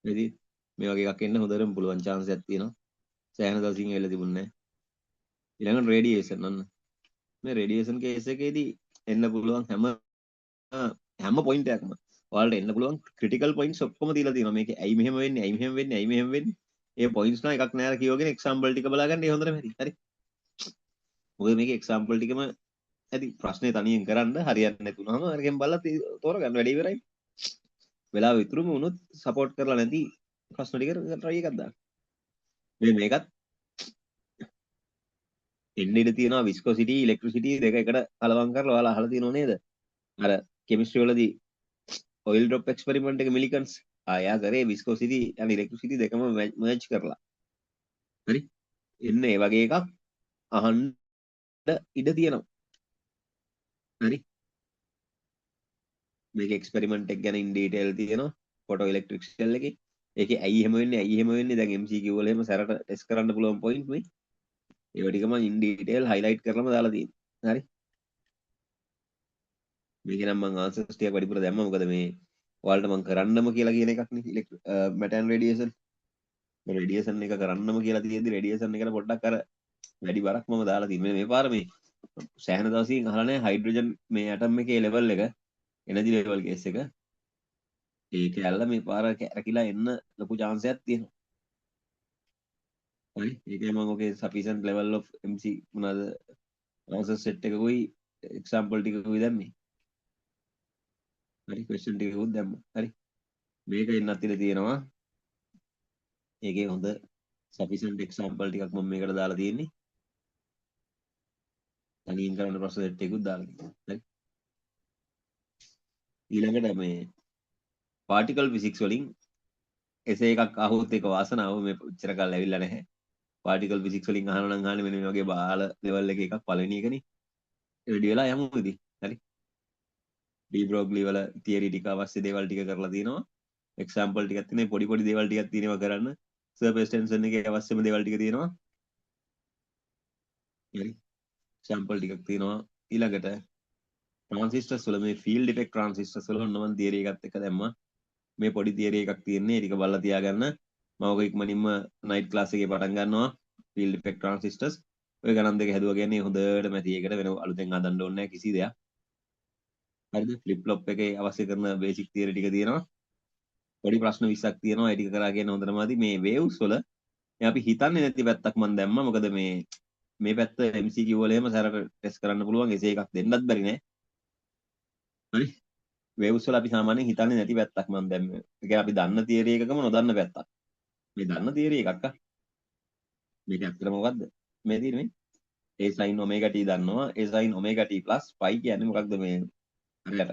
ඉතින් මේ වගේ එකක් එන්න හොඳටම පුළුවන් chance එකක් තියෙනවා. සෑහෙන දවසින් ඇවිල්ලා තිබුණේ නැහැ. ඊළඟට රේඩියේෂන් අන්න. මේ රේඩියේෂන් කේස් එකේදී එන්න පුළුවන් හැම පොයින්ට් එකක්ම ඔයාලට එන්න පුළුවන් ක්‍රිටිකල් පොයින්ට්ස් ඔක්කොම දීලා තියෙනවා. මේකේ ඇයි මෙහෙම වෙන්නේ? ඇයි මෙහෙම වෙන්නේ? ඇයි මෙහෙම වෙන්නේ? ඒ පොයින්ට්ස් නම් එකක් නෑර කියවගෙන එක්සැම්පල් ටික බලාගන්න ඒ හොඳටම හරි. හරි. මොකද මේකේ එක්සැම්පල් ටිකම ඇති ප්‍රශ්නේ තනියෙන් කරන්න හරියන්නේ නැතුනම අරගෙන බලලා තෝරගන්න වැඩේ ඉවරයි. වෙලාව ඉතුරුම වුණොත් සපෝට් කරලා නැති ප්‍රශ්න ටික try එකක් දාන්න. මේකත් එන්න ඉඩ තියෙනවා විස්කොසිටි ඉලෙක්ට්‍රිසිටි දෙක එකට කලවම් කරලා ඔයාලා අහලා තියෙනව නේද? අර කෙමිස්ට්‍රි වලදී ඔයිල් ඩ්‍රොප් එක්ස්පෙරිමන්ට් එක මිලිකන්ස් ආයා කරේ විස්කොසිටි and ඉලෙක්ට්‍රිසිටි දෙකම මර්ජ් කරලා. හරි? එන්න ඒ වගේ එකක් අහන්න ඉඩ තියෙනවා. හරි? මේක එක්ස්පෙරිමන්ට් එක ගැන ඉන් ඩීටේල් තියෙනවා ෆොටෝ ඉලෙක්ට්‍රික් ෂෙල් එකේ. ඒකේ ඇයි එහෙම වෙන්නේ දැන් MCQ වල එහෙම සැරට ටෙස්ට් කරන්න පුළුවන් පොයින්ට් මේ. ඒව ටිකම ඉන් ඩීටේල් හයිලයිට් කරලාම දාලා තියෙනවා. හරි? මේක නම් මම ආන්සර්ස් ටික වැඩිපුර දැම්මා මොකද මේ ඔයාලට මම කරන්නම කියලා කියන එකක් නේ මැටන් රේඩියේෂන් රේඩියේෂන් එක කරන්නම කියලා තියෙද්දි රේඩියේෂන් එකට පොඩ්ඩක් අර වැඩි බරක් මම දාලා තියෙන්නේ මේ පාර මේ සෑහෙන දවසකින් අහලා නැහැ හයිඩ්‍රජන් මේ ඇටම් එකේ ලෙවල් එක එනර්ජි ලෙවල් කේස් එක ඒක ඇල්ල මේ පාර කැරකිලා එන්න ලොකු chance එකක් තියෙනවා හරි ඒකයි මම ඔකේ sufficient level of MC මොනවාද answer set එකකුයි example ටිකකුයි දැම්මේ හරි question ටිකකුත් දැම්මා හරි මේක එන්නත් ඉතින් තියෙනවා ඒකේ හොඳ sufficient example ටිකක් මම මේකට දාලා තියෙන්නේ තනියෙන් කරන්න ප්‍රශ්න සෙට් එකකුත් දාලා තියෙනවා හරි ඊළඟට මේ particle physics වලින් එසේ එකක් අහුවොත් ඒක වාසනාව මේ උච්චර කාලෙ ඇවිල්ලා නැහැ particle physics වලින් අහනවා නම් අහන්නේ මෙන්න මේ වගේ බාල ලෙවල් එකේ එකක් පළවෙනි එකනේ රෙඩි වෙලා යමු ඉතින් හරි ඩී බ්‍රොග්ලි වල තියරි ටික අවශ්‍ය දේවල් ටික කරලා තියෙනවා එක්සැම්පල් ටිකක් තියෙනවා පොඩි පොඩි දේවල් ටිකක් තියෙනවා කරන්න සර්ෆේස් ටෙන්ෂන් එකේ අවශ්‍යම දේවල් ටික තියෙනවා හරි සැම්පල් ටිකක් තියෙනවා ඊළඟට ට්‍රාන්සිස්ටර්ස් වල මේ ෆීල්ඩ් ඉෆෙක්ට් ට්‍රාන්සිස්ටර්ස් වල ඔන්න මම තියරි එකත් එක්ක දැම්මා මේ පොඩි තියරි එකක් තියෙන්නේ ටික බලලා තියාගන්න මම ඔක ඉක්මනින්ම නයිට් ක්ලාස් එකේ පටන් ගන්නවා ෆීල්ඩ් ඉෆෙක්ට් ට්‍රාන්සිස්ටර්ස් ඔය ගණන් දෙක හැදුවා කියන්නේ හොඳට මැති එකට වෙන අලුතෙන් හදන්න ඕනේ නැහැ කිසි දෙයක් හරිද ෆ්ලිප් ෆ්ලොප් එකේ අවශ්‍ය කරන බේසික් තියරි ටික තියෙනවා පොඩි ප්‍රශ්න 20ක් තියෙනවා ඒ ටික කරා කියන හොඳටම ඇති මේ වේව්ස් වල අපි හිතන්නේ නැති පැත්තක් මම දැම්මා මොකද මේ පැත්ත MCQ වල එහෙම සැරට ටෙස්ට් කරන්න පුළුවන් එසේ එකක් දෙන්නත් බැරි නෑ හරි වේව්ස් වල අපි සාමාන්‍යයෙන් හිතන්නේ නැති පැත්තක් මම දැම්මේ ඒ කියන්නේ අපි දන්න තියරි එකකම නොදන්න පැත්තක් මේ දන්න තියරි එකක් මේක ඇත්තට මොකද්ද මේ තියෙන්නේ a sin omega t දන්නවා a sin omega t plus phi කියන්නේ මොකක්ද මේ හරියට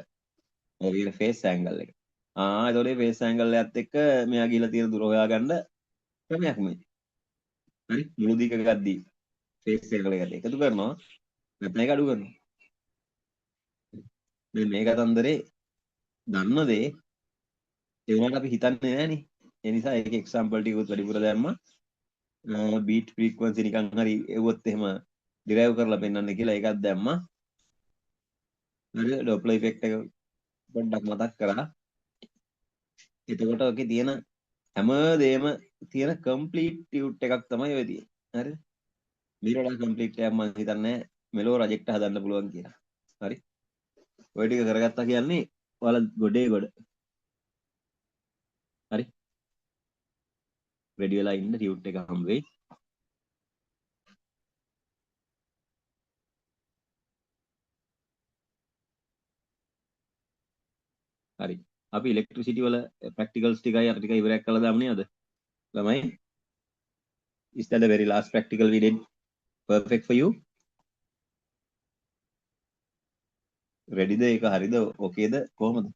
ඔය කියන ෆේස් ඇන්ගල් එක එතකොට මේ ෆේස් ඇන්ගල් එකත් එක්ක මෙයා ගිහලා තියෙන දුර හොයාගන්න ක්‍රමයක් මේ හරි මුළු දිග ගද්දී ෆේස් ඇන්ගල් එකට එකතු කරනවා නැත්නම් ඒක අඩු කරනවා මේ කතන්දරේ දන්න දේ ඒ වුණාට අපි හිතන්නේ නෑනේ ඒ නිසා ඒක එක්සැම්පල් ටිකකුත් වැඩිපුර දැම්මා බීට් ෆ්‍රීකවන්සි නිකන් හරි එව්වොත් එහෙම ඩිරයිව් කරලා පෙන්වන්න කියලා ඒකත් දැම්මා හරි ඩොප්ලර් ඉෆෙක්ට් එක පොඩ්ඩක් මතක් කරා එතකොට ඔකේ තියෙන හැම දෙයක්ම තියෙන කම්ප්ලීට් ටියුට් එකක් තමයි ඔය තියෙන්නේ හරිද මීරලා කම්ප්ලීට් එකක් මම හිතන්නේ මෙලෝ රොජෙක්ට් හදන්න පුළුවන් කියලා හරි ඔය ටික කරගත්තා කියන්නේ ඔයාලා ගොඩේ ගොඩ හරි රෙඩි වෙලා ඉන්න ටියුට් එක හම් වෙයි හරි අපි ඉලෙක්ට්‍රිසිටි වල ප්‍රැක්ටිකල්ස් ටිකයි අර ටික ඉවරයක් කළා දාමු නේද ළමයි is that the very last practical we did perfect for you ready ද ඒක හරිද ඕකේද කොහමද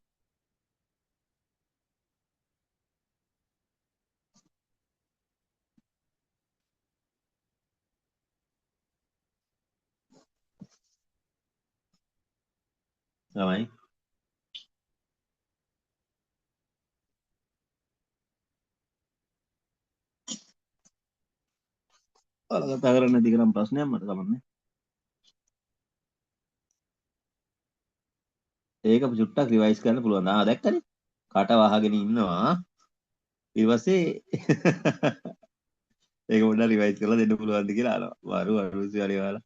ළමයි ඔයාලා කතා කරන්නේ නැති කරන් ප්‍රශ්නයක් මට කමන්නේ ඒක චුට්ටක් රිවයිස් කරන්න පුළුවන් දැක්කනේ කට වහගෙන ඉන්නවා ඊට පස්සේ ඒක පොඩ්ඩක් රිවයිස් කරලා දෙන්න පුළුවන්ද කියලා අහනවා. වරු අරුසි හරි වල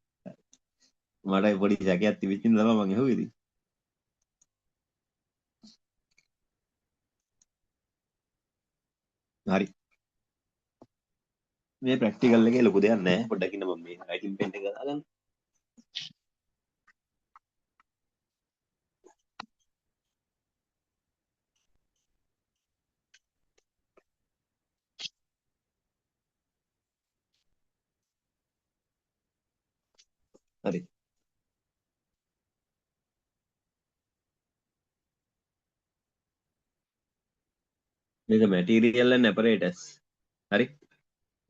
මට පොඩි සැකයක් තිබිච්ච ඉඳලා මම ඇහුවේ ඉතින්. හරි. මේ ප්‍රැක්ටිකල් එකේ ලොකු දෙයක් නැහැ. පොඩ්ඩක් ඉන්න මම මේ රයිටින් පෙන් එක දාගන්න. හරි. මේක මැටීරියල් ඇන්ඩ් ඇපරේටස්. හරි.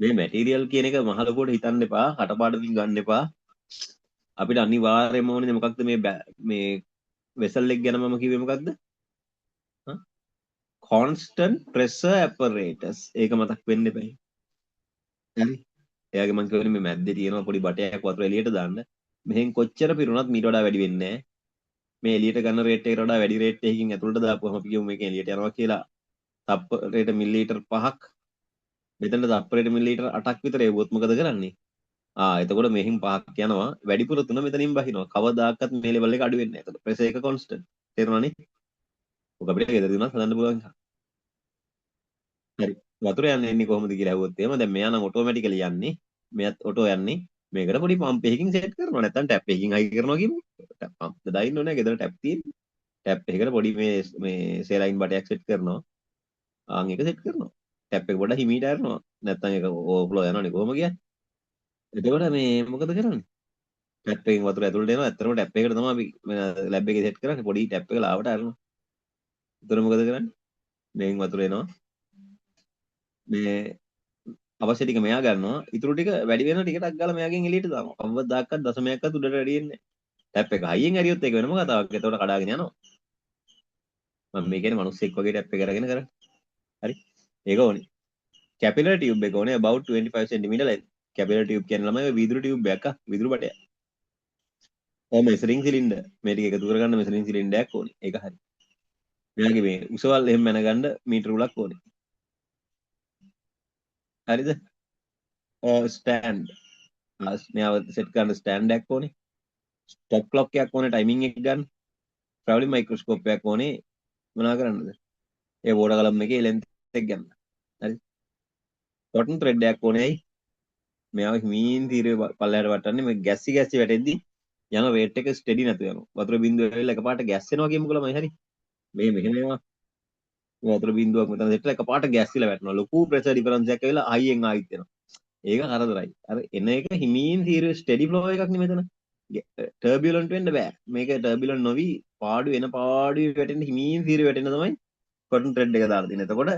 මේ මැටීරියල් කියන එක මහ ලොකුවට හිතන්න එපා. කටපාඩමින් ගන්න එපා. අපිට අනිවාර්යයෙන්ම ඕනේ මොකක්ද මේ වෙසල් එක ගැන මම කිව්වේ මොකක්ද? constant pressure apparatus. ඒක මතක් වෙන්න එපා. හරි. එයාගේ මං කියවනේ මේ මැද්දේ තියෙනවා පොඩි බටයක් වතුර එළියට දාන්න. මෙහෙන් කොච්චර පිරුණත් මීට වඩා වැඩි වෙන්නේ නැහැ. මේ එළියට ගන්න රේට් එකට වඩා වැඩි රේට් එකකින් ඇතුළට දාපුවම අපි කියමු මේක එළියට යනවා කියලා. තප්පරයට මිලිලීටර් 5ක්. මෙතන තප්පරයට මිලිලීටර් 8ක් විතර එවුවොත් මොකද කරන්නේ? එතකොට මෙහින් 5ක් යනවා. වැඩිපුර 3 මෙතනින් බහිනවා. කවදාකවත් මේ ලෙවල් එක අඩු වෙන්නේ නැහැ. එතකොට ප්‍රෙෂර් එක කොන්ස්ටන්ට්. තේරුණානේ? ඔක අපිට ගෙදර දිනවත් හදන්න පුළුවන්. හරි. වතුර යන්නේ කොහොමද කියලා අහුවොත් එහෙම දැන් මෙයා නම් ඔටෝමැටිකලි යන්නේ. මෙයත් ඔටෝ යන්නේ. මේකට පොඩි පම්ප් එකකින් සෙට් කරනවා. නැත්නම් ටැප් එකකින් හයි කරනවා කියමු. පම්ප් එක දාන්න ඕනේ. ගෙදර ටැප් තියෙන්නේ. ටැප් එකකට පොඩි මේ සේලයින් බටයක් සෙට් කරනවා. ඒක සෙට් කරනවා. ටැප් එක පොඩ්ඩක් හිමීට අරනවා. නැත්නම් ඒක ඕවර්ෆ්ලෝ යනවනේ කොහොම කියන්නේ. එතකොට මේ මොකද කරන්නේ? ටැප් එකෙන් වතුර ඇතුළට එනවා. ඇත්තටම ටැප් එකකට තමයි අපි ලැබ් එකේ සෙට් කරන්නේ. පොඩි ටැප් එක ලාවට අරනවා. එතකොට මොකද කරන්නේ? මේන් වතුර එනවා. මේ අවශ්‍ය ටික මෙයා ගන්නවා. ඊටු ටික වැඩි වෙන ටිකටක් ගාලා මෙයාගෙන් එළියට දානවා. කවදාකවත් දශමයක්වත් උඩට වැඩි වෙන්නේ නැහැ. ටැප් එක හයියෙන් ඇරියොත් ඒක වෙනම කතාවක්. එතකොට කඩාගෙන යනවා. මම මේ කියන්නේ මිනිස්සෙක් වගේ ටැප් එක අරගෙන කරන්නේ. හරි. ඒක ඕනේ. කැපිලර් ටියුබ් එක ඕනේ about 25 cm length. කැපිලර් ටියුබ් කියන ළමයි වීදුරු ටියුබ් එකක් විදුරු බටයක්. මෙසරින් සිලින්ඩර් මේ ටික එකතු කරගන්න මෙසරින් සිලින්ඩරයක් ඕනේ. ඒක හරි. මෙයාගේ මේ උසවල් එහෙම මැනගන්න මීටර උලක් ඕනේ. හරිද? ස්ටෑන්ඩ්. මෙයාව සෙට් කරන්න ස්ටෑන්ඩ් එකක් ඕනේ. ස්ටොප් ක්ලොක් එකක් ඕනේ ටයිමින් එක ගන්න. ට්‍රැවලින් මයික්‍රොස්කෝප් එකක් ඕනේ මොනා කරන්නද? ඒ වෝඩ කලම් එකේ ලෙන්ත් එක ගන්න. හරි. කොටන් ත්‍රෙඩ් එකක් ඕනේ ඇයි? මෙයාව හිමින් තීරේ පල්ලයට වටන්නේ මේ ගැස්සි වැටෙද්දි යන වේට් එක ස්ටෙඩි නැතු යනවා. වතුර බින්දුව වෙලා එකපාරට ගැස් වෙනවා කියමුකෝ ළමයි හරි. මේ මෙහෙම ඒවා වතුර බින්දුවක් මෙතන දෙట్లా එකපාරට ගැස් විලා වැටෙනවා. ලොකු ප්‍රෙෂර් ඩිෆරන්ස් එකක් ඇවිල්ලා හයියෙන් ආයිත් එනවා. ඒක කරදරයි. අර එන එක හිමින් තීරේ ස්ටෙඩි ෆ්ලෝ එකක් නේ මෙතන. ටර්බියුලන්ට් වෙන්න බෑ. මේක ටර්බියුලන්ට් නොවි පාඩු වැටෙන්න හිමින් තීරේ වැටෙන්න තමයි කොටන් ත්‍රෙඩ් එක දාලා තියෙන්නේ. එතකොට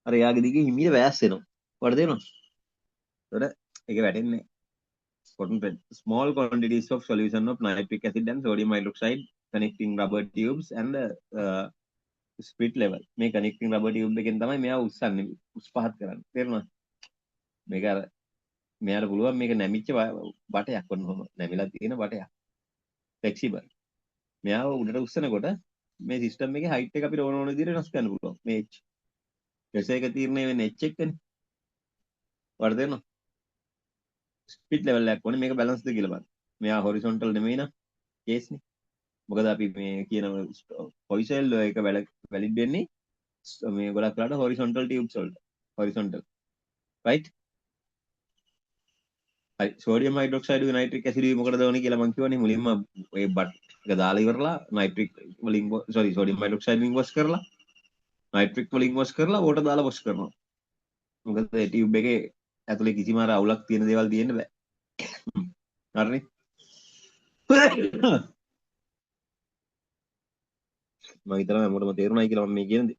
අර යාගේ දිගේ හිමින් වැස් වෙනවා. වඩ දෙනවා. එතකොට ඒක වැටෙන්නේ cotton thread. Small quantities of solution of nitric acid and sodium hydroxide connecting rubber tubes and split level. මේ connecting rubber tube එකෙන් තමයි මෙයා උස්සන්නේ උස් පහත් කරන්නේ. තේරුණාද? මේක අර මෙයාට පුළුවන් මේක නැමිච්ච බටයක් වුණොම නැමිලා තියෙන බටයක්. flexible. මෙයාව උඩට උස්සනකොට මේ සිස්ටම් එකේ height එක අපිට ඕන විදිහට වෙනස් කරන්න පුළුවන්. මේ H. ප්‍රෙෂර් එක තීරණය වෙන්නේ H එක්කනේ. වඩ දෙනවා. ස්පිට් ලෙවල් එකක් ඕනේ මේක බැලන්ස්ද කියලා බලන්න. මෙයා හොරිසොන්ටල් නෙමෙයි නා කේස් නේ. මොකද අපි මේ කියන පොයිසෙල් එක වැලිඩ් වෙන්නේ මේ ගොඩක් වෙලාට හොරිසොන්ටල් ටියුබ්ස් වලට. හොරිසොන්ටල්. රයිට්? හරි. සෝඩියම් හයිඩ්‍රොක්සයිඩ් නයිට්‍රික් ඇසිඩ් මොකටද ඕනේ කියලා මම කියවනේ මුලින්ම ඔය බට් එක දාලා ඉවරලා නයිට්‍රික් වලින් සෝඩියම් හයිඩ්‍රොක්සයිඩ් වලින් වොෂ් කරලා නයිට්‍රික් වලින් වොෂ් කරලා වෝටර් දාලා වොෂ් කරනවා. මොකද ඒ ටියුබ් එකේ ඇතුලේ කිසිම අර අවුලක් තියෙන දේවල් තියෙන්න බෑ. හරිනේ? මම හිතනවා හැමෝටම තේරුණායි කියලා මම මේ කියන්නේ.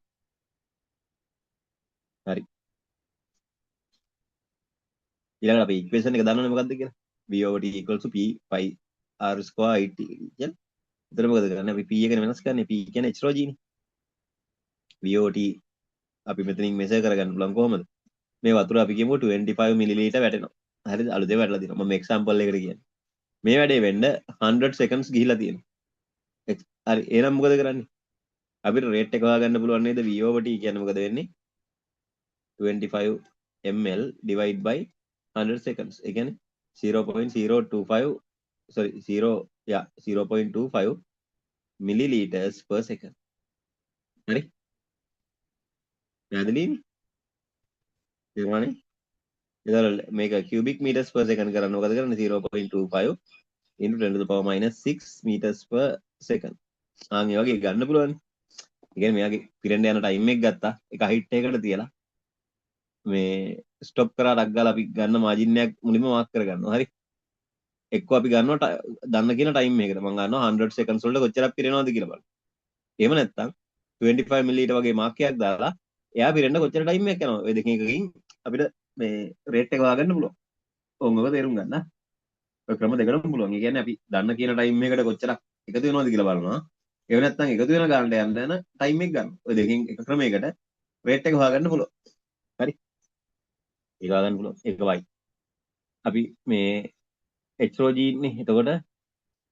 හරි. ඊළඟට අපි ඉක්වේෂන් එක දන්නවනේ මොකක්ද කියලා. v/t = p pi r² it කියලා. එතන මොකද කරන්නේ? අපි p එක වෙනස් කරන්නේ. p කියන්නේ h rho g නේ. v/t අපි මෙතනින් මෙෂර් කරගන්න පුළුවන් කොහොමද? මේ වතුර අපි කියමු 25 මිලිලීටර් වැටෙනවා. හරිද? අලුතෙන් වැටලා තියෙනවා. මම එක්සැම්පල් එකකට කියන්නේ. මේ වැඩේ වෙන්න 100 seconds ගිහිලා තියෙනවා. හරි. එහෙනම් මොකද කරන්නේ? අපිට රේට් එක හොයාගන්න පුළුවන් නේද? v/t කියන්නේ මොකද වෙන්නේ? 25 ml divide by 100 seconds. ඒ කියන්නේ 0.025 sorry 0.25 milliliters per second. හරි? පැහැදිලිද? තේරුණානේ? එතකොට මේක cubic meters per second කරන්න මොකද කරන්නේ 0.25 into 10 to the power minus 6 meters per second. ආන් ඒ වගේ ගන්න පුළුවන්. ඒ කියන්නේ මෙයාගේ පිරෙන්න යන ටයිම් එක ගත්තා. ඒක හයිට් එකකට තියලා මේ ස්ටොප් කරා ඩක් ගාලා අපි ගන්න මාජින් එකක් මුලින්ම මාක් කරගන්නවා. හරි. එක්ක අපි ගන්නවා දන්න කියන ටයිම් එකකට. මම ගන්නවා 100 seconds වලට කොච්චරක් පිරෙනවද කියලා බලන්න. එහෙම නැත්නම් 25 මිලිලීටර් වගේ මාක් එකක් දාලා එයා පිරෙන්න කොච්චර ටයිම් එකක් යනවද? ඔය දෙකෙන් එකකින් අපිට මේ රේට් එක හොයාගන්න පුළුවන්. ඕක තේරුම් ගන්න. ඔය ක්‍රම දෙකම පුළුවන්. ඒ කියන්නේ අපි දන්න කියන ටයිම් එකකට කොච්චරක් එකතු වෙනවද කියලා බලනවා. එහෙම නැත්නම් එකතු වෙන ගානට යන්න ටයිම් එක ගන්න. ඔය දෙකෙන් එක ක්‍රමයකට රේට් එක හොයාගන්න පුළුවන්. හරි. ඒක හොයාගන්න පුළුවන්. ඒක වයි. අපි මේ h rho g නේ. එතකොට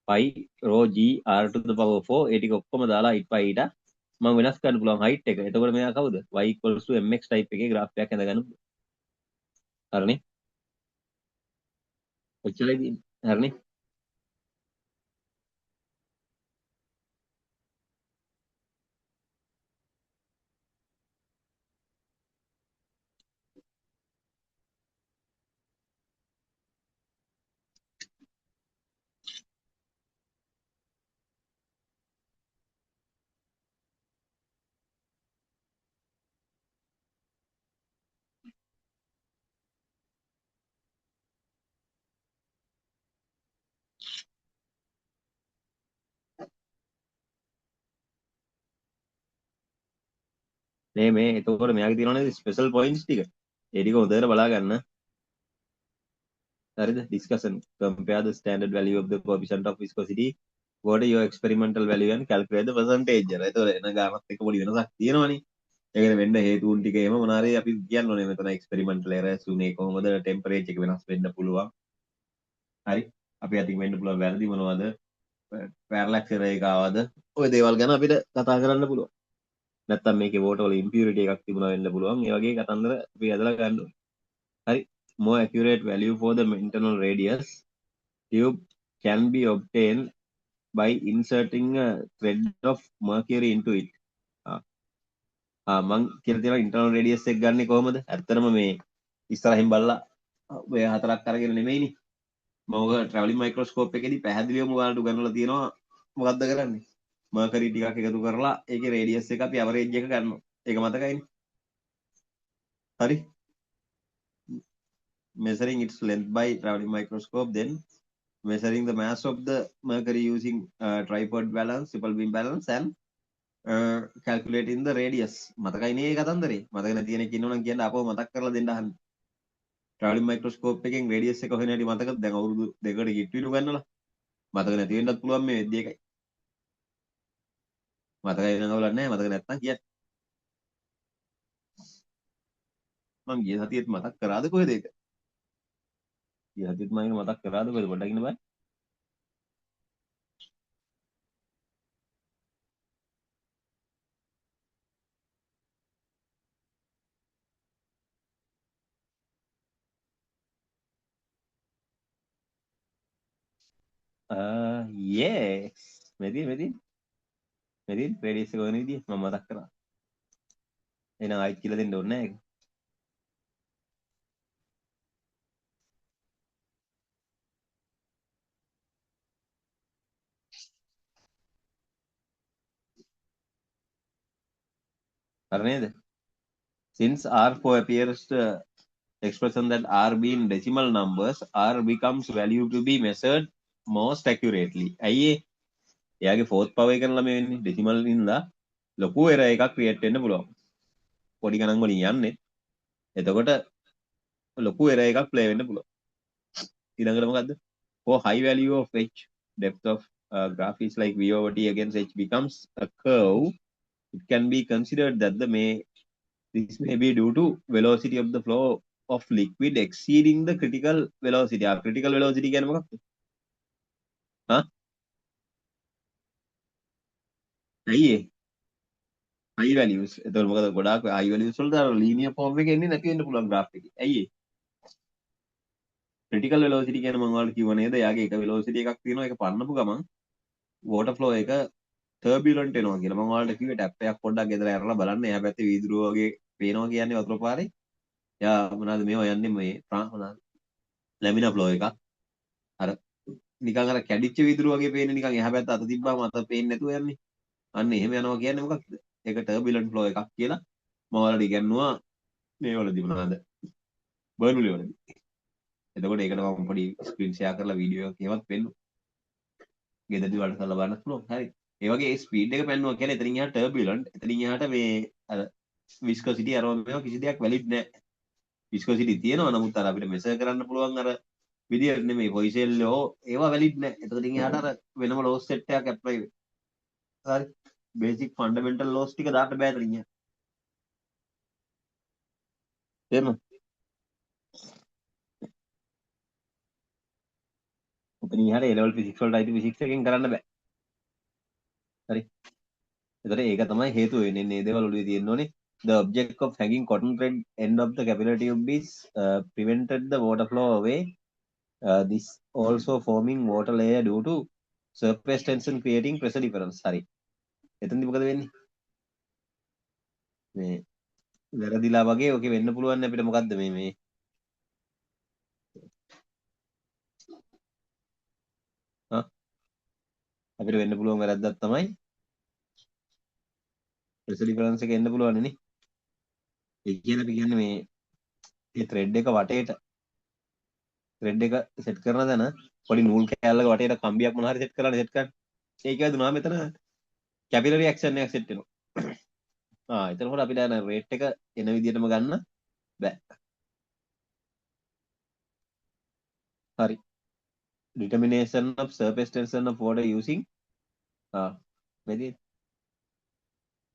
pi rho g r to the power 4 ඒ ටික ඔක්කොම දාලා ඊට pi ඊට මම වෙනස් කරන්න පුළුවන් height එක. එතකොට මෙයා කවුද? y equals to mx type එකේ graph එකක් හදගන්න. හරිනේ? ඔච්චරයි තියෙන්නේ. හරිනේ? මේ එතකොට මෙයාගේ තියෙනවනේ ස්පෙෂල් පොයින්ට්ස් ටික. ඒ ටික හොඳට බලා ගන්න. හරිද? discussion compare the standard value of the coefficient of viscosity what is your experimental value and calculate the percentage. එතකොට එන ගානත් එක්ක පොඩි වෙනසක් තියෙනවනේ. ඒකට වෙන්න හේතුන් ටික එහෙම මොනාරි අපි කියන්න ඕනේ මෙතන experimental errors උනේ කොහොමද temperature එක වෙනස් වෙන්න පුළුවන්. හරි. අපි අතින් වෙන්න පුළුවන් වැරදි මොනවද? parallax error එක ආවද? ওই දේවල් ගැන අපිට කතා කරන්න පුළුවන්. නැත්තම් මේකේ water වල impurity එකක් තිබුණා වෙන්න පුළුවන්. ඒ වගේ කතන්දර අපි ඇදලා ගන්න ඕනේ. හරි. More accurate value for the internal radius tube can be obtained by inserting a thread of mercury into it. මං කියලා තියෙනවා internal radius එක ගන්නෙ කොහොමද? ඇත්තටම මේ ඉස්සරහින් බලලා ඔය හතරක් අරගෙන නෙමෙයිනේ. මම ඔය traveling microscope එකේදී පැහැදිලිවම ඔයාලට උගන්වලා තියෙනවා මොකද්ද කරන්නේ? mercury ටිකක් එකතු කරලා ඒකේ radius එක අපි average එක ගන්නවා. ඒක මතකයිනේ. හරි. measuring its length by traveling microscope, then measuring the mass of the mercury using tripod balance, triple beam balance, and calculating the radius. මතකයි නේ කතන්දරේ? මතක නැති කෙනෙක් ඉන්නවනම් කියන්න අපව මතක් කරලා දෙන්න අහන්න. traveling microscope එකෙන් radius එක හොයන හැටි මතකද? දැන් අවුරුදු දෙකකට කිට්ටුවිලු ගන්නලා. මතක නැති වෙන්නත් පුළුවන් මේ වෙද්දී එකයි. මතකයි වෙනව බලන්නේ නැහැ. මතක නැත්තම් කියන්න. මං ගිය සතියේත් මතක් කරාද කොහෙද ඒක? ගිය සතියේත් මම මතක් කරාද කොහෙද? පොඩ්ඩක් ඉන්න බෑ. yes. මෙදී radius එක හොයන විදිය මම මතක් කරා. එහෙනම් ආයෙත් කියලා දෙන්න ඕනේ නැහැ ඒක. හරි නේද? Since R4 appears to expression that R being decimal numbers, R becomes value to be measured most accurately. ඇයි ඒ? එයාගේ fourth power එක ළම වෙන්නේ decimal ඉඳලා ලොකු error එකක් create වෙන්න පුළුවන්. පොඩි ගණන් වලින් යන්නේ. එතකොට ලොකු error එකක් play වෙන්න පුළුවන්. ඊළඟට මොකද්ද? For high value of h, depth of graph is like v over t against h becomes a curve. It can be considered that this may be due to velocity of the flow of liquid exceeding the critical velocity. Critical velocity කියන්නේ මොකක්ද? ඇයි ඒ? high values. එතකොට මොකද ගොඩාක් high values වලට අර linear form එකේ එන්නේ නැති වෙන්න පුළුවන් graph එකේ. ඇයි ඒ? critical velocity කියන මම ඔයාලට කිව්ව නේද? එයාගේ එක velocity එකක් තියෙනවා. ඒක පන්නපු ගමන් water flow එක turbulent වෙනවා කියලා. මම ඔයාලට කිව්වේ ටැප් එකක් පොඩ්ඩක් ගෙදර ඇරලා බලන්න. එහා පැත්තේ වීදුරුව වගේ පේනවා කියන්නේ වතුර පාරේ. එයා මොනවාද මේවා යන්නේ මේ මොනවාද? ලැමිනා ෆ්ලෝ එකක්. අර නිකන් අර කැඩිච්ච වීදුරුව වගේ පේන්නේ නිකන් එහා පැත්ත අත තිබ්බම අත පේන්නේ නැතුව යන්නේ. අන්න එහෙම යනවා කියන්නේ මොකක්ද? ඒක turbulent flow එකක් කියලා මම ඔයාලට ඉගෙනුවා මේ වලදී මොනවාද? බර්නුලි වලදී. එතකොට ඒකට මම පොඩි ස්ක්‍රීන් ෂෙයා කරලා වීඩියෝ එකක් එහෙමත් පෙන්නු. ගෙදරදී වලට කරලා බලන්න පුළුවන්. හරි. ඒ වගේ ස්පීඩ් එක පෙන්නුවා කියන්නේ එතනින් එහාට turbulent. එතනින් එහාට මේ අර viscosity අරව මේවා කිසි දෙයක් වැලිඩ් නැහැ. viscosity තියෙනවා නමුත් අර අපිට මෙසර් කරන්න පුළුවන් අර විදියට නෙමෙයි පොයිසෙල් ලෝ ඒවා වැලිඩ් නැහැ. එතකොට එහාට අර වෙනම ලෝස් සෙට් එකක් ඇප්ලයි වෙනවා. හරි. බේසික් ෆන්ඩමෙන්ටල් ලෝස් ටික දාන්න බෑ එතනින් එහාට. තේරෙනවද? එතනින් එහාට A level physics වලට අයිති physics එකෙන් කරන්න බෑ. හරි. එතකොට ඒක තමයි හේතුව වෙන්නේ. මේ දේවල් ඔළුවේ තියෙන්න ඕනේ. The object of hanging cotton thread end of the capillary tube is prevented the water flow away. This also forming water layer due to surface tension creating pressure difference. හරි. එතනදි මොකද වෙන්නේ? මේ වැරදිලා වගේ ඔකේ වෙන්න පුළුවන් අපිට මොකද්ද මේ අපිට වෙන්න පුළුවන් වැරද්දක් තමයි ප්‍රෙෂර් ඩිෆරන්ස් එක එන්න පුළුවන් නේ. ඒ කියන්නේ අපි කියන්නේ මේ thread එක වටේට thread එක සෙට් කරන දන පොඩි නූල් කෑල්ලක වටේට කම්බියක් මොනවා හරි සෙට් කරලා සෙට් කරන්න. ඒකයි දුනා මෙතන කැපිලරි ඇක්ෂන් එකක් සෙට් වෙනවා. එතනකොට අපිට යන රේට් එක එන විදිහටම ගන්න බෑ. හරි. determination of surface tension of water using මෙදී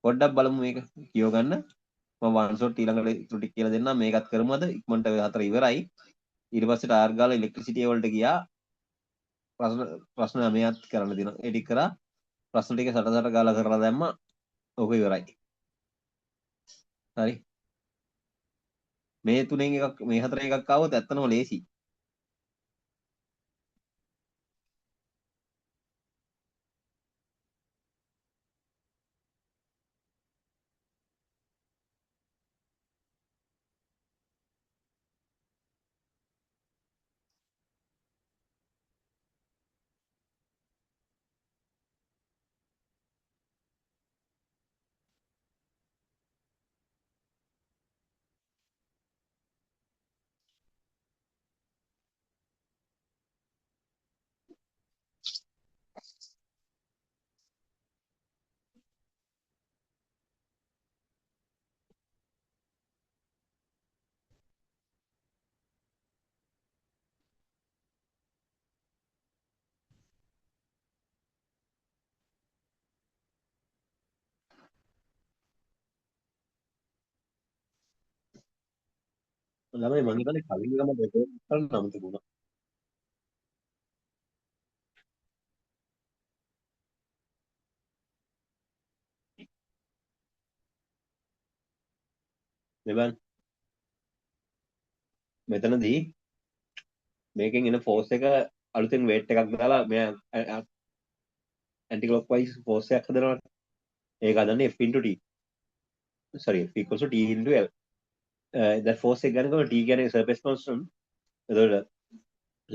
පොඩ්ඩක් බලමු මේක කියව ගන්න. මම වන් ෂොට් ඊළඟට ත්‍රුටි කියලා දෙන්නම්. මේකත් කරමු අද ඉක්මනට හතර ඉවරයි. ඊට පස්සේ ටාර් ගාලා ඉලෙක්ට්‍රිසිටි වලට ගියා. ප්‍රශ්න 9ක් කරන්න දෙනවා. ඒ ටික කරා. ප්‍රශ්න ටික සටසට ගාලා කරලා දැම්මා. ඕක ඉවරයි. හරි. මේ තුනෙන් එකක් මේ හතරෙන් එකක් ආවොත් ඇත්තනම ලේසි. ළමයි මං හිතන්නේ කලින් ගම රෙකෝඩ් කරන්න නම් තිබුණා. මෙබන් මෙතනදී මේකෙන් එන ෆෝස් එක අලුතෙන් වේට් එකක් දාලා මෙයා ඇන්ටි ක්ලොක් වයිස් ෆෝස් එකක් හදනවා. ඒක හදන්නේ F into T. sorry F equals to T into L. that force එක ගන්නකොට T කියන්නේ surface constant. එතකොට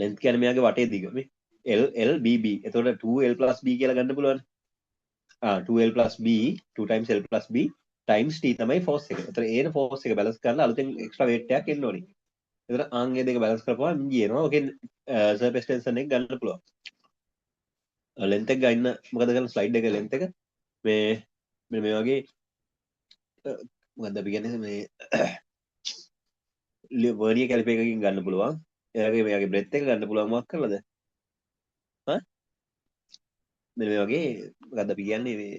length කියන්නේ මෙයාගේ වටේ දිග මේ L L B B. එතකොට 2L plus B කියලා ගන්න පුළුවන්. 2L plus B 2 times L plus B times T තමයි force එක. එතකොට ඒන force එක balance කරලා අලුතෙන් extra weight එකක් එන්න ඕනේ. එතකොට ආන්ගේ දෙක balance කරපුවා ගියනවා. ඔකෙන් surface tension එක ගන්න පුළුවන්. length එක ගන්න මොකද කරන්නේ slide එක length එක මේ වගේ මොකද්ද අපි කියන්නේ මේ වර්නියර් කැලිපර් එකකින් ගන්න පුළුවන්. එයාගේ මෙයාගේ බ්‍රෙත් එක ගන්න පුළුවන් මොකක් කරලාද? මෙන්න මේ වගේ මොකද්ද අපි කියන්නේ මේ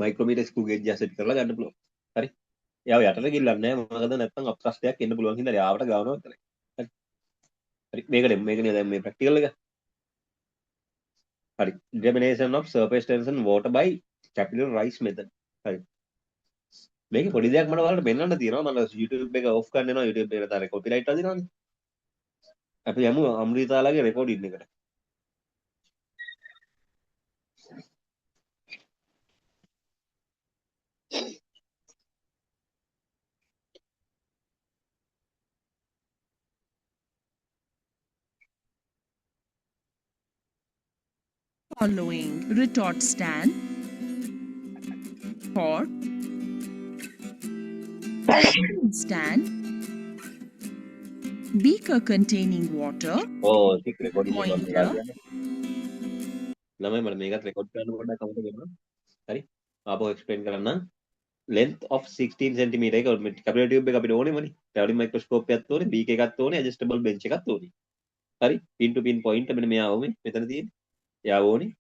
මයික්‍රෝමීටර් ස්ක්‍රූ ගේජ් එක සෙට් කරලා ගන්න පුළුවන්. හරි. එයාව යටට ගිල්ලන්නේ නැහැ. මොකද නැත්නම් අප්‍රස්තයක් එන්න පුළුවන් හින්දා එයාවට ගානවා විතරයි. හරි. හරි. මේකනේ දැන් මේ ප්‍රැක්ටිකල් එක. හරි. determination of surface tension water by capital rice method. හරි. මේක පොඩි දෙයක් මට ඔයාලට පෙන්වන්න තියෙනවා. මම YouTube එක ඔෆ් කරන්න යනවා. YouTube එකට තාර කොපිරයිට් අදිනවනේ. අපි යමු අමෘතාලාගේ රෙකෝඩින් එකට. Following retort stand for stand, beaker containing water, ඕ ටික රෙකෝඩින් එක ඔන් වෙලා pointer, කියන්නේ. ළමයි මට මේකත් රෙකෝඩ් කරන්න පොඩ්ඩක් අමතක වෙනවා. හරි. ආපහු එක්ස්ප්ලেইন කරන්න. length of 16 cm එක කැපිටල් ටියුබ් එක අපිට ඕනෙමනේ. ට්‍රැවලින් මයික්‍රොස්කෝප් එකක් ඕනේ, බීක එකක් ඕනේ, ඇඩ්ජස්ටබල් බෙන්ච් එකක් ඕනේ. හරි. පින් ටු පින් පොයින්ට් මෙන්න මෙයා ඕනේ. මෙතන තියෙන්නේ. එයා ඕනේ.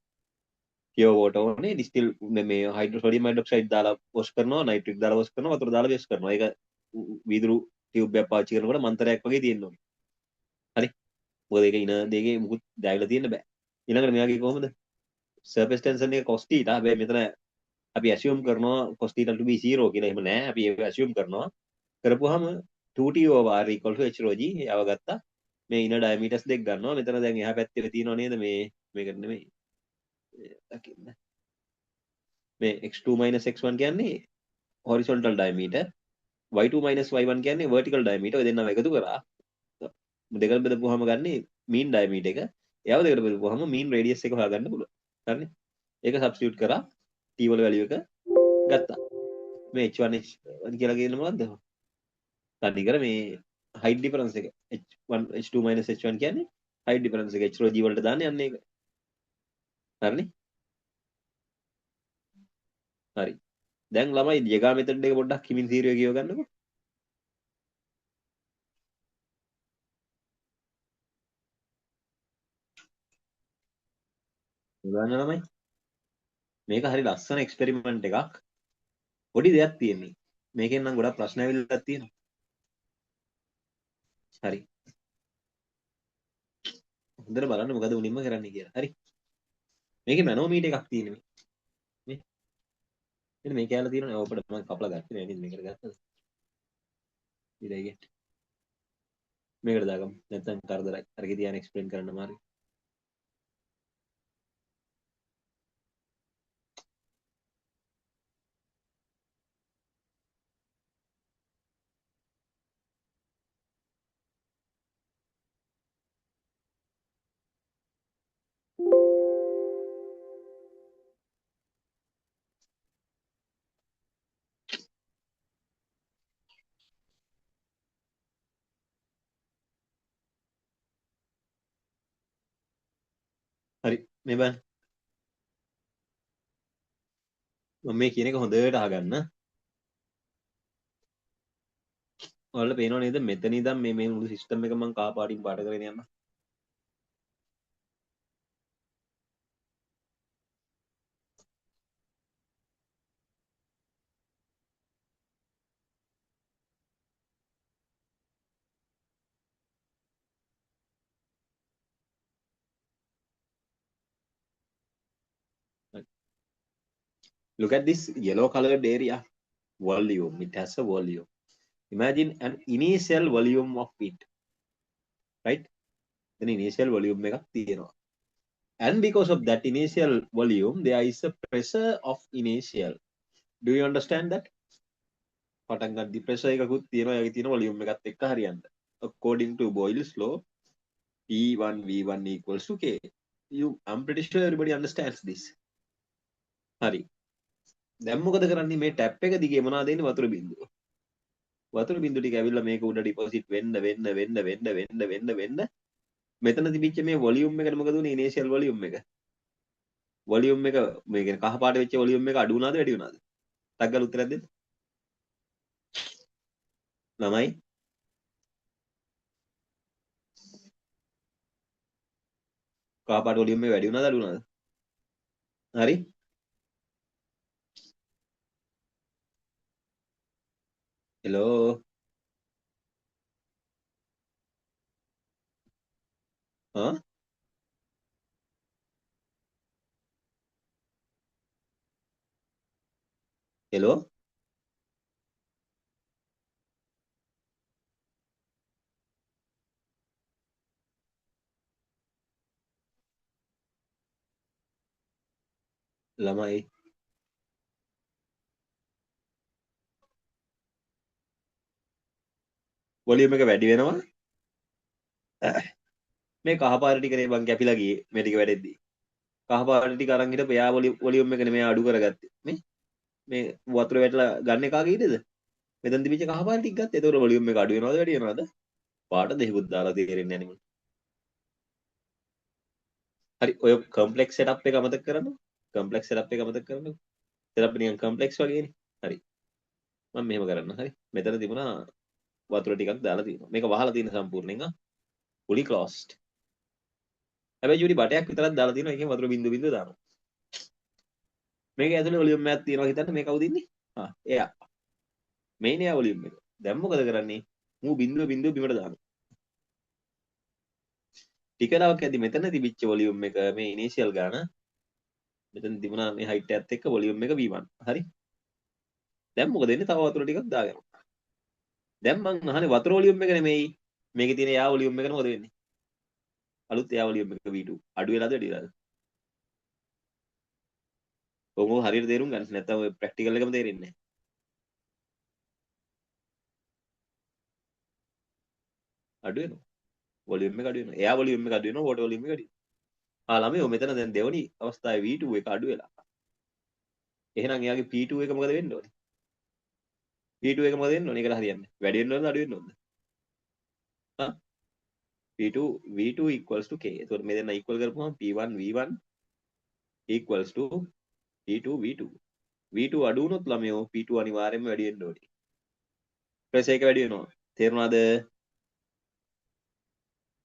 පියර් වෝටර් ඕනේ. ඩිස්ටිල් මේ හයිඩ්‍රෝසෝඩියම් හයිඩ්‍රොක්සයිඩ් දාලා වොෂ් කරනවා, නයිට්‍රික් දාලා වොෂ් කරනවා, වතුර දාලා වොෂ් කරනවා. ඒක වීදුරු ටියුබ් එකක් පාවිච්චි කරනකොට මන්තරයක් වගේ තියෙන්න ඕනේ. හරි. මොකද ඒක ඉන දෙකේ මුකුත් දැවිලා තියෙන්න බෑ. ඊළඟට මෙයාගේ කොහොමද? සර්ෆේස් ටෙන්ෂන් එක cos θ. හැබැයි මෙතන අපි assume කරනවා cos θ to be 0 කියලා. එහෙම නෑ. අපි ඒක assume කරනවා. කරපුවාම 2t over r equal to h rho g යව ගත්තා. මේ ඉන ඩයමීටර්ස් දෙක ගන්නවා. මෙතන දැන් එහා පැත්තේ තියෙනව නේද මේ මේකට නෙමෙයි. දකින්න. මේ x2 x1 කියන්නේ horizontal diameter, y2 y1 කියන්නේ vertical diameter. ඔය දෙන්නම එකතු කරා දෙකට බෙදපුවාම ගන්නේ mean diameter එක. එයාව දෙකට බෙදපුවාම mean radius එක හොයාගන්න පුළුවන්. හරිනේ. ඒක substitute කරා t වල value එක ගත්තා. මේ h1 h1 කියලා කියන්නේ මොකද්ද? තනි කර මේ height difference එක. h1 h2 h1 කියන්නේ height difference එක. h rho g වලට දාන්නේ යන්නේ ඒක. හරිනේ. හරි. දැන් ළමයි ජෙගා මෙතඩ් එක පොඩ්ඩක් කිමින් තීරුවේ කියව ගන්නකො. උදාහරණ ළමයි. මේක හරි ලස්සන එක්ස්පෙරිමන්ට් එකක්. පොඩි දෙයක් තියෙන්නේ. මේකෙන් නම් ගොඩක් ප්‍රශ්න ඇවිල්ලා තියෙනවා. හරි. හොඳට බලන්න මොකද උනින්ම කරන්න කියලා. හරි. මේකේ මැනෝමීටර් එකක් තියෙනවා. මේ මෙන්න මේ කැලේ තියෙනනේ ඕපඩ මම කපලා ගත්තේ නෑ නේද මේකට ගත්තද? ඉතින් මේකට දාගමු. නැත්නම් කරදරයි. අරගේ තියාන එක්ස්ප්ලেইন කරන්න මාරි. හරි. මේ බලන්න. මම මේ කියන එක හොඳට අහගන්න. ඔයාලට පේනව නේද මෙතන ඉඳන් මේ මුළු සිස්ටම් එක මම කා පාටින් පාට කරගෙන යන්න. Look at this yellow colored area. Volume. It has a volume. Imagine an initial volume of it. Right? Then initial volume එකක් තියෙනවා. And because of that initial volume, there is a pressure of initial. Do you understand that? පටන් ගන්න pressure එකකුත් තියෙනවා. ඒකේ තියෙන volume එකත් එක්ක හරියන්න. According to Boyle's law, P1 V1 equals to K. I'm pretty sure everybody understands this. හරි. දැන් මොකද කරන්නේ මේ ටැප් එක දිගේ මොනවද එන්නේ වතුර බින්දුව. වතුර බින්දුව ටික ඇවිල්ලා මේක උඩ ඩිපොසිට් වෙන්න මෙතන තිබිච්ච මේ වොලියුම් එකට මොකද උනේ ඉනිෂියල් වොලියුම් එක. වොලියුම් එක මේ කියන්නේ කහ පාට වෙච්ච වොලියුම් එක අඩු වුණාද වැඩි වුණාද? ටක් ගාලා උත්තරයක් දෙන්න. ළමයි කහ පාට වොලියුම් එක වැඩි වුණාද අඩු වුණාද? හරි. හෙලෝ. ආ හෙලෝ ළමයි වොලියුම් එක වැඩි වෙනවා. මේ කහ පාට ටිකනේ මං කැපිලා ගියේ මේ ටික වැඩෙද්දි. කහ පාට ටික අරන් හිටපු යා වොලියුම් එක නෙමෙයි අඩු කරගත්තේ. මේ වතුර වැටලා ගන්න කාගේ ඊටද? මෙතන තිබිච්ච කහ පාට ටික ගත්තා. ඒතකොට වොලියුම් එක අඩු වෙනවද වැඩි වෙනවද? පාට දෙහිකුත් දාලා තේරෙන්නේ නැහැ නේ. හරි ඔය කම්ප්ලෙක්ස් සෙටප් එක අමතක කරන්න. කම්ප්ලෙක්ස් සෙටප් එක අමතක කරන්න. සෙටප් නිකන් කම්ප්ලෙක්ස් වගේනේ. හරි. මම මෙහෙම කරන්න. හරි. මෙතන තිබුණා වතුර ටිකක් දාලා තියෙනවා. මේක වහලා තියෙන සම්පූර්ණයෙන් fully closed. හැබැයි ජූලි බටයක් විතරක් දාලා තියෙනවා. ඒකෙන් වතුර බින්දුව බින්දුව දානවා. මේක ඇතුලේ වොලියුම් එකක් තියෙනවා හිතන්න මේ කවුද ඉන්නේ? එයා. මේන් එයා වොලියුම් එක. දැන් මොකද කරන්නේ? මූ බින්දුව බින්දුව බිමට දානවා. ටික දවසක් ඇද්දි මෙතන තිබිච්ච වොලියුම් එක මේ ඉනිෂියල් ගාන මෙතන තිබුණා මේ හයිට් එකත් එක්ක වොලියුම් එක V1. හරි. දැන් මොකද වෙන්නේ? තව වතුර ටිකක් දාගෙන. දැන් මං අහන්නේ වතුර වොලියුම් එක නෙමෙයි. මේකේ තියෙන යා වොලියුම් එක මොකද වෙන්නේ? අලුත් යා වොලියුම් එක V2. අඩු වෙලාද වැඩි වෙලාද? ඔබ හරියට තේරුම් ගන්න. නැත්නම් ඔය ප්‍රැක්ටිකල් එකම තේරෙන්නේ නැහැ. අඩු වෙනවා. වොලියුම් එක අඩු වෙනවා. එයා වොලියුම් එක අඩු වෙනවා. වෝටර් වොලියුම් එක අඩු වෙනවා. ළමයෝ මෙතන දැන් දෙවනි අවස්ථාවේ V2 එක අඩු වෙලා. එහෙනම් එයාගේ P2 එක මොකද වෙන්න ඕනේ? P2 එක මොකද වෙන්න ඕනේ? ඒකට හරියන්නේ. වැඩි වෙන්න ඕනද අඩු වෙන්න ඕනද? හා P2 V2 equals to K. එතකොට මේ දෙන්න equal කරපුවම P1 V1 equals to P2 V2. V2 අඩු වුණොත් ළමයෝ P2 අනිවාර්යයෙන්ම වැඩි වෙන්න ඕනේ. ප්‍රෙෂර් එක වැඩි වෙනවා. තේරුණාද?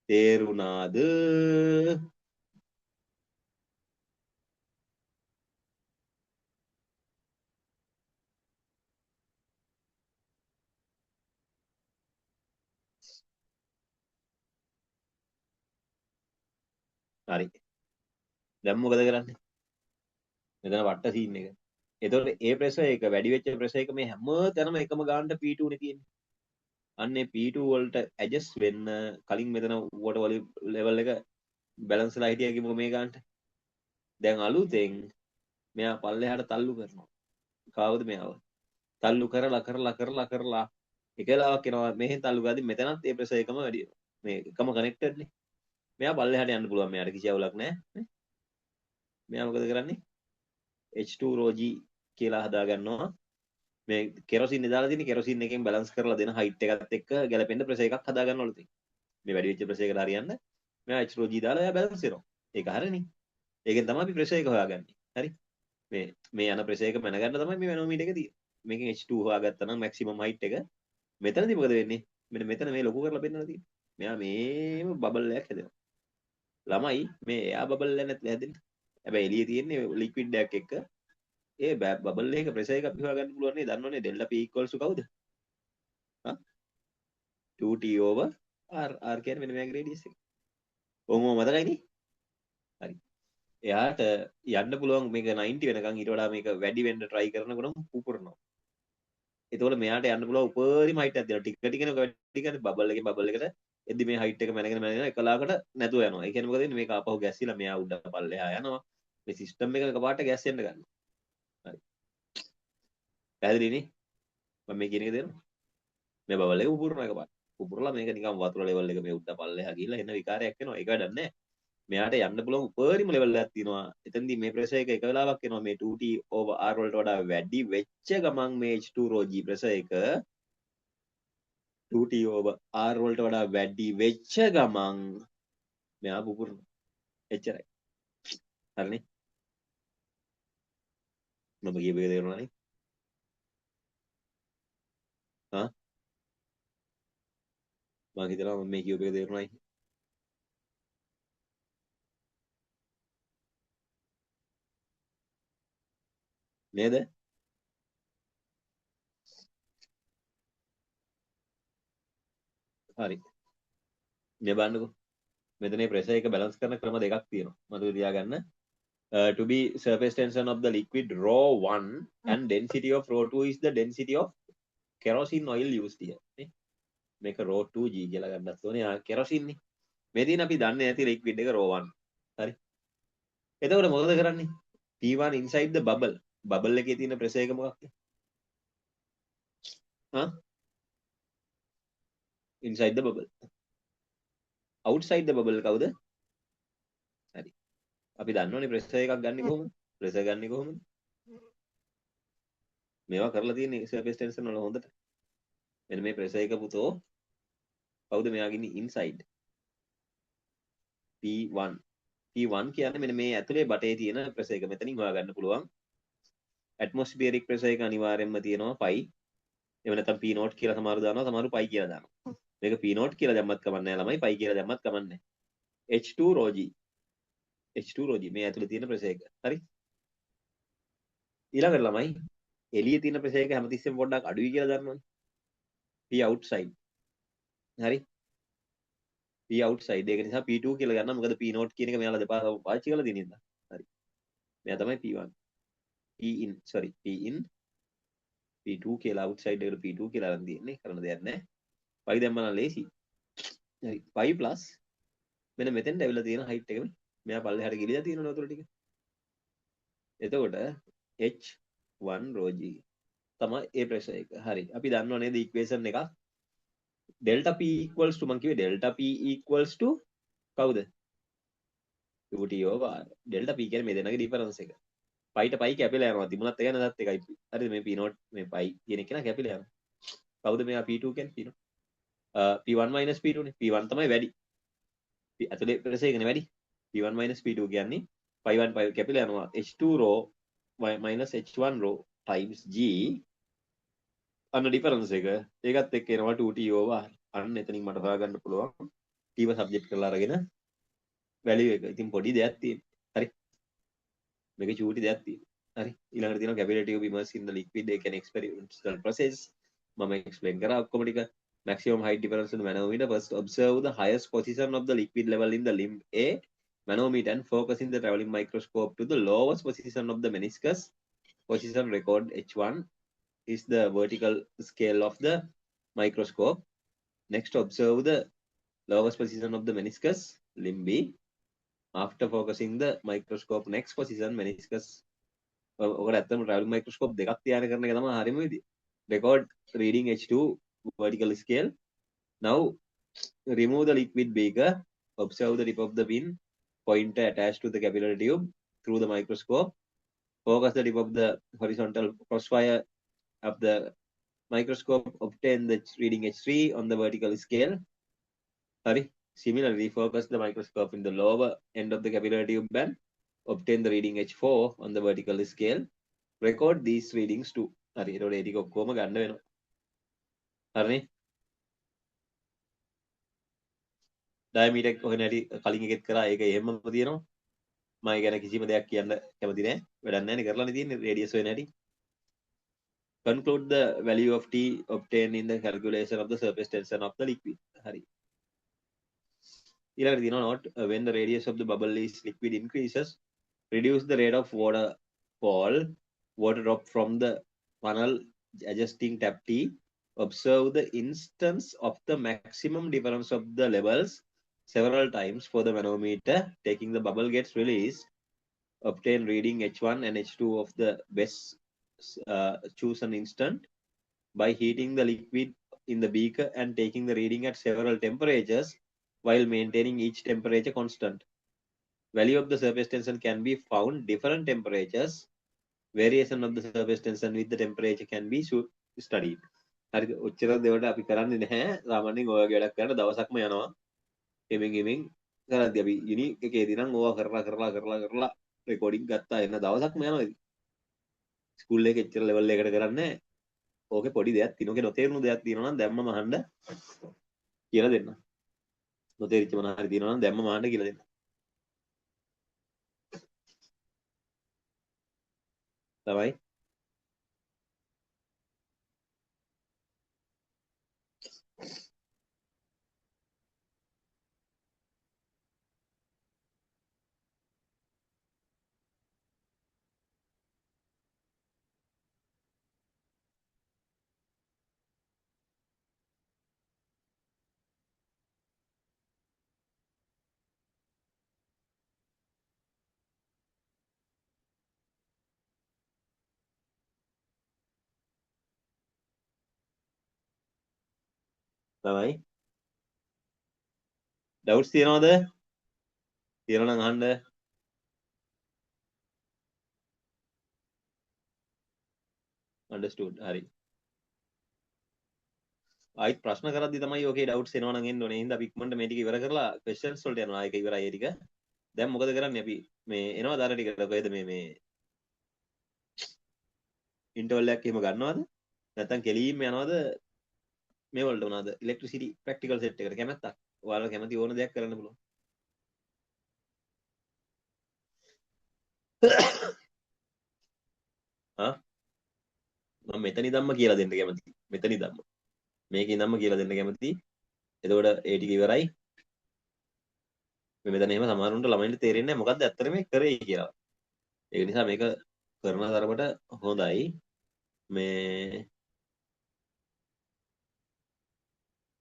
තේරුණාද? හරි. දැන් මොකද කරන්නේ? මෙතන වට සීන් එක. එතකොට ඒ ප්‍රෙෂර් එක වැඩි වෙච්ච ප්‍රෙෂර් එක මේ හැම තැනම එකම ගානට P2 නේ තියෙන්නේ. අන්නේ P2 වලට ඇඩ්ජස්ට් වෙන්න කලින් මෙතන වෝටර් වොලියුම් ලෙවල් එක බැලන්ස් වෙලා හිටියා කිව්වොත් මේ ගානට. දැන් අලුතෙන් මෙයා පල්ලෙහාට තල්ලු කරනවා. කාවද මෙයාව? තල්ලු කරලා එක වෙලාවක් එනවා මෙහෙන් තල්ලු කරද්දි මෙතනත් ඒ ප්‍රෙෂර් එකම වැඩි වෙනවා. මේ එකම කනෙක්ටඩ් නේ. මෙයා පල්ලෙහාට යන්න පුළුවන්. මෙයාට කිසි අවුලක් නැහැ. මෙයා මොකද කරන්නේ? H2ROG කියලා හදා ගන්නවා. මේ කෙරොසින් දාලා තියෙන කෙරොසින් එකෙන් බැලන්ස් කරලා දෙන හයිට් එකත් එක්ක ගැලපෙන්න ප්‍රෙෂර් එකක් හදා ගන්නවලු තියෙන්නේ. මේ වැඩි වෙච්ච ප්‍රෙෂර් එකට හරියන්න මෙයා H2ROG දාලා එයා බැලන්ස් වෙනවා. ඒක හරිනේ. ඒකෙන් තමයි අපි ප්‍රෙෂර් එක හොයාගන්නේ. හරි. මේ යන ප්‍රෙෂර් එක මැනගන්න තමයි මේ මැනෝමීටර් එක තියෙන්නේ. මේකෙන් H2 හොයාගත්තා නම් මැක්සිමම් හයිට් එක මෙතනදී මොකද වෙන්නේ? මෙතන මේ ලොකු කරලා පෙන්නලා තියෙන්නේ. මෙයා මේම බබල් එකක් හැදෙනවා. ළමයි මේ එයා බබල් එක නැත්නම් හැදෙන්නේ. හැබැයි එළියේ තියෙන්නේ ලික්විඩ් එකක් එක්ක ඒ බබල් එක ප්‍රෙෂර් එක අපි හොයාගන්න පුළුවන් නේ. දන්නවනේ ඩෙල්ටා P equals to කවුද? 2T over R කියන්නේ මෙන්න මේ රේඩියස් එක. ඔහොම මතකයිනේ? හරි. එයාට යන්න පුළුවන් මේක 90 වෙනකන් ඊට වඩා මේක වැඩි වෙන්න try කරනකොටම පුපුරනවා. ඒතකොට මෙයාට යන්න පුළුවන් උපරිම height එකක් දෙනවා. ටික ටිකනේ වැඩි කරන්නේ බබල් එකට එද්දි මේ height එක මැනගෙන එකලාකට නැතුව යනවා. ඒ කියන්නේ මොකද වෙන්නේ? මේක ආපහු ගැස්සිලා මෙයා උඩ පල්ලෙහා යනවා. මේ සිස්ටම් එක එකපාරට ගැස් වෙන්න ගන්නවා. හරි. පැහැදිලිනේ? මම මේ කියන එක තේරෙනවද? මේ බබල් එක පුපුරනවා එකපාරට. පුපුරලා මේක නිකන් වතුර ලෙවල් එක මේ උඩ පල්ලෙහා ගිහිල්ලා එන විකාරයක් වෙනවා. ඒක වැඩක් නැහැ. මෙයාට යන්න පුළුවන් උපරිම ලෙවල් එකක් තියෙනවා. එතනදී මේ ප්‍රෙෂර් එක එක වෙලාවක් එනවා මේ 2T over R වලට වඩා වැඩි වෙච්ච ගමන් මේ H2ROG ප්‍රෙෂර් එක 2T over R වලට වඩා වැඩි වෙච්ච ගමන් මෙයා පුපුරනවා. එච්චරයි. හරිනේ? මම කියපු එක තේරුණානේ? මම හිතනවා මම මේ කියපු එක තේරුණායි. නේද? හරි. මේ බලන්නකෝ. මෙතන ප්‍රෙෂර් එක බැලන්ස් කරන ක්‍රම දෙකක් තියෙනවා. මතක තියාගන්න. to be surface tension of the liquid rho 1 and density of rho 2 is the density of kerosene oil used here. මේක rho 2g කියලා ගන්නත් ඕනේ. kerosene නේ. මේ දින අපි දන්නේ නැති liquid එක rho 1. හරි. එතකොට මොකද කරන්නේ? P1 inside the bubble. bubble එකේ තියෙන pressure එක මොකක්ද? inside the bubble. outside the bubble කවුද? හරි. අපි දන්නවනේ pressure එකක් ගන්න කොහොමද? pressure ගන්න කොහොමද? මේවා කරලා තියෙන්නේ surface tension වල හොඳට. මෙන්න මේ pressure එක පුතෝ කවුද මෙයාගේ ඉන්නේ inside P1. P1 කියන්නේ මෙන්න මේ ඇතුලේ බටේ තියෙන pressure එක මෙතනින් හොයාගන්න පුළුවන්. atmospheric pressure එක අනිවාර්යයෙන්ම තියෙනවා pi. එහෙම නැත්නම් P naught කියලා සමහරව දානවා, සමහරව pi කියලා දානවා. මේක P naught කියලා දැම්මත් කමක් නැහැ ළමයි, pi කියලා දැම්මත් කමක් නැහැ. H2 rho g. H2 rho g මේ ඇතුලේ තියෙන pressure එක. හරි? ඊළඟට ළමයි එළියේ තියෙන pressure එක හැමතිස්සෙම පොඩ්ඩක් අඩුයි කියලා දන්නවනේ. P outside. හරි? P outside. ඒක නිසා P2 කියලා ගන්නවා. මොකද P naught කියන එක මෙයාලා දෙපාරක් පාවිච්චි කරලා තියෙන නිසා. හරි. මෙයා තමයි P1. P in, sorry, P in. P2 කියලා outside එකට P2 කියලා අරන් තියෙන්නේ. කරන්න දෙයක් නැහැ. pi දැම්මම නම් ලේසි. හරි. pi plus මෙන්න මෙතෙන්ට ඇවිල්ලා තියෙන height එක මේ. මෙයා පල්ලෙහාට ගිලිලා තියෙනවනේ උතුර ටික. එතකොට H1 rho g තමයි ඒ ප්‍රෙෂර් එක. හරි. අපි දන්නව නේද ඉක්වේෂන් එක? delta p equals to මං කිව්වේ delta p equals to කවුද? 2t over r. delta p කියන්නේ මේ දෙන්නගේ ඩිෆරන්ස් එක. pi ට pi කැපිලා යනවා. තිබුණත් එකයි නැදත් එකයි. හරිද? මේ p not මේ pi කියන එක නා කැපිලා යනවා. කවුද මෙයා p2 කියන්නේ p0? p1 minus p2 නේ. p1 තමයි වැඩි. ඇතුලේ ප්‍රෙෂර් එකනේ වැඩි. p1 minus p2 කියන්නේ pi 1 pi කැපිලා යනවා. h2 rho minus h1 rho times g අන්න ඩිෆරන්ස් එක. ඒකත් එක්ක එනවා 2t over. අන්න එතනින් මට හොයාගන්න පුළුවන්. t ව සබ්ජෙක්ට් කරලා අරගෙන වැලියු එක. ඉතින් පොඩි දෙයක් තියෙනවා. හරි. මේක චූටි දෙයක් තියෙනවා. හරි. ඊළඟට තියෙනවා capillary tube immersed in the liquid. ඒ කියන්නේ experimental process. මම explain කරා ඔක්කොම ටික. Maximum height difference in the manometer. First observe the highest position of the liquid level in the limb A manometer and focus in the traveling microscope to the lowest position of the meniscus. Position record H1 is the vertical scale of the microscope. Next, observe the lowest position of the meniscus, limb B. After focusing the microscope, next position, meniscus. ඔකට ඇත්තටම traveling microscope දෙකක් තියාගෙන කරන එක තමයි හරියම විදිය. Record reading H2 vertical scale. Now, remove the liquid beaker. Observe the tip of the pin pointer attached to the capillary tube through the microscope. Focus the tip of the horizontal crosswire of the microscope. Obtain the reading H3 on the vertical scale. Sorry. Similarly, focus the microscope in the lower end of the capillary tube and obtain the reading H4 on the vertical scale. Record these readings too. හරි. ඒතකොට ඒ ටික ඔක්කොම ගන්න වෙනවා. හරිනේ? diameter එක කොහෙන් හරි කලින් එකෙත් කරා ඒක එහෙමම තියෙනවා. මම ඒ ගැන කිසිම දෙයක් කියන්න කැමති නෑ. වැඩක් නෑනේ කරලානේ තියෙන්නේ radius වෙන හැටි. Conclude the value of T obtained in the calculation of the surface tension of the liquid. Hari. ඊළඟට තියෙනවා note when the radius of the bubble is liquid increases, reduce the rate of water fall, water drop from the funnel adjusting tap T. Observe the instance of the maximum difference of the levels several times for the manometer. Taking the bubble gets released, obtain reading H1 and H2 of the best chosen instant by heating the liquid in the beaker and taking the reading at several temperatures while maintaining each temperature constant. Value of the surface tension can be found different temperatures. Variation of the surface tension with the temperature can be studied. හරිද? ඔච්චර දේවල්ට අපි කරන්නේ නැහැ. සාමාන්‍යයෙන් ඔය වගේ වැඩක් කරන දවසක්ම යනවා. එමින් කරද්දී අපි යුනික් එකේදී නම් ඕවා කරලා රෙකෝඩින් ගත්තා එන්න දවසක්ම යනවා ඉතින්. ස්කූල් එකේ එච්චර ලෙවල් එකකට කරන්නේ නැහැ. ඕකේ පොඩි දෙයක් තියෙනවා. ඔකේ නොතේරුණු දෙයක් තියෙනවා නම් දැම්මම අහන්න කියලා දෙන්න. නොතේරිච්ච මොනවා හරි තියෙනවා නම් දැම්මම අහන්න කියලා දෙන්න. තමයි. තමයි ඩවුට්ස් තියනවද? තියෙනවා නම් අහන්න. understood හරි. ආයිත් ප්‍රශ්න කරද්දි තමයි ඔකේ ඩවුට්ස් එනවා නම් එන්න ඕනේ. එහෙනම් අපි ඉක්මනට මේ ටික ඉවර කරලා questions වලට යනවා. ඒක ඉවරයි ඒ ටික. දැන් මොකද කරන්නේ අපි මේ එනවද අර ටිකට කොහෙද මේ ඉන්ටර්වල් එකක් එහෙම ගන්නවද? නැත්නම් කෙලින්ම යනවද මේ වලට උනාද? ඉලෙක්ට්‍රිසිටි ප්‍රැක්ටිකල් සෙට් එකට කැමැත්තක්? ඔයාලා කැමති ඕන දෙයක් කරන්න පුළුවන්. ආ මම මෙතන ඉඳන්ම කියලා දෙන්න කැමතියි. මෙතන ඉඳන්ම. මේකේ ඉඳන්ම කියලා දෙන්න කැමතියි. එතකොට ඒ ටික ඉවරයි. මේ මෙතන එහෙම සමහරුන්ට ළමයින්ට තේරෙන්නේ නැහැ මොකද්ද ඇත්තට මේ කරේ කියලා. ඒක නිසා මේක කරන තරමට හොඳයි. මේ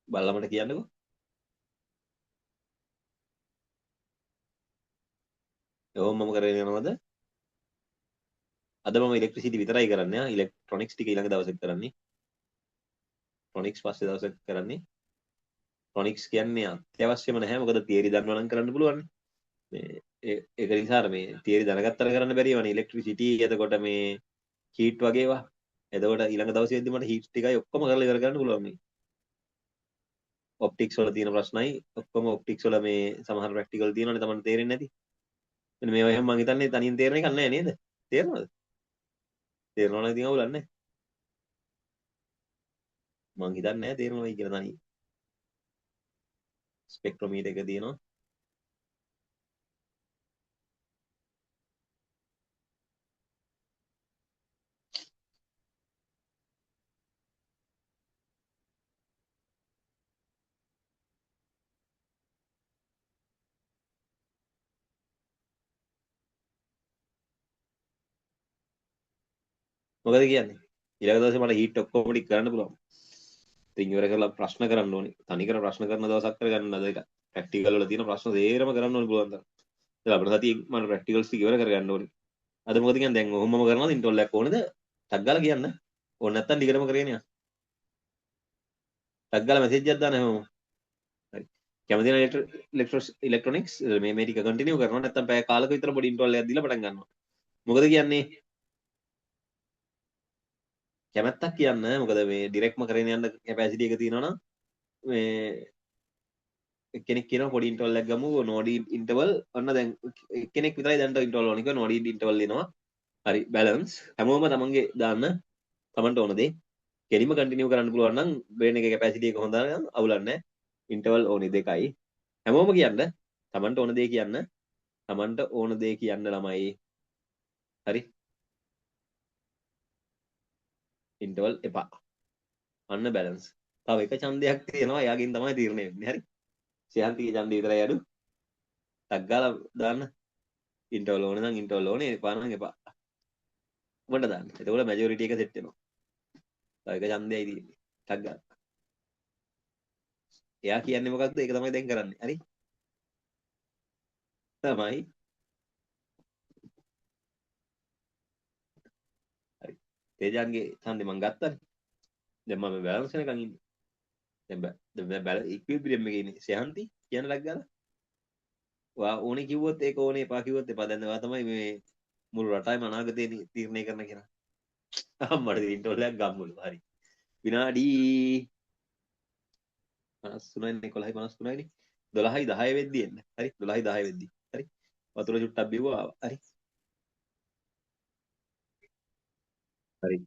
බලලමට කියන්නකෝ. ඔව් මම කරගෙන යනවද? අද මම ඉලෙක්ට්‍රිසිටි විතරයි කරන්නේ. ඉලෙක්ට්‍රොනික්ස් ටික ඊළඟ දවසේ කරන්නේ. ටොනික්ස් පස්සේ දවසක් කරන්නේ. ටොනික්ස් කියන්නේ අත්‍යවශ්‍යම නැහැ. මොකද තියරි දන්නවා නම් කරන්න පුළුවන්. මේ ඒක නිසා මේ තියරි දැනගත්තට කරන්න බැරි වනේ ඉලෙක්ට්‍රිසිටි එතකොට මේ හීට් වගේ ඒවා. එතකොට ඊළඟ දවසේදී මට හීට් ටිකයි ඔක්කොම කරලා ඉවර කරන්න පුළුවන් මේ. ඔප්ටික්ස් වල තියෙන ප්‍රශ්නයි ඔක්කොම ඔප්ටික්ස් වල මේ සමහර ප්‍රැක්ටිකල් තියෙනවනේ තමයි තේරෙන්නේ නැති. මෙන්න මේවා එහෙම මම හිතන්නේ තනියෙන් තේරෙන එකක් නෑ නේද? තේරෙනවද? තේරෙනවා නම් ඉතින් අවුලක් නෑ. මං හිතන්නේ නෑ තේරෙනවයි කියලා තනියෙන්. ස්පෙක්ට්‍රොමීටර් එක තියෙනවා. මොකද කියන්නේ? ඊළඟ දවසේ මට හීට් ඔක්කොම ටික කරන්න පුළුවන්. ඉතින් ඉවර කරලා ප්‍රශ්න කරන්න ඕනේ. තනිකර ප්‍රශ්න කරන දවසක් කරගන්න අද එක. ප්‍රැක්ටිකල් වල තියෙන ප්‍රශ්න සේරම කරන්න ඕනේ පුළුවන් තරම්. ඒක අපේ සතියේ මම ප්‍රැක්ටිකල්ස් ටික ඉවර කරගන්න ඕනේ. අද මොකද කියන්නේ දැන් ඔහොමම කරනවද ඉන්ටර්වල් එකක් ඕනේද? ටක් ගාලා කියන්න. ඕන නැත්තම් ඩිගරම කරගෙන යන්න. ටක් ගාලා මෙසේජ් එකක් දාන්න හැමෝම. හරි. කැමති නම් ඉලෙක්ට්‍රොනික්ස් මේ ටික කන්ටිනියු කරනවා නැත්තම් පැය කාලක විතර පොඩි ඉන්ටර්වල් එකක් දීලා පටන් ගන්නවා. මොකද කියන්නේ? කැමැත්තක් කියන්න. මොකද මේ ඩිරෙක්ට්ම කරගෙන යන්න කැපැසිටි එක තියෙනවා නම් මේ කෙනෙක් කියනවා පොඩි ඉන්ටර්වල් එකක් ගමු නෝඩි ඉන්ටර්වල් ඔන්න දැන් කෙනෙක් විතරයි දැන්ට ඉන්ටර්වල් ඕනික නෝඩි ඉන්ටර්වල් දෙනවා හරි බැලන්ස් හැමෝම තමන්ගේ දාන්න තමන්ට ඕන දේ කෙලිම කන්ටිනියු කරන්න පුළුවන් නම් බ්‍රේන් එකේ කැපැසිටි එක හොඳ නම් අවුලක් නැහැ ඉන්ටර්වල් ඕනි දෙකයි හැමෝම කියන්න තමන්ට ඕන දේ කියන්න තමන්ට ඕන දේ කියන්න ළමයි හරි ඉන්ටර්වල් එපා අන්න බැලන්ස් තව එක ඡන්දයක් තියෙනවා එයාගෙන් තමයි තීරණය වෙන්නේ හරි සියන්තිගේ ඡන්දය විතරයි අඩු ටක් ගාලා දාන්න ඉන්ටර්වල් ඕනේ නම් ඉන්ටර්වල් ඕනේ එපා නම් එපා උඹට දාන්න එතකොට මැජොරිටි එක සෙට් වෙනවා තව එක ඡන්දයයි තියෙන්නේ ටක් ගාලා එයා කියන්නේ මොකක්ද ඒක තමයි දැන් කරන්නේ හරි තමයි හරි තේජාන්ගේ ඡන්දේ මම ගත්තානේ දැන් මම බැලන්ස් එකකින් ඉන්නේ දැන් බැල ඉක්විලිබ්‍රියම් එකේ ඉන්නේ සයන්ති කියන ටක් ගාලා වා ඕනේ කිව්වොත් ඒක ඕනේ එපා කිව්වොත් එපා දැන් ඔයා තමයි මේ මුළු රටයිම අනාගතේ තීරණය කරන කෙනා අම්මට ඉන්ටර්වල් එකක් ගම්මුලු හරි විනාඩි 53යි 11යි 53යිනේ 12යි 10 වෙද්දි එන්න හරි 12යි 10 වෙද්දි හරි වතුර චුට්ටක් බිව්වා ආවා හරි හරි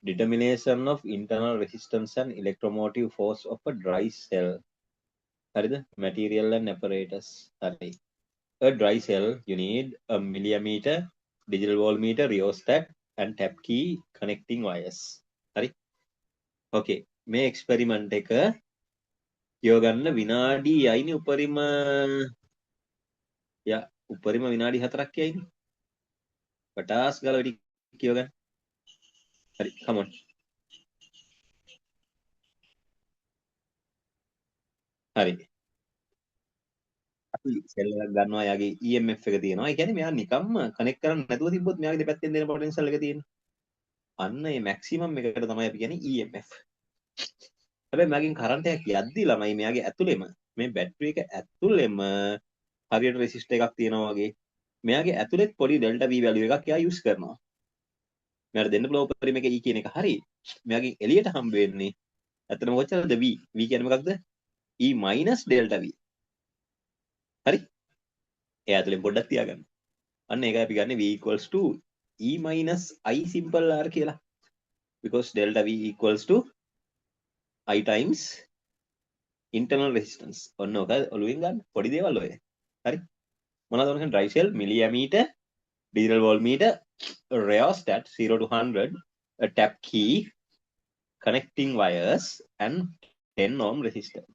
determination of internal resistance and electromotive force of a dry cell හරිද material and apparatus හරි a dry cell you need a millimeter digital voltmeter rheostat and tap key connecting wires හරි okay මේ එක්ස්පෙරිමන්ට් එක කියවගන්න විනාඩි අයිනේ උපරිම යා උපරිම විනාඩි 4ක් යයිනේ පටාස් ගාලා වැඩි කියවගන්න හරි come on හරි අපි සෙල් එකක් ගන්නවා යාගේ EMF එක තියෙනවා ඒ කියන්නේ මෙයා නිකම්ම කනෙක්ට් කරන්න නැතුව තිබ්බොත් මෙයාගේ දෙපැත්තෙන් දෙන පොටෙන්ෂල් එක තියෙනවා අන්න ඒ මැක්සිමම් එකට තමයි අපි කියන්නේ EMF හැබැයි මගෙන් කරන්ට් එකක් යද්දි ළමයි මෙයාගේ ඇතුළෙම මේ බැටරි එක ඇතුළෙම හරියට රෙසිස්ටර් එකක් තියෙනවා වගේ මෙයාගේ ඇතුළෙත් පොඩි ඩෙල්ටා V වැලියු එකක් එයා යූස් කරනවා. මෙයාට දෙන්න පුළුවන් උපරිම එක E කියන එක හරි. මෙයාගෙන් එළියට හම්බ වෙන්නේ ඇත්තටම කොච්චරද V? V කියන්නේ මොකක්ද? E minus delta V. හරි? එයා ඇතුළෙන් පොඩ්ඩක් තියාගන්න. අන්න ඒකයි අපි ගන්න V equals to E minus I simple R කියලා. Because delta V equals to I times internal resistance. ඔන්න ඔක ඔළුවෙන් ගන්න. පොඩි දේවල් ඔය. හරි? මොනවද ඔන්න drive cell, milliammeter, digital voltmeter, rheostat 0 to 100, a tap key, connecting wires and 10 ohm resistor.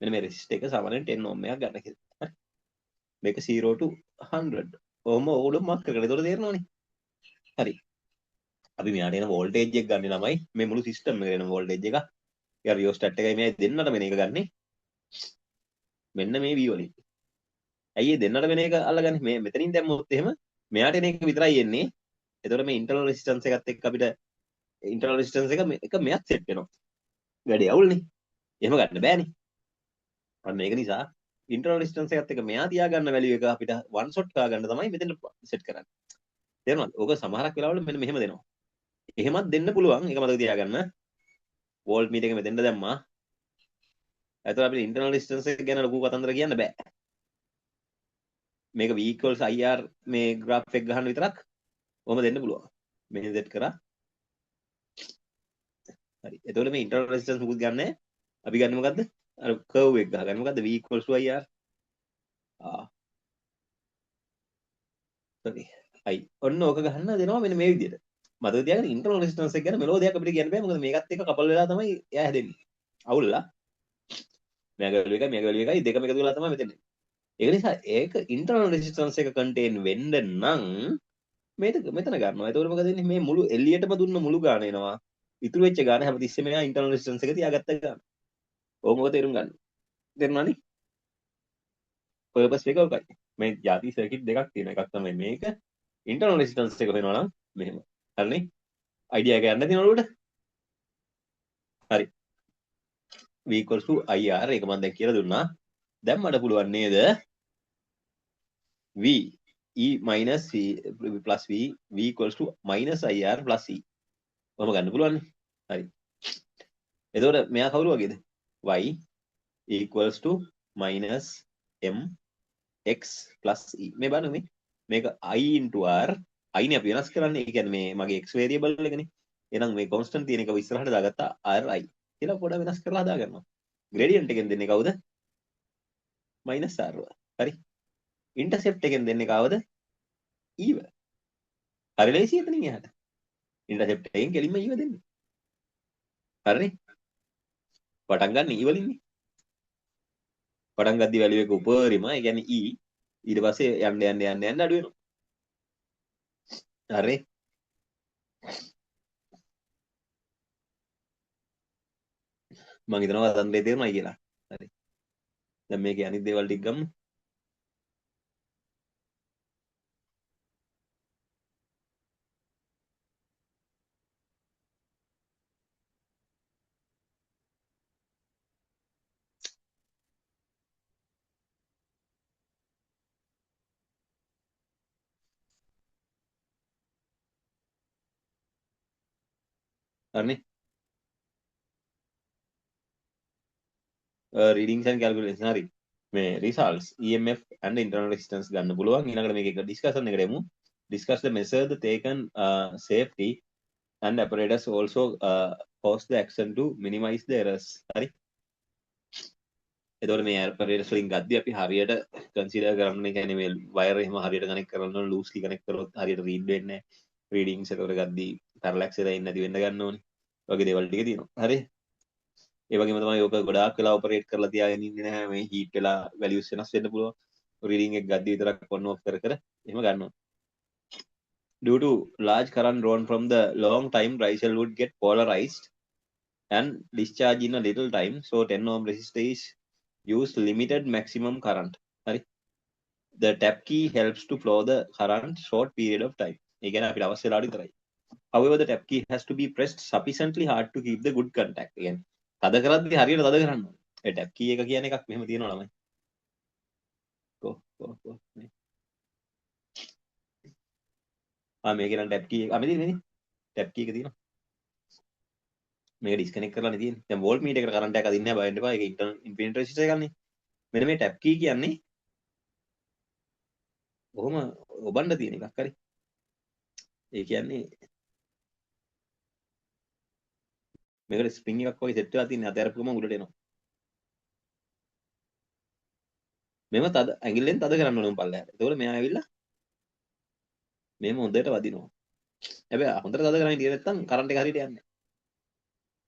මෙන්න මේ resistor එක සාමාන්‍යයෙන් 10 ohm එකක් ගන්න කියලා. හරි? මේක 0 to 100. ඔහොම ඕඩම් මාක් කරගන්න. ඒතකොට තේරෙනවනේ. හරි. අපි මෙයාට එන වෝල්ටේජ් එක ගන්න ළමයි මේ මුළු සිස්ටම් එකේ එන වෝල්ටේජ් එක. යා රියෝස්ටැට් එකයි මේ දෙන්නට වෙන එක ගන්නෙ. මෙන්න මේ V වලින්. ඇයි මේ දෙන්නට වෙන එක අල්ලගන්නේ? මේ මෙතනින් දැම්මොත් එහෙම මෙයාට එන එක විතරයි එන්නේ. එතකොට මේ ඉන්ටර්නල් රෙසිස්ටන්ස් එකත් එක්ක අපිට ඉන්ටර්නල් රෙසිස්ටන්ස් එක මෙයත් සෙට් වෙනවා. වැඩේ අවුල්නේ. එහෙම ගන්න බෑනේ. අන්න ඒක නිසා ඉන්ටර්නල් රෙසිස්ටන්ස් එකත් එක්ක මෙයා තියාගන්න වැලියු එක අපිට වන් ෂොට් කරා ගන්න තමයි මෙතන සෙට් කරන්නේ. තේරුණාද? ඕක සමහරක් වෙලාවල මෙන්න මෙහෙම දෙනවා. එහෙමත් දෙන්න පුළුවන්. ඒක මතක තියාගන්න. වෝල්ට් මීටර් එක මෙතෙන්ට දැම්මා. එතකොට අපිට ඉන්ටර්නල් රෙසිස්ටන්ස් එක ගැන ලොකු කතන්දර කියන්න බෑ. මේක V equals IR මේ graph එක ගන්න විතරක් ඔහම දෙන්න පුළුවන්. මෙහෙම සෙට් කරා. හරි. එතකොට මේ ඉන්ටර්නල් රෙසිස්ටන්ස් මුකුත් ගන්න නැහැ. අපි ගන්නේ මොකද්ද? අර කර්ව් එක ගහගන්න. මොකද්ද? V equals to IR. හරි. අයි. ඔන්න ඕක ගන්න දෙනවා මෙන්න මේ විදිහට. මතක තියාගන්න ඉන්ටර්නල් රෙසිස්ටන්ස් එක ගැන මෙලෝ දෙයක් අපිට කියන්න බෑ. මොකද මේකත් එක්ක කපල් වෙලා තමයි එයා හැදෙන්නේ. අවුල්ලා. මේක වැලියු එකයි මේක වැලියු එකයි දෙකම එකතු වෙලා තමයි මෙතන. ඒක නිසා ඒක ඉන්ටර්නල් රෙසිස්ටන්ස් එක කන්ටේන් වෙන්න නම් මෙතන ගන්නවා. එතකොට මොකද වෙන්නේ? මේ මුළු එළියටම දුන්න මුළු ගාන එනවා. ඉතුරු වෙච්ච ගාන හැමතිස්සෙම එයා ඉන්ටර්නල් රෙසිස්ටන්ස් එක තියාගත්ත ගාන. ඕක මොකද තේරුම් ගන්න. තේරුණානේ? පර්පස් එක ඔකයි. මේ ಜಾති සර්කිට් දෙකක් තියෙනවා. එකක් තමයි මේක. ඉන්ටර්නල් රෙසිස්ටන්ස් එක වෙනවා නම් මෙහෙම. හරිනේ? අයිඩියා එක ගන්න තියෙන ඔළුවට. හරි. V equals to IR ඒක මම දැන් කියලා දුන්නා. දැන් මට පුළුවන් නේද? V E minus V plus V equals to minus IR plus E. ඔහම ගන්න පුළුවන් නේ. හරි. එතකොට මෙයා කවුරු වගේද? Y equals to minus M X plus E. මේ බලන්න මේක I into R I නේ අපි වෙනස් කරන්නේ. ඒ කියන්නේ මේ මගේ X variable එකනේ. එහෙනම් මේ constant තියෙන එක ඉස්සරහට දාගත්තා RI කියලා පොඩ වෙනස් කරලා හදා ගන්නවා. gradient එකෙන් දෙන්නේ කවුද? minus R. හරි. intercept එකෙන් දෙන්නේ කවුද? E. හරි ලේසි එතනින් එහාට. intercept එකෙන් කෙලින්ම E දෙන්නේ. හරිනේ? පටන් ගන්න E වලින්නේ. පටන් ගද්දි වැලියු එක උපරිම, ඒ කියන්නේ E. ඊට පස්සේ යන්න අඩු වෙනවා. හරි. මම හිතනවා තන්දේ තේරුණායි කියලා. හරි. දැන් මේකේ අනිත් දේවල් ටික ගමු. හරිනේ? readings and calculations හරි. මේ results EMF and internal resistance ගන්න පුළුවන්. ඊළඟට මේක එක discussion එකට එමු. Discuss the method taken safety and apparatus also pose the action to minimize the errors. හරි. එතකොට මේ apparatus වලින් ගද්දි අපි හරියට consider කරන්න, ඒ කියන්නේ මේ wire එහෙම හරියට connect කරන්න ඕන, loosely connect කරොත් හරියට read වෙන්නේ නැහැ. readings එකකට ගද්දි parallax එක ඉන්නේ නැති වෙන්න ගන්න ඕනේ. වගේ දේවල් ටික තියෙනවා. හරි. ඒ වගේම තමයි ඕක ගොඩාක් වෙලා ඔපරේට් කරලා තියාගෙන ඉන්නේ නැහැ. මේ හීට් වෙලා වැලියුස් වෙනස් වෙන්න පුළුවන්. රීඩින් එක ගද්දි විතරක් on off කර එහෙම ගන්නවා. Due to large current drawn from the long time, dry cell would get polarized and discharge in a little time. So 10 ohm resistor is used limited maximum current. හරි. The tap key helps to flow the current short period of time. ඒ කියන්නේ අපිට අවශ්‍ය වෙලාවට විතරයි. However, the tap key has to be pressed sufficiently hard to keep the good contact. Again, තද කරද්දි හරියට තද කරන්න ඕනේ. ඒ ටැප් කී එක කියන එකක් මෙහෙම තියෙනවා ළමයි. කො මේ. මේක නම් ටැප් කී එක. මෙතන නේ. ටැප් කී එක තියෙනවා. මේක ඩිස්කනෙක්ට් කරලා නේ තියෙන්නේ. දැන් වෝල්ට් මීටර් එකට කරන්ට් එකක් අදින්න බෑ බයන්න එපා. ඒක ඉන්ෆිනිට් රෙසිස්ටර් එකක් නේ. මෙන්න මේ ටැප් කී කියන්නේ කොහොම ඔබන්න තියෙන එකක් හරි. ඒ කියන්නේ මේකට ස්ප්‍රින්ග් එකක් වගේ සෙට් වෙලා තියෙන අතහැරපුවම උඩට එනවා. මෙව තද ඇඟිල්ලෙන් තද කරන්න ඕනේ පල්ලෙහාට. එතකොට මෙයා ඇවිල්ලා මේම හොඳට වදිනවා. හැබැයි හොඳට තද කරන්නේ ඉතින් නැත්තම් කරන්ට් එක හරියට යන්නේ නැහැ.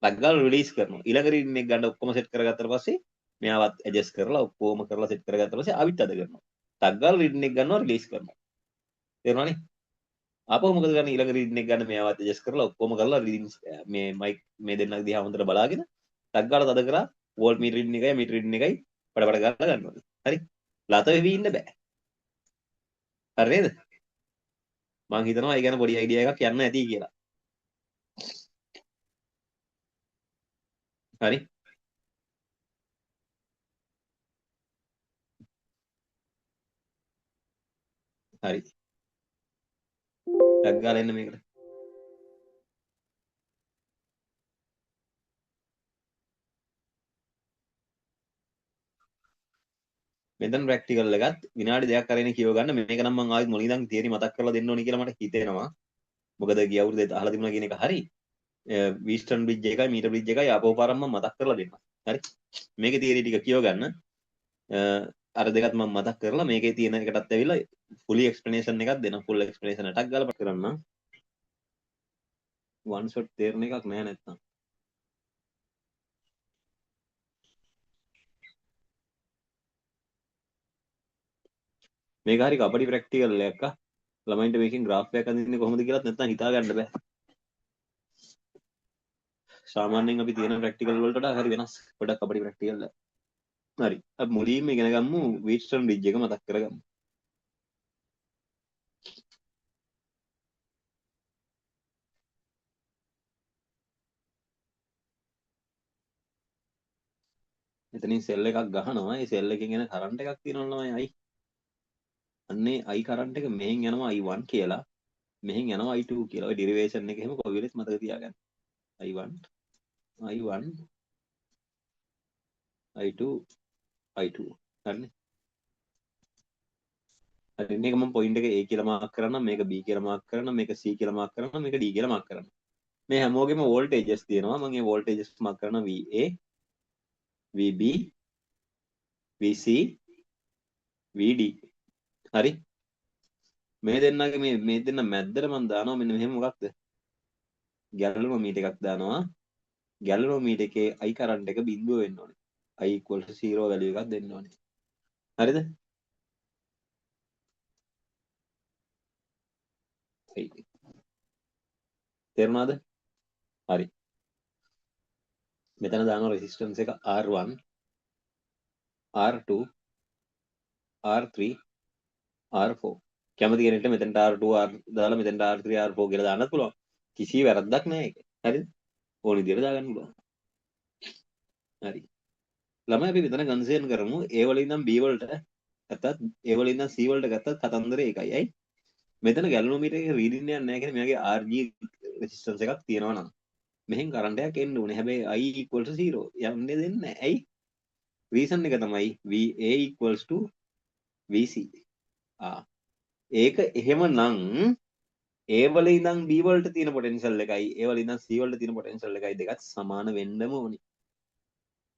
ලග්ගාල රිලීස් කරනවා. ඊළඟ රීඩින් එක ගන්න ඔක්කොම සෙට් කරගත්තට පස්සේ මෙයාවත් ඇඩ්ජස්ට් කරලා ඔක්කොම කරලා සෙට් කරගත්තට පස්සේ ආවිත් තද කරනවා. ලග්ගාල රීඩින් එක ගන්නවා රිලීස් කරනවා. තේරුණානේ? ආපහු මොකද කරන්නේ ඊළඟ රීඩින් එක ගන්න මෙයාවත් ඇඩ්ජස්ට් කරලා ඔක්කොම කරලා රීඩින්ස් මේ මයික් මේ දෙන්නගේ දිහා හොඳට බලාගෙන ලග්ගාල තද කරා වෝල්ට් මීටර් රීඩින් එකයි මීටර් රීඩින් එකයි පඩ ගන්න ගන්නවා. හරි. ලත වෙවි ඉන්න බෑ. හරි නේද? මං හිතනවා ඒ ගැන පොඩි අයිඩියා එකක් යන්න ඇති කියලා. හරි. හරි. ටැග් ගාලා එන්න මේකට. මෙතන ප්‍රැක්ටිකල් එකත් විනාඩි දෙකක් කරගෙන කියව ගන්න. මේක නම් මම ආයෙත් මොනින් ඉඳන් තියරි මතක් කරලා දෙන්න ඕනි කියලා මට හිතෙනවා. මොකද ගිය අවුරුද්දේ අහලා තිබුණා කියන එක හරි. වීස්ටර්න් බ්‍රිජ් එකයි මීටර් බ්‍රිජ් එකයි ආපහු පාරක් මම මතක් කරලා දෙන්නම්. හරි. මේකේ තියරි ටික කියව ගන්න. අර දෙකත් මම මතක් කරලා මේකේ තියෙන එකටත් ඇවිල්ලා ෆුලි එක්ස්ප්ලනේෂන් එකක් දෙන්න. ෆුල් එක්ස්ප්ලනේෂන් එකක් ගාලා පට කරන්න. වන් ෂොට් තේරෙන එකක් නෑ නැත්තම්. මේක හරි කබඩි ප්‍රැක්ටිකල් එකක්. ළමයින්ට මේකෙන් ග්‍රාෆ් එකක් අඳින්නේ කොහොමද කියලාත් නැත්තම් හිතා ගන්න බෑ. සාමාන්‍යයෙන් අපි තියෙන ප්‍රැක්ටිකල් වලට වඩා හරි වෙනස්. පොඩක් කබඩි ප්‍රැක්ටිකල් එක. හරි. අපි මුලින්ම ඉගෙන ගමු වීට්ස්ටර්න් බ්‍රිජ් එක මතක් කරගමු. එතනින් සෙල් එකක් ගහනවා. ඒ සෙල් එකෙන් එන කරන්ට් එකක් තියෙනවා ළමයි. අන්නේ I කරන්ට් එක මෙහෙන් යනවා I1 කියලා. මෙහෙන් යනවා I2 කියලා. ඔය ඩිරිවේෂන් එක එහෙම කොහොමද මතක තියාගන්න. I1 I1 I2 I2 හරිනේ. හරි මේක මම පොයින්ට් එක A කියලා මාක් කරන්නම්. මේක B කියලා මාක් කරන්නම්. මේක C කියලා මාක් කරන්නම්. මේක D කියලා මාක් කරන්නම්. මේ හැමෝගෙම වෝල්ටේජස් තියෙනවා. මම මේ වෝල්ටේජස් මාක් කරනවා VA VB VC VD. හරි. මේ දෙන්නගේ මේ දෙන්න මැද්දට මම දානවා මෙන්න මෙහෙම මොකක්ද? ගැලනෝමීටර් එකක් දානවා. ගැලනෝමීටර් එකේ I කරන්ට් එක බිඳුව වෙන්න ඕනේ. I equal to 0 වැලියු එකක් දෙන්න ඕනේ. හරිද? තේරුණාද? හරි. මෙතන දානවා රෙසිස්ටන්ස් එක R1 R2 R3 R4. කැමති කෙනෙක්ට මෙතනට R2 R දාලා මෙතනට R3 R4 කියලා දාන්නත් පුළුවන්. කිසි වැරද්දක් නැහැ ඒක. හරිද? ඕන විදිහට දාගන්න පුළුවන්. හරි. ළමයි අපි මෙතන කන්සර්න් කරමු A වල ඉඳන් B වලට ගත්තත් A වල ඉඳන් C වලට ගත්තත් කතන්දරේ ඒකයි. අයි මෙතන ගැලනෝමීටර් එකේ රීඩින් එකක් නැහැ කියන්නේ මෙයාගේ RG රෙසිස්ටන්ස් එකක් තියෙනවා නම් මෙහෙන් කරන්ට් එකක් එන්න ඕනේ. හැබැයි I equal to 0 යන්නේ දෙන්නේ නැහැ. ඇයි? රීසන් එක තමයි VA equals to VC. ඒක එහෙමනම් A වල ඉඳන් B වලට තියෙන පොටෙන්ෂල් එකයි A වල ඉඳන් C වලට තියෙන පොටෙන්ෂල් එකයි දෙකත් සමාන වෙන්නම ඕනේ.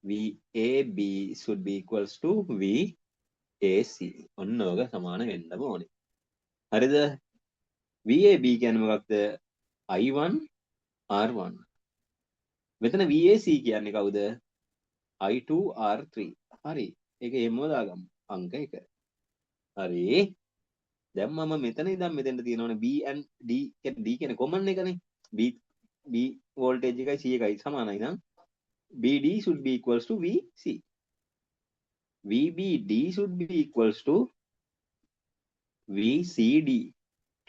VAB should be equals to VAC. ඔන්න ඔක සමාන වෙන්නම ඕනේ. හරිද? VAB කියන්නේ මොකක්ද? I1 R1. මෙතන VAC කියන්නේ කවුද? I2 R3. හරි. ඒක එහෙමම දාගමු. අංක 1. හරි. දැන් මම මෙතන ඉඳන් මෙතෙන්ට තියෙනවනේ B and D D කියන්නේ කොමන් එකනේ. B වෝල්ටේජ් එකයි C එකයි සමානයි නම් BD should be equals to VC. VBD should be equals to VCD.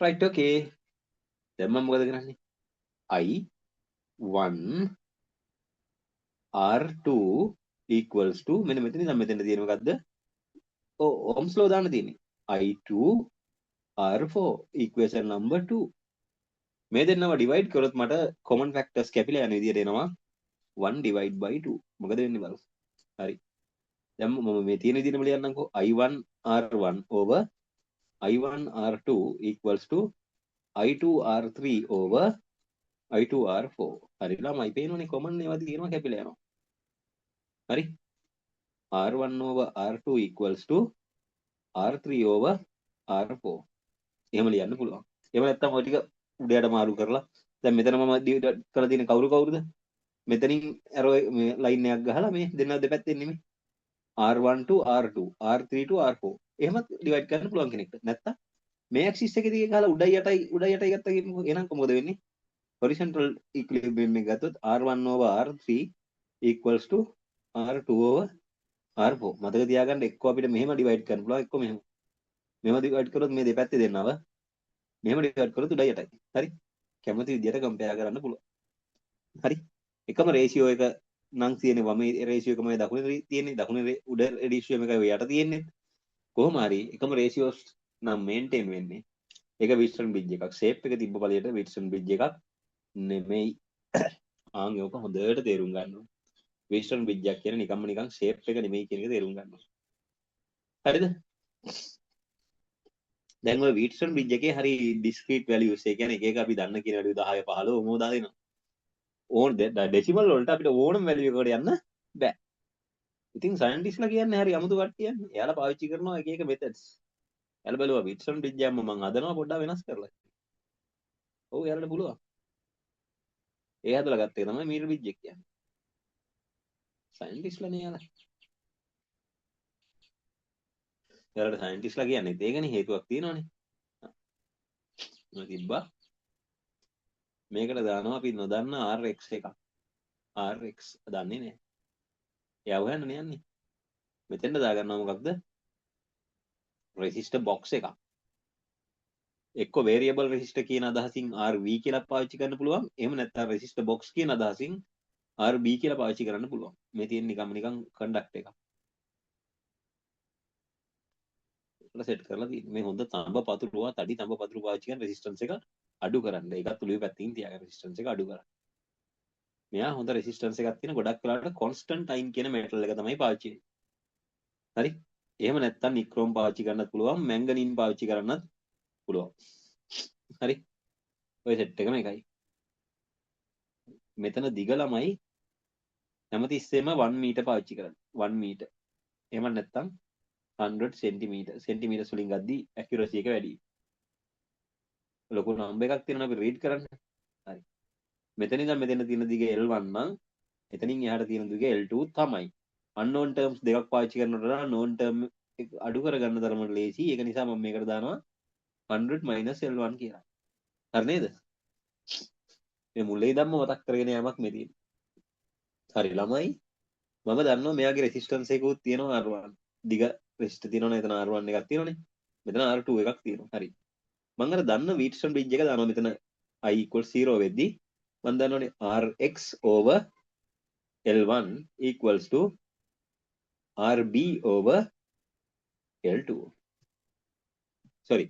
Right, okay. දැන් මම මොකද කරන්නේ? I1 R2 equals to මෙන්න මෙතන ඉඳන් මෙතෙන්ට තියෙන මොකද්ද? Ohm's law දාන්න තියෙන්නේ. I2 R4 equation number 2. මේ දෙන්නව divide කරොත් මට common factors කැපිලා යන විදියට එනවා 1 divide by 2. මොකද වෙන්නේ බලමු. හරි. දැන් මම මේ තියෙන විදිහටම ලියන්නම්කෝ. I1 R1 over I1 R2 equals to I2 R3 over I2 R4. හරි. ළමයි පේනවනේ common ඒවා තියෙනවා කැපිලා යනවා. හරි. R1 over R2 equals to R3 over R4. එහෙම ලියන්න පුළුවන්. එහෙම නැත්නම් ඔය ටික උඩයට මාරු කරලා දැන් මෙතන මම කරලා තියෙන කවුරුද? මෙතනින් arrow මේ line එකක් ගහලා මේ දෙන්න දෙපැත්තෙන් නෙමෙයි. R1 to R2, R3 to R4. එහෙමත් divide කරන්න පුළුවන් කෙනෙක්ට. නැත්තම් මේ axis එකේ දිගේ ගහලා උඩයි යටයි ගත්තා කියන්නකෝ. එහෙනම් කොහොමද වෙන්නේ? Horizontal equilibrium එක ගත්තොත් R1 over R3 equals to R2 over R4. මතක තියාගන්න එක්කෝ අපිට මෙහෙම divide කරන්න පුළුවන් එක්කෝ මෙහෙම. මෙහෙම divide කරොත් මේ දෙපැත්තේ දෙන්නව. මෙහෙම divide කරොත් උඩයි යටයි. හරි? කැමති විදියට compare කරන්න පුළුවන්. හරි? එකම ratio එක නම් තියෙන්නේ වමේ ratio එකම දකුණේ තියෙන්නේ දකුණේ උඩ ratio එකයි යට තියෙන්නේ. කොහොම හරි එකම ratios නම් maintain වෙන්නේ. ඒක Wilson bridge එකක්. shape එක තිබ්බ පළියට Wilson bridge එකක් නෙමෙයි. ආන් ඒක හොඳට තේරුම් ගන්න ඕනේ. Wilson bridge එක කියන්නේ නිකන් shape එක නෙමෙයි කියන එක තේරුම් ගන්න ඕනේ. හරිද? දැන් ඔය Wilson bridge එකේ හරි discrete values ඒ කියන්නේ එක එක අපි දන්න කියන value 10 15 මොකද දාලා දෙනවා. ඕන decimal වලට අපිට ඕනම value එකකට යන්න බෑ. ඉතින් සයන්ටිස්ලා කියන්නේ හරි අමුතු කට්ටියන්නේ. එයාලා පාවිච්චි කරනවා එක එක methods. එයාලා බලුවා Wilson bridge එකම මම හදනවා පොඩ්ඩක් වෙනස් කරලා. ඔව් එයාලට පුළුවන්. ඒ හදලා ගත්ත එක තමයි meter bridge එක කියන්නේ. සයන්ටිස්ලා නේ එයාලා. එයාලට සයන්ටිස්ලා කියන්නේ ඒකනේ හේතුවක් තියෙනවනේ. මම තිබ්බා. මේකට දානවා අපි නොදන්න RX එකක්. RX දන්නේ නැහැ. එයා හොයන්නනේ යන්නේ. මෙතෙන්ට දාගන්නවා මොකක්ද? resistor box එකක්. එක්ක variable resistor කියන අදහසින් RV කියලා පාවිච්චි කරන්න පුළුවන්. එහෙම නැත්නම් resistor box කියන අදහසින් RB කියලා පාවිච්චි කරන්න පුළුවන්. මේ තියෙන නිකන් conduct එකක්. ඒකට සෙට් කරලා තියෙන්නේ. මේ හොඳ තඹ පතුරුවා තඩි තඹ පතුරු පාවිච්චි කරන resistance එක අඩු කරන්න. ඒකත් උළුවේ පැත්තකින් තියාගන්න resistance එක අඩු කරන්න. මෙයා හොඳ resistance එකක් තියෙන ගොඩක් වෙලාවට constantine කියන metal එක තමයි පාවිච්චි කරන්නේ. හරි? එහෙම නැත්නම් නික්‍රෝම් පාවිච්චි කරන්නත් පුළුවන්, මැංගනීන් පාවිච්චි කරන්නත් පුළුවන්. හරි? ඔය සෙට් එකම එකයි. මෙතන දිග ළමයි හැමතිස්සෙම 1 මීටර් පාවිච්චි කරන්නේ. 1 මීටර්. එහෙම නැත්නම් 100 සෙන්ටිමීටර්. සෙන්ටිමීටර්ස් වලින් ගද්දි accuracy එක වැඩි. ලොකු නම්බර් එකක් තියෙනවා අපි රීඩ් කරන්න. හරි. මෙතන ඉඳන් මෙතන තියෙන දිග L1 නම් එතනින් එහාට තියෙන දිග L2 තමයි. unknown terms දෙකක් පාවිච්චි කරනකොට වඩා known term එක අඩු කරගන්න තරමට ලේසි. ඒක නිසා මම මේකට දානවා 100 L1 කියලා. හරි නේද? මේ මුලින් ඉඳන්ම මතක් කරගෙන යamak මේ තියෙන්නේ. හරි ළමයි මම දන්නවා මෙයාගේ resistance එකකුත් තියෙනවා R1. දිග resistor තියෙනවනේ එතන R1 එකක් තියෙනවනේ. මෙතන R2 එකක් තියෙනවා. හරි. මම අර දන්න Wheatstone bridge එක දානවා මෙතන I equals 0 වෙද්දි මම දන්නවනේ Rx over L1 equals to RB over L2. sorry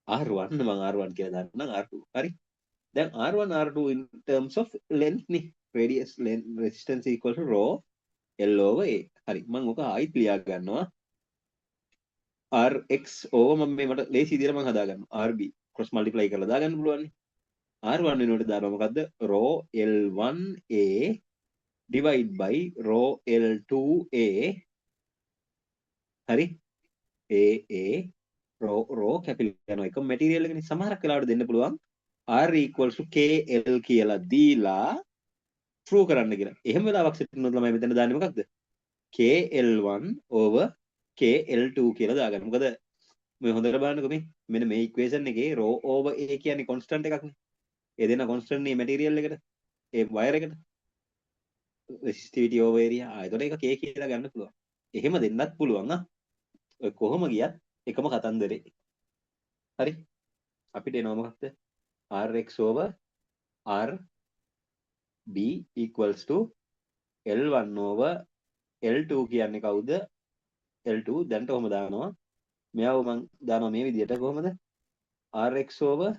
R1 මම R1 කියලා දාන්නම් R2. හරි. දැන් R1 R2 in terms of length නේ radius length resistance equal to rho L over A. හරි. මම ඔක ආයිත් ලියා ගන්නවා Rx over මම මේ මට ලේසි විදියට මම හදා ගන්නවා RB cross multiply කරලා දාගන්න පුළුවන් නේ. R1 වෙනුවට දානවා මොකද්ද? rho L1A divide by rho L2A. හරි? A rho capital යනවා. එක material එකනේ සමහරක් වෙලාවට දෙන්න පුළුවන් R equals to KL කියලා දීලා prove කරන්න කියලා. එහෙම වෙලාවක් සෙට් කරනොත් ළමයි මෙතන දාන්නේ මොකක්ද? KL1 over KL2 කියලා දාගන්න. මොකද මේ හොඳට බලන්නකෝ මේ මෙන්න මේ equation එකේ rho over A කියන්නේ constant එකක් නේ. ඒ දෙන constant නේ material එකට. ඒ wire එකට. resistivity over area. ඒතකොට ඒක K කියලා ගන්න පුළුවන්. එහෙම දෙන්නත් පුළුවන් ආ. ඔය කොහොම ගියත් එකම කතන්දරේ. හරි? අපිට එනවා මොකක්ද? Rx over RB equals to L1 over L2 කියන්නේ කවුද? L2 දැන්ට කොහොම දානවා? මෙයාව මම දානවා මේ විදිහට කොහොමද? Rx over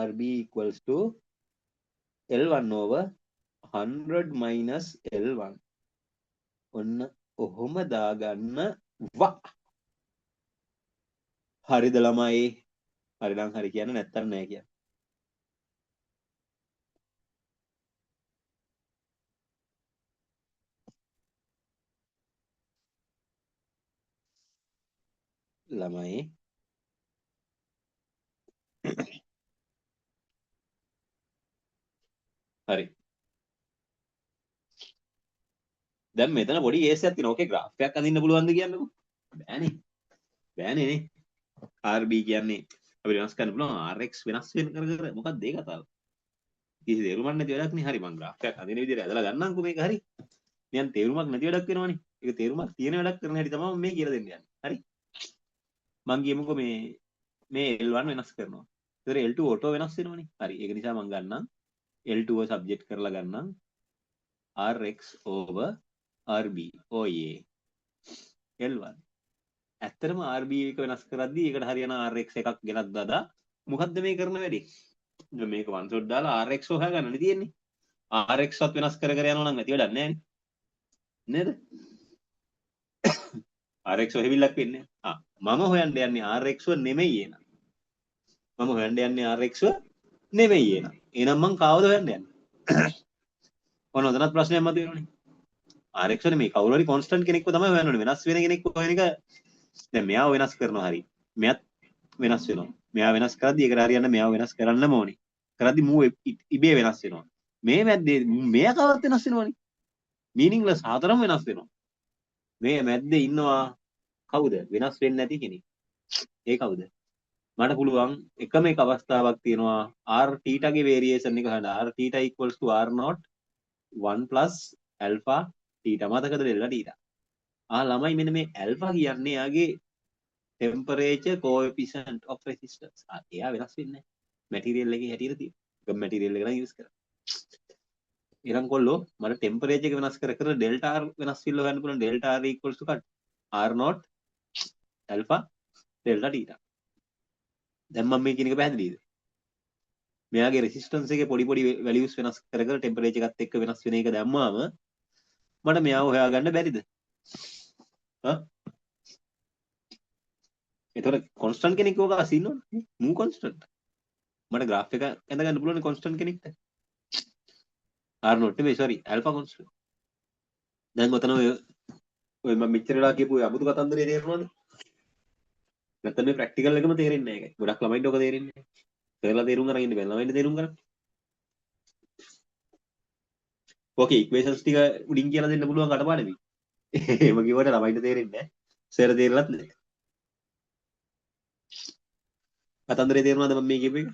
RB equals to L1 over 100 minus L1. ඔන්න ඔහොම දාගන්න වා. හරිද ළමයි? හරි නම් හරි කියන්න නැත්තම් නෑ කියන්න. ළමයි හරි. දැන් මෙතන පොඩි කේස් එකක් තියෙනවා. ඕකේ graph එකක් අඳින්න පුළුවන්ද කියන්නකෝ. බෑනේ. බෑනේ නේ. RB කියන්නේ අපිට වෙනස් කරන්න පුළුවන් RX වෙනස් වෙන කර මොකක්ද ඒ කතාව? කිසි තේරුමක් නැති වැඩක් නේ. හරි මම graph එකක් අඳින විදිහට ඇදලා ගන්නම්කෝ මේක හරි. නිකන් තේරුමක් නැති වැඩක් වෙනවනේ. ඒක තේරුමක් තියෙන වැඩක් කරන හැටි තමයි මේ කියලා දෙන්න යන්නේ. හරි. මම කියමුකෝ මේ L1 වෙනස් කරනවා. ඒතර L2 ඔටෝ වෙනස් වෙනවනේ. හරි. ඒක නිසා මම ගන්නම් L2 සබ්ජෙක්ට් කරලා ගන්නම් RX over RB. ඔයේ L1. ඇත්තටම RB එක වෙනස් කරද්දී ඒකට හරියන RX එකක් ගෙනත් දාලා මොකද්ද මේ කරන වැඩේ? මේක වන් ෂොට් දාලා RX හොයාගන්නනේ තියෙන්නේ. RX වත් වෙනස් කර කර යනවා නම් නැති වැඩක් නැහැ නේද? RX හොයවිල්ලක් වෙන්නේ. මම හොයන්න යන්නේ RX නෙමෙයි එන. මම හොයන්න යන්නේ RX නෙමෙයි එන. එහෙනම් මං කාවද හොයන්න යන්නේ? ඔන්න ඔතනත් ප්‍රශ්නයක් මතුවෙනවනේ. RX නෙමෙයි කවුරු හරි කොන්ස්ටන්ට් කෙනෙක්ව තමයි හොයන්න ඕනේ. වෙනස් වෙන කෙනෙක්ව හොයන එක දැන් මෙයාව වෙනස් කරනවා හරි. මෙයත් වෙනස් වෙනවා. මෙයා වෙනස් කරද්දී ඒකට හරියන්න මෙයාව වෙනස් කරන්නම ඕනේ. කරද්දී මූ ඉබේ වෙනස් වෙනවා. මේ මැද්දේ මෙයා කවත් වෙනස් වෙනවනේ. මීනින්ග්ලස් හතරම වෙනස් වෙනවා. මේ මැද්දේ ඉන්නවා කවුද? වෙනස් වෙන්නේ නැති කෙනෙක්. ඒ කවුද? මට පුළුවන් එකම එක අවස්ථාවක් තියෙනවා r θ ගේ වේරියේෂන් එක හොයන්න. r θ equals to r naught 1 plus alpha θ. මතකද දෙල්ලා θ? ළමයි මෙන්න මේ alpha කියන්නේ යාගේ temperature coefficient of resistance. එයා වෙනස් වෙන්නේ නැහැ. මැටීරියල් එකේ හැටියට තියෙන. එක මැටීරියල් එක නම් යූස් කරා. ඊළඟ කොල්ලෝ මට ටෙම්පරේචර් එක වෙනස් කර කර ඩෙල්ටා r වෙනස් වෙන්න හොයන්න පුළුවන්. Delta r equals to cut r naught alpha delta θ. දැන් මම මේ කියන එක පැහැදිලිද? මෙයාගේ රෙසිස්ටන්ස් එකේ පොඩි පොඩි වැලියුස් වෙනස් කර කර ටෙම්පරේචර් එකත් එක්ක වෙනස් වෙන එක දැම්මාම මට මෙයාව හොයාගන්න බැරිද? එතකොට කොන්ස්ටන්ට් කෙනෙක් ඕක අසින්නෝනේ. මූ කොන්ස්ටන්ට්. මට graph එක ඇඳ ගන්න පුළුවන් කොන්ස්ටන්ට් කෙනෙක්ට. r not නෙමෙයි sorry alpha constant. දැන් ඔතන ඔය මම මෙච්චර වෙලා කියපු ඔය අමුතු කතන්දරේ තේරෙනවද? නැත්නම් මේ ප්‍රැක්ටිකල් එකම තේරෙන්නේ නැහැ ඒකයි. ගොඩක් ළමයින්ට ඔක තේරෙන්නේ නැහැ. කරලා තේරුම් අරන් ඉන්න බෑ. ළමයින්ට තේරුම් ගන්න. ඕකේ ඉක්වේෂන්ස් ටික උඩින් කියලා දෙන්න පුළුවන් කටපාඩමේ. එහෙම කිව්වට ළමයින්ට තේරෙන්නේ නැහැ. සර් තේරෙලත් නැහැ. කතන්දරේ තේරුණාද මම මේ කියපු එක?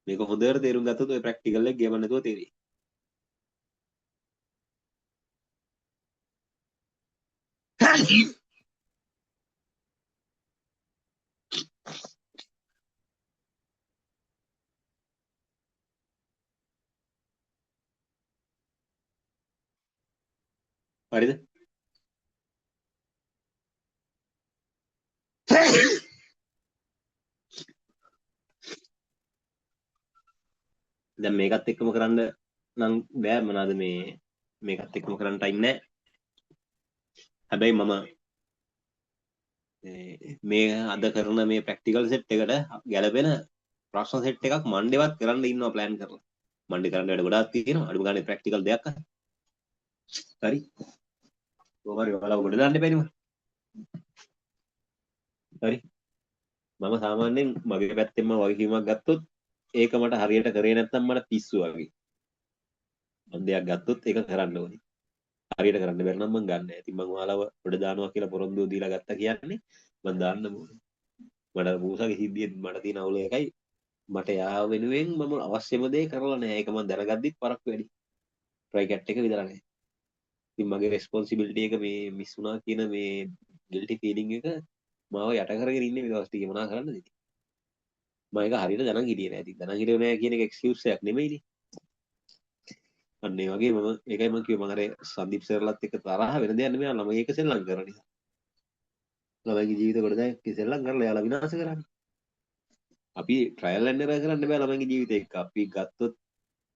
මේක හොඳට තේරුම් ගත්තොත් ඔය ප්‍රැක්ටිකල් එක ගියම නැතුව තේරෙයි. හරිද? දැන් මේකත් එක්කම කරන්න නම් බෑ මොනවාද මේකත් එක්කම කරන්න ටයිම් නැහැ. හැබැයි මම මේ අද කරන මේ ප්‍රැක්ටිකල් සෙට් එකට ගැලපෙන ප්‍රශ්න සෙට් එකක් මණ්ඩේවත් කරන්න ඉන්නවා ප්ලෑන් කරලා. මණ්ඩේ කරන්න වැඩ ගොඩාක් තියෙනවා. අඩුම ගානේ ප්‍රැක්ටිකල් දෙයක් අහන්න. හරි. කොහොමරි ඔයාලා ගොඩ දාන්න බැරිම. හරි. මම සාමාන්‍යයෙන් මගේ පැත්තෙන්ම වගකීමක් ගත්තොත් ඒක මට හරියට කරේ නැත්නම් මට පිස්සු වගේ. මම දෙයක් ගත්තොත් ඒක කරන්න ඕනේ. හරියට කරන්න බැරි නම් මම ගන්න නැහැ. ඉතින් මම ඔයාලව ගොඩ දානවා කියලා පොරොන්දුව දීලා ගත්තා කියන්නේ මම දාන්න ඕනේ. මට මූසාගේ සිද්ධියෙන් මට තියෙන අවුල එකයි මට යාව වෙනුවෙන් මම අවශ්‍යම දේ කරලා නැහැ. ඒක මම දැනගද්දිත් පරක්කු වැඩි. try cat එක විතර නැහැ. ඉතින් මගේ responsibility එක මේ මිස් වුණා කියන මේ guilty feeling එක මාව යට කරගෙන ඉන්නේ මේ දවස් ටිකේ මොනා කරන්නද ඉතින්. මම ඒක හරියට දැනන් හිටියේ නෑ. ඉතින් දැනන් හිටියේ නෑ කියන එක excuse එකක් නෙමෙයිනේ. අන්න ඒ වගේ මම ඒකයි මම කිව්වේ මම අර සංදීප් සර්ලත් එක්ක තරහ වෙන දෙයක් නෙමෙයි ළමයි එක සෙල්ලම් කරන නිසා. ළමයිගේ ජීවිත කොට දැන් සෙල්ලම් කරලා එයාලා විනාශ කරන්නේ. අපි ට්‍රයල් ඇන්ඩ් එරර් කරන්න බෑ ළමයිගේ ජීවිත එක්ක. අපි ගත්තොත්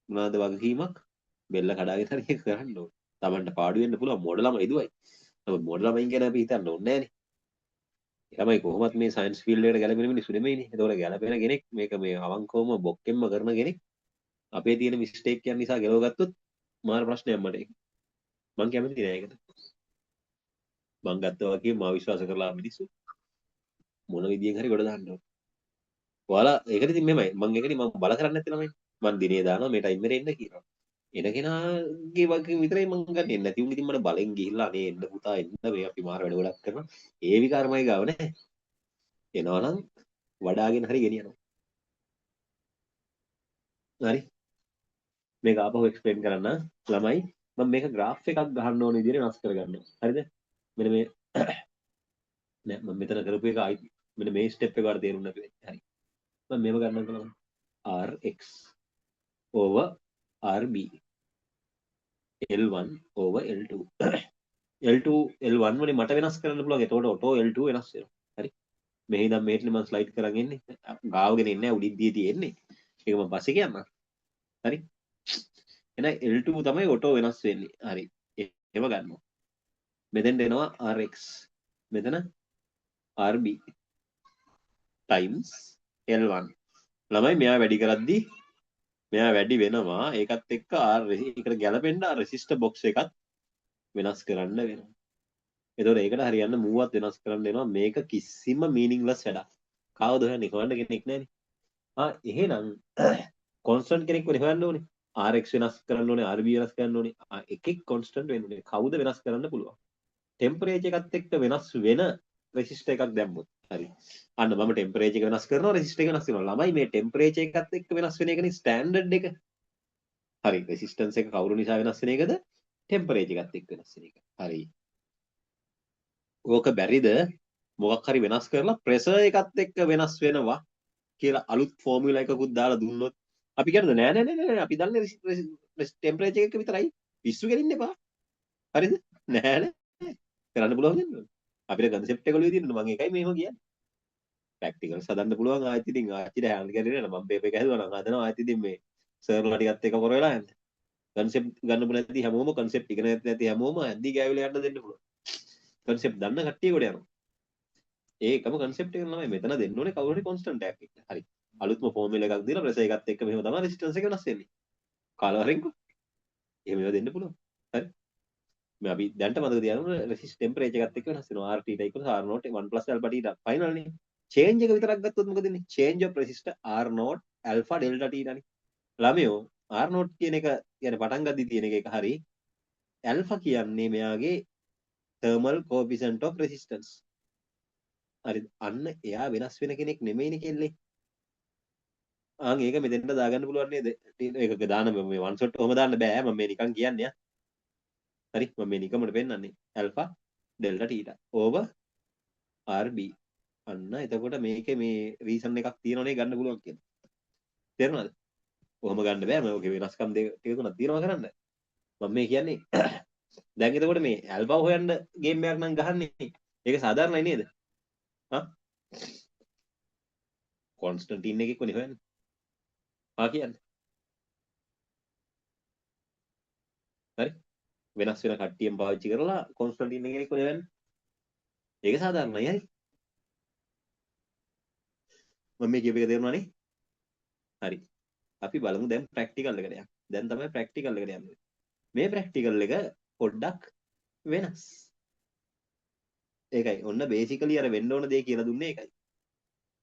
මොනවාද වගකීමක් බෙල්ල කඩාගෙන හරි ඒක කරන්න ඕනේ. Tamanට පාඩු වෙන්න පුළුවන් මොඩ ළමයි දුවයි. නමුත් මොඩ ළමයින් ගැන අපි හිතන්න ඕනේ නෑනේ. ළමයි කොහොමත් මේ සයන්ස් ෆීල්ඩ් එකට ගැලපෙන මිනිස්සු නෙමෙයිනේ. ඒතකොට ගැලපෙන කෙනෙක් මේක මේ අවංකවම බොක්කෙම්ම කරන කෙනෙක් අපේ තියෙන මිස්ටේක් යන නිසා ගෙලව ගත්තොත් මාර ප්‍රශ්නයක් මට ඒක. මං කැමති නෑ ඒකට. මං ගත්තා වගේ මා විශ්වාස කරලා මිනිස්සු මොන විදියෙන් හරි ගොඩ දාන්න ඕනේ. ඔයාලා ඒකට ඉතින් මෙමය මං ඒකනේ මං බල කරන්නේ නැති ළමයි. මං දිනේ දානවා මේ ටයිම් එකට එන්න කියනවා. එන කෙනාගේ වගේ විතරයි මං ගන්න. එන්නේ නැති උන් ඉතින් මට බලෙන් ගිහිල්ලා අනේ එන්න පුතා එන්න මේ අපි මාර වැඩ ගොඩක් කරනවා. ඒ විකාරමයි ගාව නෑ. එනවනම් වඩාගෙන හරි ගෙනියනවා. හරි. මේක ආපහු එක්ස්ප්ලেইন කරන්න ළමයි මම මේක graph එකක් ගහන්න ඕන විදිහට වෙනස් කරගන්නවා. හරිද? මෙන්න මේ නෑ මම මෙතන කරපු එක ආයි මෙන්න මේ ස්ටෙප් එක වල තේරුම් නැති වෙන්නේ. හරි. මම මේව ගන්නවා කියලා rx over rb l1 over l2 l2 l1 වලින් මට වෙනස් කරන්න පුළුවන්. එතකොට ඔටෝ l2 වෙනස් වෙනවා. හරි. මෙහි ඉඳන් මේටනේ මම ස්ලයිඩ් කරන් එන්නේ. ගාවගෙන ඉන්නේ නැහැ උඩින් දී තියෙන්නේ. ඒක මම පස්සේ කියන්නම්. හරි. එහෙනම් L2 තමයි ඔටෝ වෙනස් වෙන්නේ. හරි. ඒව ගන්නවා. මෙතෙන් එනවා Rx. මෙතන RB times L1. ළමයි මෙයා වැඩි කරද්දී මෙයා වැඩි වෙනවා. ඒකත් එක්ක R එකට ගැලපෙන්න රෙසිස්ටර් බොක්ස් එකත් වෙනස් කරන්න වෙනවා. එතකොට ඒකට හරියන්න මූවත් වෙනස් කරන්න වෙනවා. මේක කිසිම මීනින්ග්ලස් වැඩක්. කවුද හොයන්නේ? හොයන්න කෙනෙක් නැහැනේ. එහෙනම් කොන්ස්ටන්ට් කෙනෙක් වෙන්නේ හොයන්න ඕනේ. RX වෙනස් කරන්න ඕනේ, RB වෙනස් කරන්න ඕනේ. එකෙක් කොන්ස්ටන්ට් වෙන්න ඕනේ. කවුද වෙනස් කරන්න පුළුවන්? ටෙම්පරේචර් එකත් එක්ක වෙනස් වෙන රෙසිස්ටර් එකක් දැම්මොත්. හරි. අන්න මම ටෙම්පරේචර් එක වෙනස් කරනවා, රෙසිස්ටර් එක වෙනස් වෙනවා. ළමයි මේ ටෙම්පරේචර් එකත් එක්ක වෙනස් වෙන එකනේ ස්ටෑන්ඩඩ් එක. හරි. රෙසිස්ටන්ස් එක කවුරු නිසා වෙනස් වෙන එකද? ටෙම්පරේචර් එකත් එක්ක වෙනස් වෙන එක. හරි. ඕක බැරිද මොකක් හරි වෙනස් කරලා ප්‍රෙෂර් එකත් එක්ක වෙනස් වෙනවා කියලා අලුත් ෆෝමියුලා එකකුත් දාලා දුන්නොත් අපි කියනද නෑ නෑ නෑ අපි දන්නේ ටෙම්පරේචර් එක විතරයි පිස්සු ගෙලින්න එපා හරිද නෑ නෑ කරන්න පුළුවන් නේද අපිට කන්සෙප්ට් එක ඔළුවේ තියෙනවා මම ඒකයි මේව කියන්නේ ප්‍රැක්ටිකල්ස් හදන්න පුළුවන් ආයෙත් ඉතින් ආච්චිට හෑන්ඩ් කරගෙන යන මම පේපර් එක හැදුවා නම් හදනවා ආයෙත් ඉතින් මේ සර්ලා ටිකත් එක කර වෙලා යන්න කන්සෙප්ට් ගන්න නැති හැමෝම කන්සෙප්ට් ඉගෙන නැති හැමෝම ඇද්දි ගෑවිලා යන්න දෙන්න පුළුවන් කන්සෙප්ට් දන්න කට්ටිය කොට යනවා ඒකම කන්සෙප්ට් එක තමයි මෙතන දෙන්න ඕනේ කවුරු හරි කොන්ස්ටන්ට් එකක් එක්ක. හරි. අලුත්ම ෆෝමියුලා එකක් දීලා ප්‍රෙෂර් එකත් එක්ක මෙහෙම තමයි රෙසිස්ටන්ස් එක වෙනස් වෙන්නේ. කාලවරින්කෝ. එහෙම ඒවා දෙන්න පුළුවන්. හරි. මේ අපි දැන්ට මතක තියාගන්න රෙසිස්ට් ටෙම්පරේචර් එකත් එක්ක වෙනස් වෙනවා. RT equals R naught 1 alpha t final නේ. චේන්ජ් එක විතරක් ගත්තොත් මොකද වෙන්නේ? Change of resistor R naught alpha delta t නේ. ළමයෝ R naught කියන එක කියන්නේ පටන් ගද්දි තියෙන එක හරි. alpha කියන්නේ මෙයාගේ thermal coefficient of resistance. හරි අන්න එයා වෙනස් වෙන කෙනෙක් නෙමෙයිනේ කෙල්ලේ. ඒක මෙතෙන්ට දාගන්න පුළුවන් නේද? ඒක දාන්න මේ වන් ෂොට් කොහොම දාන්න බෑ. මම මේ නිකන් කියන්නේ. හරි මම මේ නිකම්මට පෙන්නන්නේ. alpha delta theta over RB. අන්න එතකොට මේකේ මේ රීසන් එකක් තියෙනවනේ ගන්න පුළුවන් කියන්නේ. තේරුණාද? කොහොම ගන්න බෑ. මම ඔගේ වෙනස්කම් දෙක තුනක් තියෙනවා කරන්න. මම මේ කියන්නේ දැන් එතකොට මේ alpha හොයන්න ගේම් එකක් නම් ගහන්නේ. ඒක සාධාරණයි නේද? කොන්ස්ටන්ටින් එකෙක් කොනේ හොයන්නේ. කියන්නේ. හරි. වෙනස් වෙන කට්ටියම පාවිච්චි කරලා කොන්ස්ටන්ටින් කෙනෙක් කොනේ හොයන්නේ. ඒක සාධාරණයි හරි. මම මේ කියපු එක තේරුණානේ? හරි. අපි බලමු දැන් ප්‍රැක්ටිකල් එකට යන්න. දැන් තමයි ප්‍රැක්ටිකල් එකට යන්නේ. මේ ප්‍රැක්ටිකල් එක පොඩ්ඩක් වෙනස්. ඒකයි. ඔන්න බේසිකලි අර වෙන්න ඕන දේ කියලා දුන්නේ ඒකයි.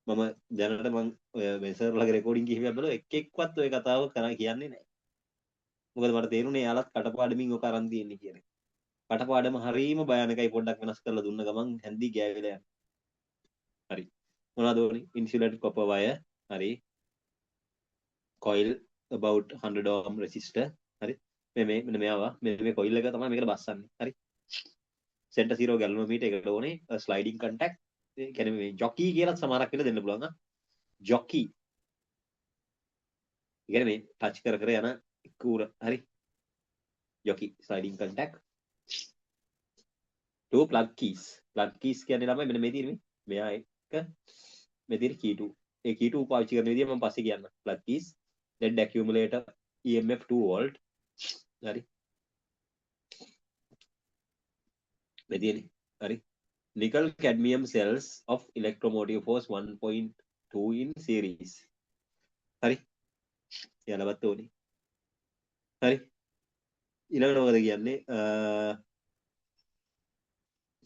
මම දැනට මම ඔය මෙසර්ලගේ රෙකෝඩින් කිහිපයක් බලුවා එක් එක්කවත් ඔය කතාව කරා කියන්නේ නැහැ. මොකද මට තේරුණේ යාලත් කටපාඩමින් ඔක අරන් තියෙන්නේ කියන එක. කටපාඩම හරීම භයානකයි පොඩ්ඩක් වෙනස් කරලා දුන්න ගමන් හැන්දි ගෑවිලා යනවා. හරි. මොනවද ඕනේ? insulated copper wire. හරි. coil about 100 ohm resistor. හරි. මෙන්න මෙයාවා. මේ coil එක තමයි මේකට බස්සන්නේ. හරි. center zero galvanometer එකට ඕනේ sliding contact. ඒ කියන්නේ මේ jockey කියලා සමහරක් වෙලා දෙන්න පුළුවන්. jockey. කියන්නේ මේ ටච් කර කර යන කූර. හරි. jockey sliding contact two plug keys කියන්නේ ළමයි මෙන්න මේ තියෙන්නේ මෙයා එක මේ තියෙන key 2 ඒ key 2 පාවිච්චි කරන විදිය මම පස්සේ කියන්න plug keys lead accumulator EMF 2 volt හරි මේ තියෙන්නේ හරි nickel cadmium cells of electromotive force 1.2 in series හරි යාලවත් ඕනේ හරි ඊළඟට මොකද කියන්නේ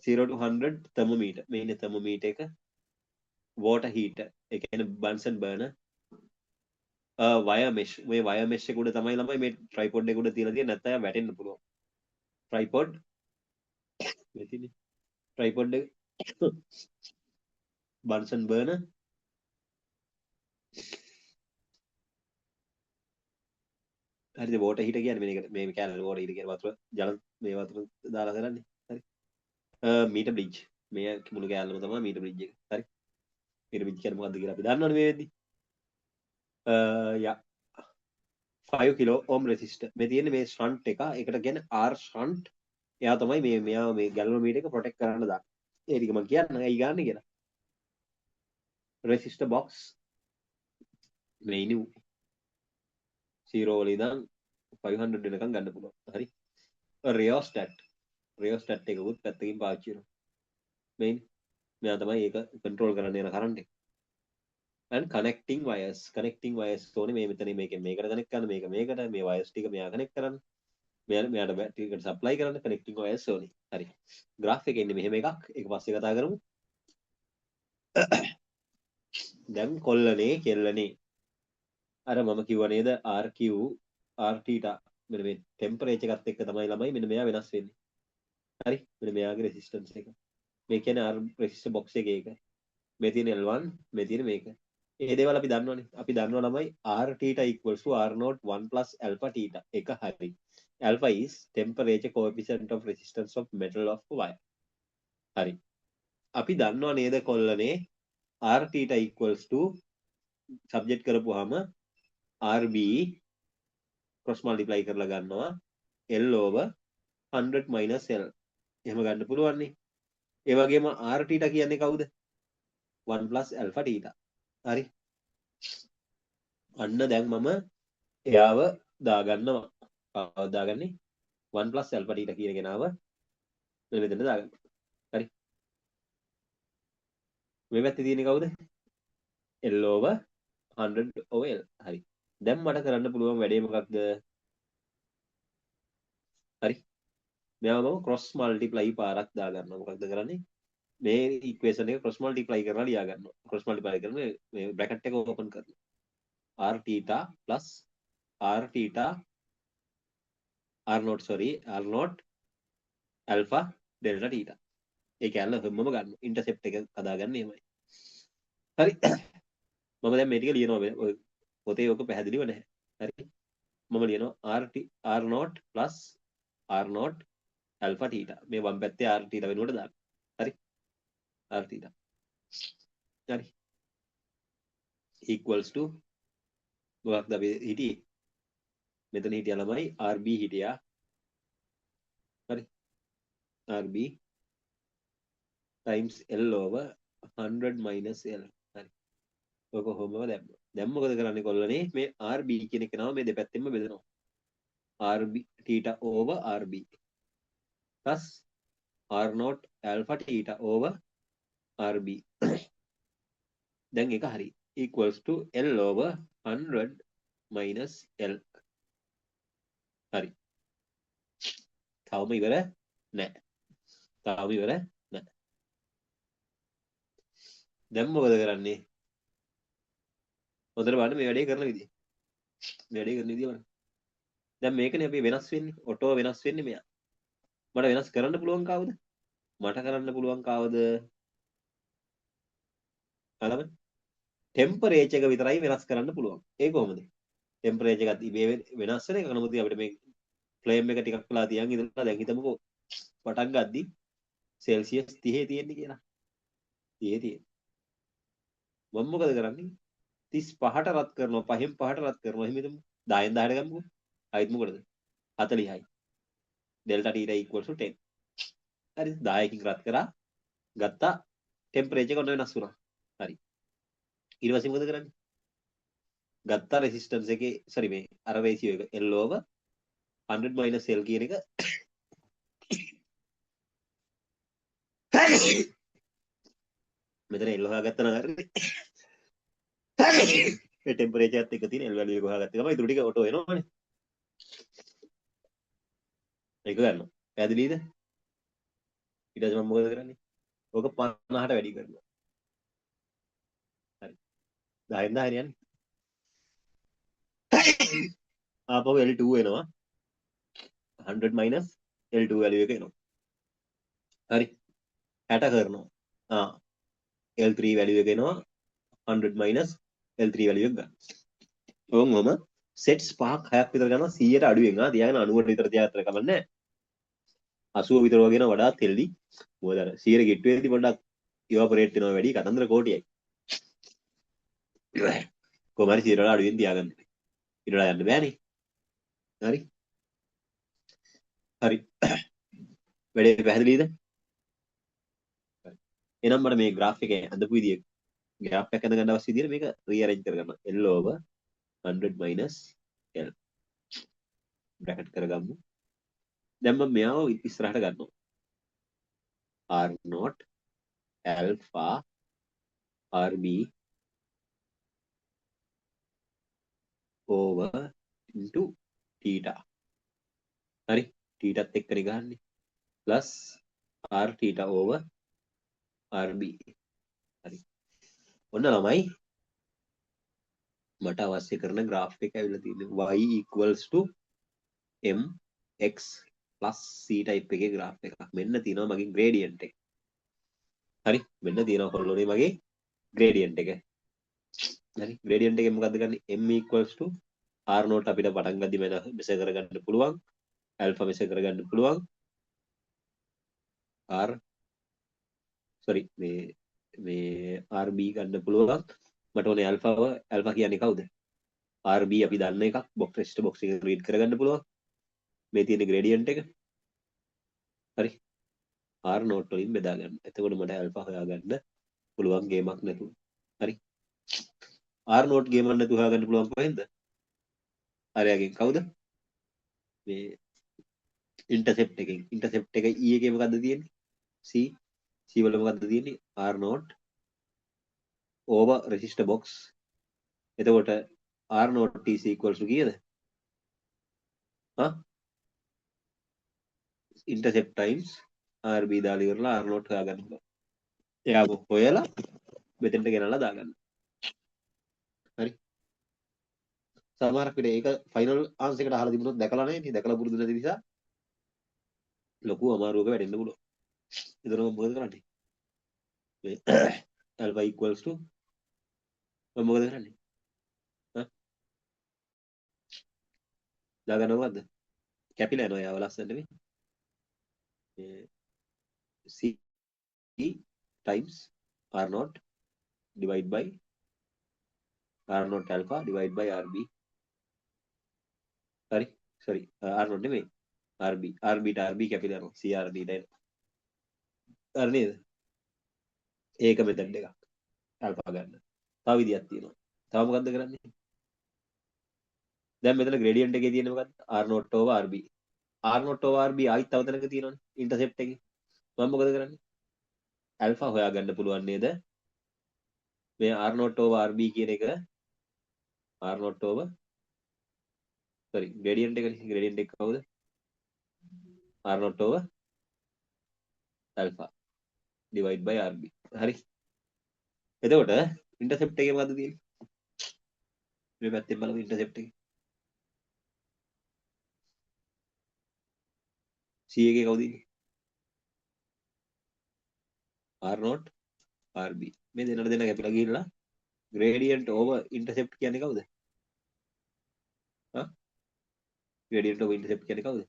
0 to 100 thermometer මේ ඉන්නේ thermometer එක water heater ඒ කියන්නේ Bunsen burner wire mesh මේ wire mesh එක උඩ තමයි ළමයි මේ tripod එක උඩ තියලා තියෙන්නේ නැත්නම් වැටෙන්න පුළුවන් tripod මේ තියෙන්නේ tripod එක Bunsen burner හරිද water heater කියන්නේ මේකට මේ කැලේ water heater කියන වතුර ජල මේ වතුර දාලා කරන්නේ හරි meter bridge මේ මුළු කැලේම තමයි meter bridge එක හරි meter bridge කියන්නේ මොකද්ද කියලා අපි දන්නවනේ මේ වෙද්දි යා 5 kilo ohm resistor මේ තියෙන්නේ මේ shunt එක ඒකට කියන්නේ R shunt එයා තමයි මේ මෙයා මේ galvanometer එක protect කරන්න දාන්නේ ඒ ටික මම කියන්න ඇයි ගන්න කියලා resistor box මේ ඉනු 0 වල ඉඳන් 500 වෙනකම් ගන්න පුළුවන් හරි rheostat එකකුත් පැත්තකින් පාවිච්චි කරනවා මේ මෙයා තමයි ඒක control කරන්න යන current එක and connecting wires ඕනේ මේ මෙතන මේකෙන් මේකට connect කරන්න මේක මේකට මේ wires ටික මෙයා connect කරන්න මෙයාට battery එකට supply කරන්න connecting wires ඕනේ හරි graph එකේ ඉන්නේ මෙහෙම එකක් ඒක පස්සේ කතා කරමු දැන් කොල්ලනේ කෙල්ලනේ අර මම කිව්වා නේද RQ R theta මෙන්න මේ temperature එකත් එක්ක තමයි ළමයි මෙන්න මෙයා වෙනස් වෙන්නේ හරි මෙන්න මෙයාගේ resistance එක මේ කියන්නේ R resistor box එකේ එක මේ තියෙන L1 මේ තියෙන මේක ඒ දේවල් අපි දන්නවනේ අපි දන්නවා ළමයි R theta equals to R naught 1 plus alpha theta එක හරි alpha is temperature coefficient of resistance of metal of wire හරි අපි දන්නවා නේද කොල්ලනේ R theta equals to subject කරපුවාම RB cross multiply කරලා ගන්නවා L over 100 minus L එහෙම ගන්න පුළුවන් නේ ඒ වගේම R theta කියන්නේ කවුද 1 plus alpha theta හරි අන්න දැන් මම එයාව දාගන්නවා කවුද දාගන්නේ 1 plus alpha theta කියන කෙනාව මෙතන දාගන්න හරි මේ පැත්තේ තියෙන්නේ කවුද L over 100 over L හරි දැන් මට කරන්න පුළුවන් වැඩේ මොකක්ද හරි මෙයාම cross multiply පාරක් දාගන්නවා මොකක්ද කරන්නේ මේ equation එක cross multiply කරලා ලියා ගන්නවා cross multiply කරන මේ bracket එක open කරනවා r theta plus r theta r naught alpha delta theta ඒ කැල්ල හැමම ගන්න intercept එක හදාගන්න එහෙමයි හරි මම දැන් මේ ටික ලියනවා පොතේ ඔක පැහැදිලිව නැහැ හරි මම ලියනවා r naught plus r naught alpha theta මේ වම් පැත්තේ r theta වෙනුවට දාන්න හරි r theta හරි equals to මොකක්ද අපි හිටියේ මෙතන හිටියා ළමයි rb හිටියා හරි rb times l over 100 minus l හරි ඔක කොහොමද දැන් මොකද කරන්නේ කොල්ලනේ මේ rb කියන එක නම මේ දෙපැත්තෙන්ම බෙදනවා rb theta over rb plus r naught alpha theta over rb දැන් ඒක හරි equals to l over 100 minus l හරි තවම ඉවර නැහැ දැන් මොකද කරන්නේ හොඳට බලන්න මේ වැඩේ කරන විදිය බලන්න දැන් මේකනේ අපි වෙනස් වෙන්නේ ඔටෝ වෙනස් වෙන්නේ මෙයා මට වෙනස් කරන්න පුළුවන් කවුද මට කරන්න පුළුවන් කවුද බලන්න ටෙම්පරේචර් එක විතරයි වෙනස් කරන්න පුළුවන් ඒ කොහොමද ටෙම්පරේචර් එකත් ඉබේ වෙනස් වෙන එක නමුත් අපිට මේ ෆ්ලේම් එක ටිකක් වෙලා තියන් ඉඳලා දැන් හිතමුකෝ පටන් ගද්දි සෙල්සියස් 30 තියෙන්නේ කියලා 30 තියෙන්නේ මම මොකද කරන්නේ 35ට රත් කරනවා 5න් 5ට රත් කරනවා එහෙම හිතමු 10න් 10ට ගමුකෝ ආයෙත් මොකටද 40යි delta t equals to 10. හරි 10කින් රත් කරා ගත්තා ටෙම්පරේචර් එක ඔන්න වෙනස් වුණා. හරි. ඊට පස්සේ මොකද කරන්නේ? ගත්තා රෙසිස්ටන්ස් එකේ sorry මේ අර රේෂියෝ එක L over 100 minus L කියන එක මෙතන L හොයාගත්තා නම් හරිනේ. මේ ටෙම්පරේචර් එකත් එක්ක තියෙන L වැලියු එක හොයාගත්ත ගමන් ඊටු ටික ඔටෝ එනවනේ. ඒක ගන්නවා. පැහැදිලිද? ඊට පස්සේ මම මොකද කරන්නේ? ඕක 50ට වැඩි කරනවා. හරි. 10න් 10 යන්නේ. ආපහු L2 එනවා. 100 minus L2 වැලියු එක එනවා. හරි. 60 කරනවා. L3 වැලියු එක එනවා 100 minus L3 වැලියු එක ගන්න. ඕමම සෙට්ස් පහක් හයක් විතර ගන්නවා 100ට අඩුවෙන් තියාගෙන 90ට විතර තියාගත්තර කමන්නේ 80 විතර වගේ වඩා තෙල්ලි මොකද අර 100 ගෙට්ටුවේදී පොඩ්ඩක් ඉවපොරේට් වෙනවා වැඩි කතන්දර කෝටියයි කොහමරි 100ට අඩුවෙන් තියාගන්න ඊට වඩා යන්න බෑනේ හරි හරි වැඩේ පැහැදිලිද එහෙනම් මට මේ graph එකේ අඳපු විදිය graph එක හඳ ගන්න අවශ්‍ය විදියට මේක rearrange කරගන්න L over 100 minus L bracket කරගමු දැන් මම මෙයාව ඉස්සරහට ගන්නවා R not alpha RB over into theta හරි thetaත් එක්කනේ ගහන්නේ plus R theta over RB හරි ඔන්න ළමයි මට අවශ්‍ය කරන graph එක ඇවිල්ලා තියෙන්නේ y equals to mx plus c type එකේ graph එකක් මෙන්න තියෙනවා මගේ gradient එක හරි මෙන්න තියෙනවා කොල්ලෝනේ මගේ gradient එක හරි gradient එකෙන් මොකද්ද ගන්නේ m equals to r naught අපිට පටන් ගද්දි මෙසර් කරගන්න පුළුවන් alpha මෙසර් කරගන්න පුළුවන් r sorry මේ rb ගන්න පුළුවන් මට ඕනේ alpha කියන්නේ කවුද rb අපි දන්න එකක් box test box එක read කරගන්න පුළුවන් මේ තියෙන gradient එක හරි r naught වලින් බෙදා ගන්න එතකොට මට alpha හොයාගන්න පුළුවන් ගේමක් නැතුව හරි r naught ගේමක් නැතුව හොයාගන්න පුළුවන් කොහෙන්ද අරයාගෙන් කවුද මේ intercept එකෙන් intercept එක e එකේ මොකද්ද තියෙන්නේ c වල මොකද්ද තියෙන්නේ r naught over resistor box එතකොට r naught is equals to කීයද intercept times rb දාලා ඉවරලා r naught හොයාගන්න පුළුවන් එයාව හොයලා මෙතෙන්ට ගෙනල්ලා දාගන්න හරි සමහරක් විට ඒක ෆයිනල් ආන්සර් එකට අහලා තිබුණොත් දැකලා නැහැ නේ දැකලා පුරුදු නැති නිසා ලොකු අමාරුවක වැටෙන්න පුළුවන් එතන මම මොකද කරන්නේ මේ alpha equals to මම මොකද කරන්නේ දාගන්න මොකද්ද කැපිලා යනවා යාව ලස්සනට මේ c times r naught divide by r naught alpha divide by rb sorry r naught නෙමෙයි rb ට rb කැපිලා යනවා crd ට එනවා හරි නේද ඒක මෙතන එකක් alpha ගන්න තව විදියක් තියෙනවා තව මොකද්ද කරන්නේ දැන් මෙතන gradient එකේ තියෙන්නේ මොකද්ද r naught over rb r naught over rb ආයිත් තව තැනක තියෙනවනේ intercept එකේ මම මොකද කරන්නේ alpha හොයාගන්න පුළුවන් නේද මේ r naught over rb කියන එක r naught over sorry gradient එක කවුද r naught over alpha divide by rb හරි එතකොට intercept එකේ මොකද්ද තියෙන්නේ මේ පැත්තෙන් බලමු intercept එකේ c එකේ කවුද ඉන්නේ r naught rb මේ දෙන්නට දෙන්න කැපිලා ගිහිල්ලා gradient over intercept කියන්නේ කවුද gradient over intercept කියන්නේ කවුද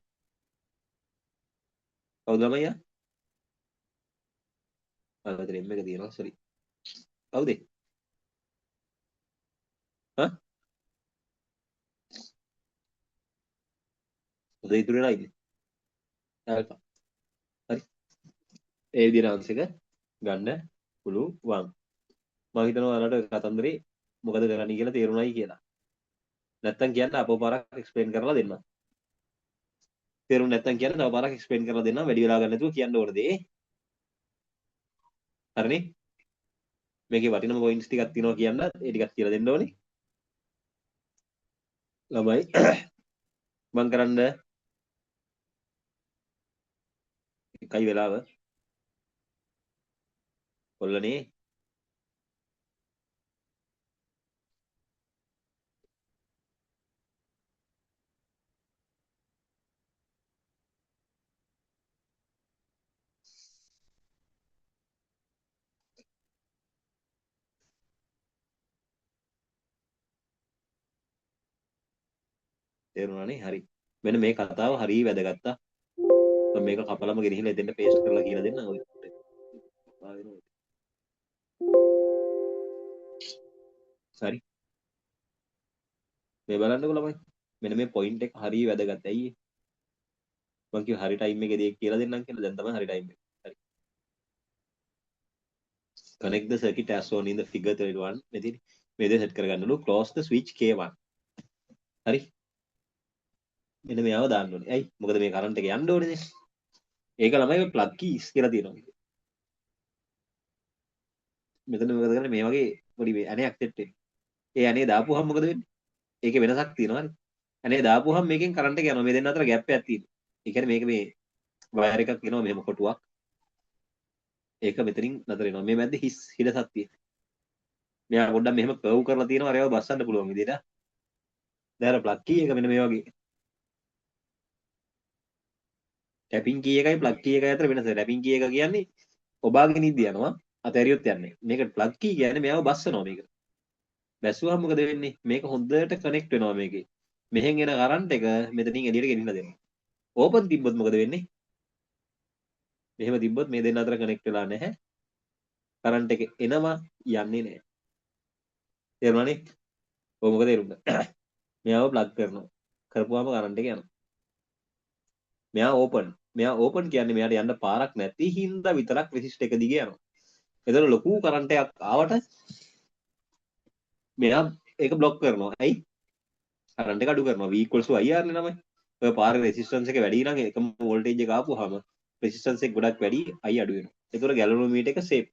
ළමයියා මෙතන m එක තියෙනවා sorry කවුද උදේ ඉතුරු වෙලා ඉන්නේ ඇල්ෆා. හරි. ඒ විදිහට ආන්සර් එක ගන්න පුළුවන්. මම හිතනවා ඔයාලට කතන්දරේ මොකද කරන්නේ කියලා තේරුණායි කියලා. නැත්තම් කියන්න අපෝ පාරක් එක්ස්ප්ලেইন කරලා දෙන්න. තේරුම් නැත්තම් කියන්න තව පාරක් එක්ස්ප්ලেইন කරලා දෙන්න වැඩි වෙලා ගන්න නැතුව කියන්න ඕන දේ. හරිනේ? මේකේ වටිනම පොයින්ට්ස් ටිකක් තියෙනවා කියන්න ඒ ටිකක් කියලා දෙන්න ඕනේ. ළමයි මං කරන්න එකයි වෙලාව කොල්ලනේ තේරුණානේ හරි මෙන්න මේ කතාව හරිය වැදගත්තා මම මේක කපලම ගෙනහිලා එතෙන්ට පේස්ට් කරලා කියලා දෙන්න ඔය හරි මේ බලන්නකො ළමයි මෙන්න මේ පොයින්ට් එක හරිය වැදගත් ඇයි මම කිව්ව හරි ටයිම් එකේදී කියලා දෙන්නම් කියලා දැන් තමයි හරි ටයිම් එක හරි connect the circuit as shown in the figure 31 මෙතන මේ දේ set කරගන්නලු close the switch K1 හරි මෙන්න මෙයාව දාන්න ඕනේ ඇයි මොකද මේ කරන්ට් එක යන්න ඕනේ ඒක ළමයි ප්ලග් කීස් කියලා තියෙනවා මෙතන මොකද කරන්නේ මේ වගේ පොඩි මේ අනේක් සෙට් වෙන්නේ ඒ අනේ දාපුවහම මොකද වෙන්නේ ඒකේ වෙනසක් තියෙනවා හරි අනේ දාපුවහම මේකෙන් කරන්ට් එක යනවා මේ දෙන්න අතර ગેප් එකක් තියෙනවා ඒ කියන්නේ මේක මේ වයර් එකක් එනවා මෙහෙම කොටුවක් ඒක මෙතනින් නතර වෙනවා මේ මැද්දේ හිස් හිලසක් තියෙනවා මෙයා පොඩ්ඩක් මෙහෙම කර්ව් කරලා තියෙනවා අර ඒවා බස්සන්න පුළුවන් විදිහට දැන් අර ප්ලග් කී එක මෙන්න මේ වගේ ටැපින් කී එකයි ප්ලග් කී එකයි අතර වෙනස ටැපින් කී එක කියන්නේ ඔබාගෙන ඉද්දි යනවා අතහැරියොත් යන්නේ මේක ප්ලග් කී කියන්නේ මෙයාව බස්සනවා මේක බැස්සුවම මොකද වෙන්නේ මේක හොඳට කනෙක්ට් වෙනවා මේකේ මෙහෙන් එන කරන්ට් එක මෙතනින් එළියට ගෙනින්න දෙනවා ඕපන් තිබ්බොත් මොකද වෙන්නේ මෙහෙම තිබ්බොත් මේ දෙන්න අතර කනෙක්ට් වෙලා නැහැ කරන්ට් එක එනවා යන්නේ නැහැ තේරුණානේ ඔය මොකද තේරුණා මෙයාව ප්ලග් කරනවා කරපුවාම කරන්ට් එක යනවා මෙයා ඕපන් කියන්නේ මෙයාට යන්න පාරක් නැති හින්දා විතරක් රෙසිස්ටර් එක දිගේ යනවා එතන ලොකු කරන්ට් එකක් ආවට මෙයා ඒක බ්ලොක් කරනවා ඇයි කරන්ට් එක අඩු කරනවා V IR නේ ළමයි ඔය පාරේ රෙසිස්ටන්ස් එක වැඩි නම් එකම වෝල්ටේජ් එක ආපුවාම රෙසිස්ටන්ස් එක ගොඩක් වැඩි I අඩු වෙනවා ඒතකොට ගැලනෝමීටර් එක සේෆ්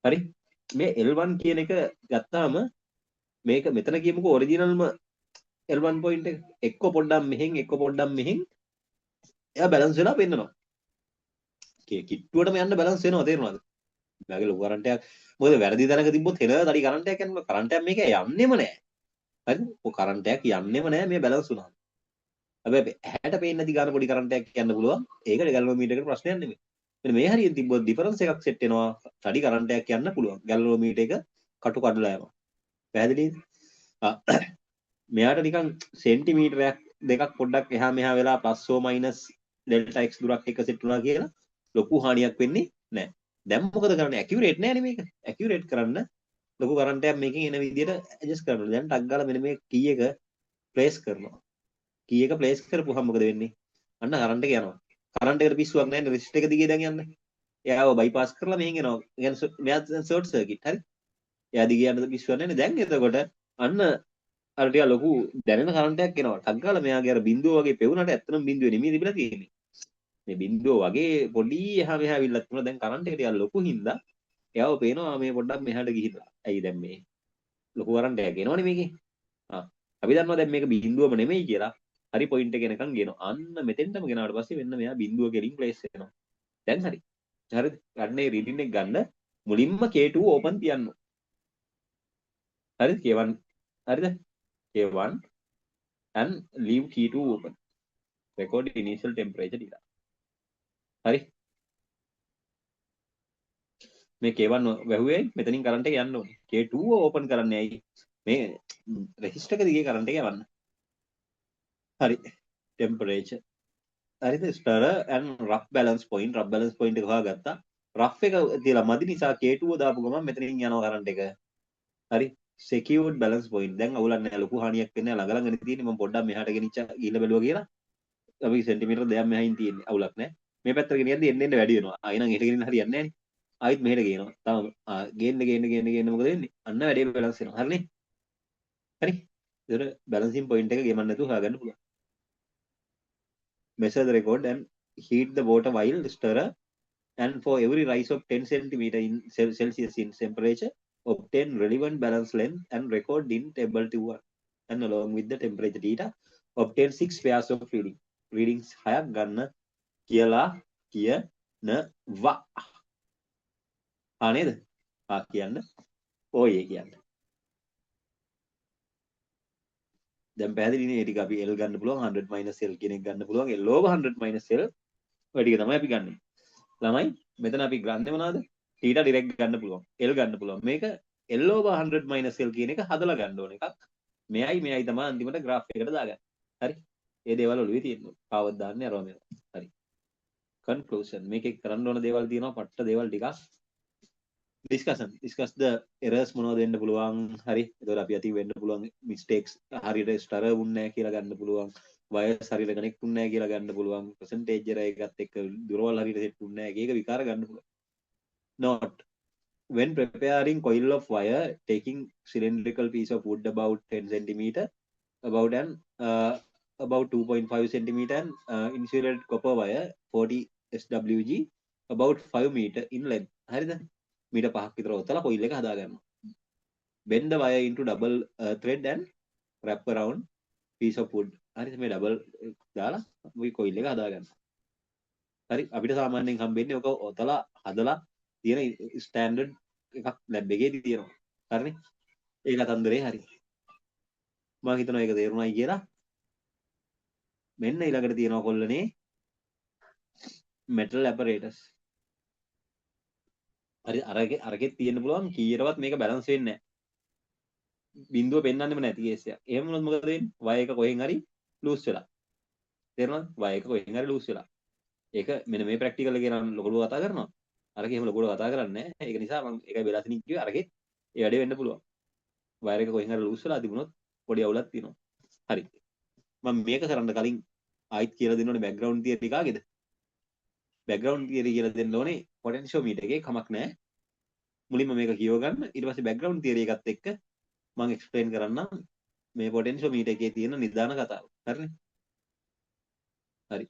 හරි මේ L1 කියන එක ගත්තාම මේක මෙතන කියමුකෝ ඔරිජිනල්ම L1 පොයින්ට් එක එක්ක පොඩ්ඩක් මෙහෙන් එක්ක පොඩ්ඩක් මෙහෙන් එයා බැලන්ස් වෙලා පෙන්නනවා කිට්ටුවටම යන්න බැලන්ස් වෙනවා තේරුණාද මගේ ලොකු කරන්ට් එකක් මොකද වැරදි තැනක තිබ්බොත් හෙල තඩි කරන්ට් එකක් යනවා කරන්ට් එකක් මේක යන්නෙම නැහැ හරිද ඔය කරන්ට් එකක් යන්නෙම නැහැ මේ බැලන්ස් වුණා හැබැයි ඇහැට පේන්නේ නැති ගාන පොඩි කරන්ට් එකක් යන්න පුළුවන් ඒකට ගැලනෝමීටර් එකට ප්‍රශ්නයක් නෙමෙයි මෙන්න මේ හරියෙන් තිබ්බොත් ඩිෆරන්ස් එකක් සෙට් වෙනවා තඩි කරන්ට් එකක් යන්න පුළුවන් ගැලනෝමීටර් එක කටු කඩලා යනවා පැහැදිලිද මෙයාට නිකන් සෙන්ටිමීටරයක් දෙකක් පොඩ්ඩක් එහා මෙහා වෙලා ප්ලස් ඕ මයිනස් ඩෙල්ටා x දුරක් එක සෙට් වුණා කියලා ලොකු හානියක් වෙන්නේ නැහැ. දැන් මොකද කරන්නේ? ඇකියුරේට් නෑනේ මේක. ඇකියුරේට් කරන්න ලොකු කරන්ට් එකක් මේකෙන් එන විදියට ඇඩ්ජස්ට් කරනවා. දැන් ටක් ගාලා මෙන්න මේ කී එක ප්ලේස් කරනවා. කී එක ප්ලේස් කරපුවහම මොකද වෙන්නේ? අන්න කරන්ට් එක යනවා. කරන්ට් එකට පිස්සුවක් නැහැ නේ රෙසිස්ටර් එක දිගේ දැන් යන්න. එයාව බයිපාස් කරලා මෙහෙන් එනවා. කියන්නේ මෙයා ෂෝට් සර්කිට් හරි. එයා දිගේ යන්න පිස්සුවක් නැහැ නේ. දැන් එතකොට අන්න අර ටික ලොකු දැනෙන කරන්ට් එකක් එනවා. ටක් ගාලා මෙයාගේ අර බිඳුව වගේ පෙවුනට ඇත්තටම බිඳුවේ නෙමෙයි තිබිලා තියෙන්නේ. මේ බිඳුව වගේ පොඩි එහා මෙහා විල්ලක් තුන දැන් කරන්ට් එක ටික ලොකු හින්දා එයාව පේනවා මේ පොඩ්ඩක් මෙහාට ගිහිල්ලා. ඇයි දැන් මේ ලොකු කරන්ට් එකක් එනවනේ මේකේ. අපි දන්නවා දැන් මේක බිඳුවම නෙමෙයි කියලා. හරි පොයින්ට් එක එනකන් ගේනවා. අන්න මෙතෙන්ටම ගෙනාවට පස්සේ වෙන්න මෙයා බිඳුව කෙලින් ප්ලේස් වෙනවා. දැන් හරි. හරිද? ගන්න ඒ රීඩින් එක ගන්න මුලින්ම K2 ඕපන් තියන්න. හරිද? K1 හරිද? K1 and leave K2 open. Record initial temperature data. හරි මේ K1 වැහුවේ මෙතනින් කරන්ට් එක යන්න ඕනේ K2 ඕපන් කරන්නේ ඇයි මේ රෙසිස්ටර් එක දිගේ කරන්ට් එක යවන්න හරි temperature හරිද stirrer and rough balance point එක හොයාගත්තා rough එක තියලා මදි නිසා K2 දාපු ගමන් මෙතනින් යනවා කරන්ට් එක හරි secured balance point දැන් අවුලක් නැහැ ලොකු හානියක් වෙන්නේ නැහැ ළඟ ළඟනේ තියෙන්නේ මම පොඩ්ඩක් මෙහාට ගෙනිච්චා ගිහිල්ලා බැලුවා කියලා අපි සෙන්ටිමීටර් දෙකක් මෙහායින් තියෙන්නේ අවුලක් නැහැ. මේ පැත්තට ගෙනියද්දි එන්න එන්න වැඩි වෙනවා. ආයෙ නම් එහෙට ගෙනින්න හරියන්නේ නැහැ නේ. ආයෙත් මෙහෙට ගේනවා. තව ගේන්න මොකද වෙන්නේ? අන්න වැඩේ බැලන්ස් වෙනවා. හරිනේ? හරි. ඒතර බැලන්සින් පොයින්ට් එක ගෙමන්න නැතුව හොයාගන්න පුළුවන්. Measure the record and heat the water while stirrer, and for every rise of 10 centimeter in Celsius in temperature, obtain relevant balance length and record in table 2. And along with the temperature data, obtain 6 pairs of readings හයක් ගන්න කියලා කියනවා. නේද? කියන්න ඔය කියන්න. දැන් පැහැදිලිනේ ඒ ටික අපි L ගන්න පුළුවන් 100 - L කියන එක ගන්න පුළුවන් L over 100 - L ඔය ටික තමයි අපි ගන්නෙ. ළමයි මෙතන අපි ගන්නේ මොනවද? θ ඩිරෙක්ට් ගන්න පුළුවන්. L ගන්න පුළුවන්. මේක L over 100 - L කියන එක හදලා ගන්න ඕන එකක්. මෙයයි තමයි අන්තිමට graph එකකට දාගන්නේ. හරි? මේ දේවල් ඔළුවේ තියෙනවා. පාවත් දාන්නේ අරවා මේවා. හරි. conclusion මේකේ කරන්න ඕන දේවල් තියෙනවා. පට්ට දේවල් ටිකක්. discuss the errors මොනවද වෙන්න පුළුවන්. හරි. ඒතකොට අපි අතින් වෙන්න පුළුවන් mistakes හරියට ස්ටරර් වුන්නේ නැහැ කියලා ගන්න පුළුවන්. වයස් හරියට කනෙක්ට් වුන්නේ නැහැ කියලා ගන්න පුළුවන්. percentage error එකත් එක්ක දුරවල් හරියට සෙට් වුන්නේ නැහැ. ඒක විකාර ගන්න පුළුවන්. note when preparing coil of wire, taking cylindrical piece of wood about 10 centimeter, about 2.5 centimeter, and insulated copper wire 40 SWG about 5 meter in length. හරිද? මීටර් 5ක් විතර ඔතලා coil එක හදා ගන්නවා. bend the wire into double thread and wrap around piece of wood. හරිද? මේ double දාලා මේ coil එක හදා ගන්නවා. හරි අපිට සාමාන්‍යයෙන් හම්බෙන්නේ ඔක ඔතලා හදලා තියෙන ස්ටෑන්ඩඩ් එකක් ලැබ් එකේදී තියෙනවා. හරිනේ? ඒ කතන්දරේ හරි. මම හිතනවා ඒක තේරුණායි කියලා. මෙන්න ඊළඟට තියෙනවා කොල්ලනේ metal apparatus. හරි අරගෙත් තියෙන්න පුළුවන් කීයටවත් මේක බැලන්ස් වෙන්නේ නැහැ. බිඳුව පෙන්වන්නෙම නැති කේස් එකක්. එහෙම වුණොත් මොකද වෙන්නේ? වයර් එක කොහෙන් හරි ලූස් වෙලා. තේරුණාද? වයර් එක කොහෙන් හරි ලූස් වෙලා. ඒක මෙන්න මේ ප්‍රැක්ටිකල් එකේ නම් ලොකුට කතා කරනවා. අරගේ එහෙම ලොකුට කතා කරන්නේ නැහැ. ඒක නිසා මම ඒකයි වෙලා තිනින් කිව්වේ අරගෙත් ඒ වැඩේ වෙන්න පුළුවන්. වයර් එක කොහෙන් හරි ලූස් වෙලා තිබුණොත් පොඩි අවුලක් තියෙනවා. හරි. මම මේක කරන්න කලින් ආයිත් කියලා දෙන්න ඕනේ බෑග්ග්‍රවුන්ඩ් තියරි කාගේද? බෑග්ග්‍රවුන්ඩ් තියරි කියලා දෙන්න ඕනේ පොටෙන්ෂියෝමීටර් එකේ කමක් නැහැ. මුලින්ම මේක කියව ගන්න. ඊට පස්සේ බෑග්ග්‍රවුන්ඩ් තියරි එකත් එක්ක මම එක්ස්ප්ලেইন කරන්නම් මේ පොටෙන්ෂියෝමීටර් එකේ තියෙන නිදාන කතාව. හරිනේ? හරි.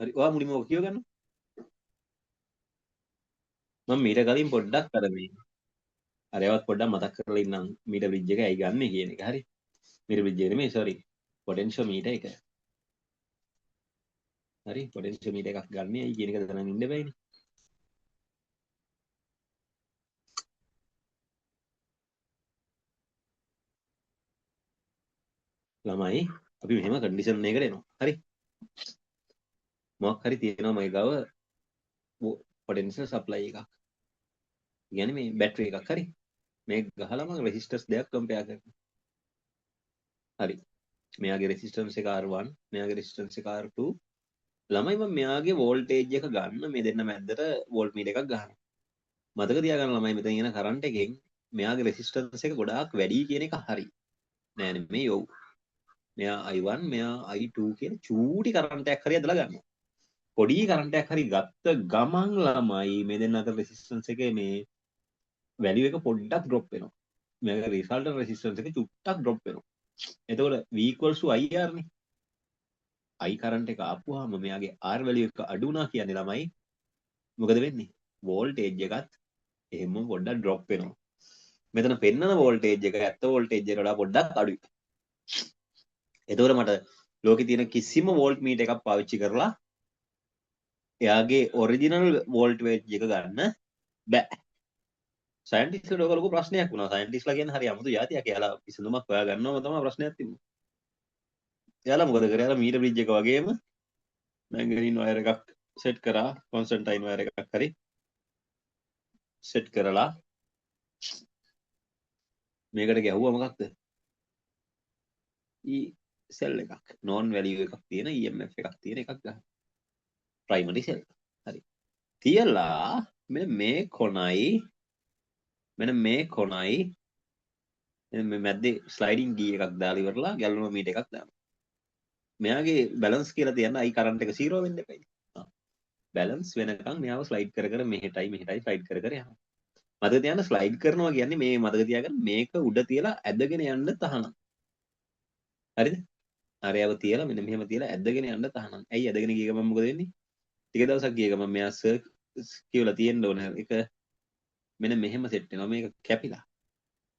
හරි. ඔයා මුලින්ම ඔක කියව ගන්න. මම මීට කලින් පොඩ්ඩක් අර මේ අරයවත් පොඩ්ඩක් මතක් කරලා ඉන්නම් මීටර් බ්‍රිජ් එක ඇයි ගන්නෙ කියන එක. හරි. මීටර් බ්‍රිජ් එක නෙමෙයි සෝරි. පොටෙන්ෂියෝමීටර් එක. හරි. පොටෙන්ෂියෝමීටර් එකක් ගන්න ඇයි කියන එක දැනන් ඉන්න බෑනේ. ළමයි අපි මෙහෙම කන්ඩිෂන් එකකට එනවා. හරි. මොකක් හරි තියෙනවා මගේ ගාව පොටෙන්ෂල් සප්ලයි එකක්. කියන්නේ මේ බැටරි එකක්. හරි. මේක ගහලා මම රෙසිස්ටර්ස් දෙකක් කම්පෙයාර් කරනවා. හරි. මෙයාගේ රෙසිස්ටන්ස් එක R1, මෙයාගේ රෙසිස්ටන්ස් එක R2. ළමයි මම මෙයාගේ වෝල්ටේජ් එක ගන්න මේ දෙන්න මැද්දට වෝල්ට් මීටර් එකක් ගහනවා. මතක තියාගන්න ළමයි මෙතන එන කරන්ට් එකෙන් මෙයාගේ රෙසිස්ටන්ස් එක ගොඩාක් වැඩි කියන එක හරි. නෑ නෙමෙයි ඔව්. මෙයා I1 මෙයා I2 කියන චූටි කරන්ට් එකක් හරි ඇදලා ගන්නවා. පොඩි කරන්ට් එකක් හරි ගත්ත ගමන් ළමයි මේ දෙන්න අතර රෙසිස්ටන්ස් එකේ මේ වැලියු එක පොඩ්ඩක් ඩ්‍රොප් වෙනවා. මෙයාගේ රිසල්ටන්ට් රෙසිස්ටන්ස් එක චුට්ටක් ඩ්‍රොප් වෙනවා. එතකොට V = IR නේ. I කරන්ට් එක ආපුවාම මෙයාගේ R වැලියු එක අඩු වුණා කියන්නේ ළමයි මොකද වෙන්නේ? වෝල්ටේජ් එකත් එහෙම පොඩ්ඩක් ඩ්‍රොප් වෙනවා. මෙතන පෙන්නන වෝල්ටේජ් එක ඇත්ත වෝල්ටේජ් එකට වඩා පොඩ්ඩක් අඩුයි. එතකොට මට ලෝකේ තියෙන කිසිම වෝල්ට් මීටර් එකක් පාවිච්චි කරලා එයාගේ ඔරිජිනල් වෝල්ටේජ් එක ගන්න බෑ. සයන්ටිස්ට්ලා ඔක ලොකු ප්‍රශ්නයක් වුණා. සයන්ටිස්ට්ලා කියන්නේ හරි අමුතු જાතියක්. එයාලා විසඳුමක් හොයා ගන්නවම තමයි ප්‍රශ්නයක් තිබුණේ. එයාලා මොකද කරේ? එයාලා මීටර් බ්‍රිජ් එක වගේම මැංගනීන් වයර් එකක් සෙට් කරා. කොන්ස්ටන්ටයින් වයර් එකක් හරි සෙට් කරලා මේකට ගැහුවා මොකක්ද? සෙල් එකක්. නෝන් වැලියු එකක් තියෙන EMF එකක් තියෙන එකක් ගන්න. ප්‍රයිමරි සෙල්. හරි. තියලා මෙන්න මේ කොනයි මෙන්න මේ කොනයි මේ මැද්දේ ස්ලයිඩින් ගී එකක් දාලා ඉවරලා ගැලනෝමීටර් එකක් දානවා. මෙයාගේ බැලන්ස් කියලා තියන්න අයි කරන්ට් එක 0 වෙන්න එපයි. බැලන්ස් වෙනකන් මෙයාව ස්ලයිඩ් කර කර මෙහෙටයි ස්ලයිඩ් කර කර යනවා. මතක තියාගන්න ස්ලයිඩ් කරනවා කියන්නේ මේ මතක තියාගන්න මේක උඩ තියලා ඇදගෙන යන්න තහනම්. හරිද? අරයව තියලා මෙන්න මෙහෙම තියලා ඇදගෙන යන්න තහනම්. ඇයි ඇදගෙන ගිය ගමන් මොකද වෙන්නේ? ටික දවසක් ගිය ගමන් මෙයා කියලා තියෙන්න ඕන එක මෙන්න මෙහෙම සෙට් වෙනවා. මේක කැපිලා.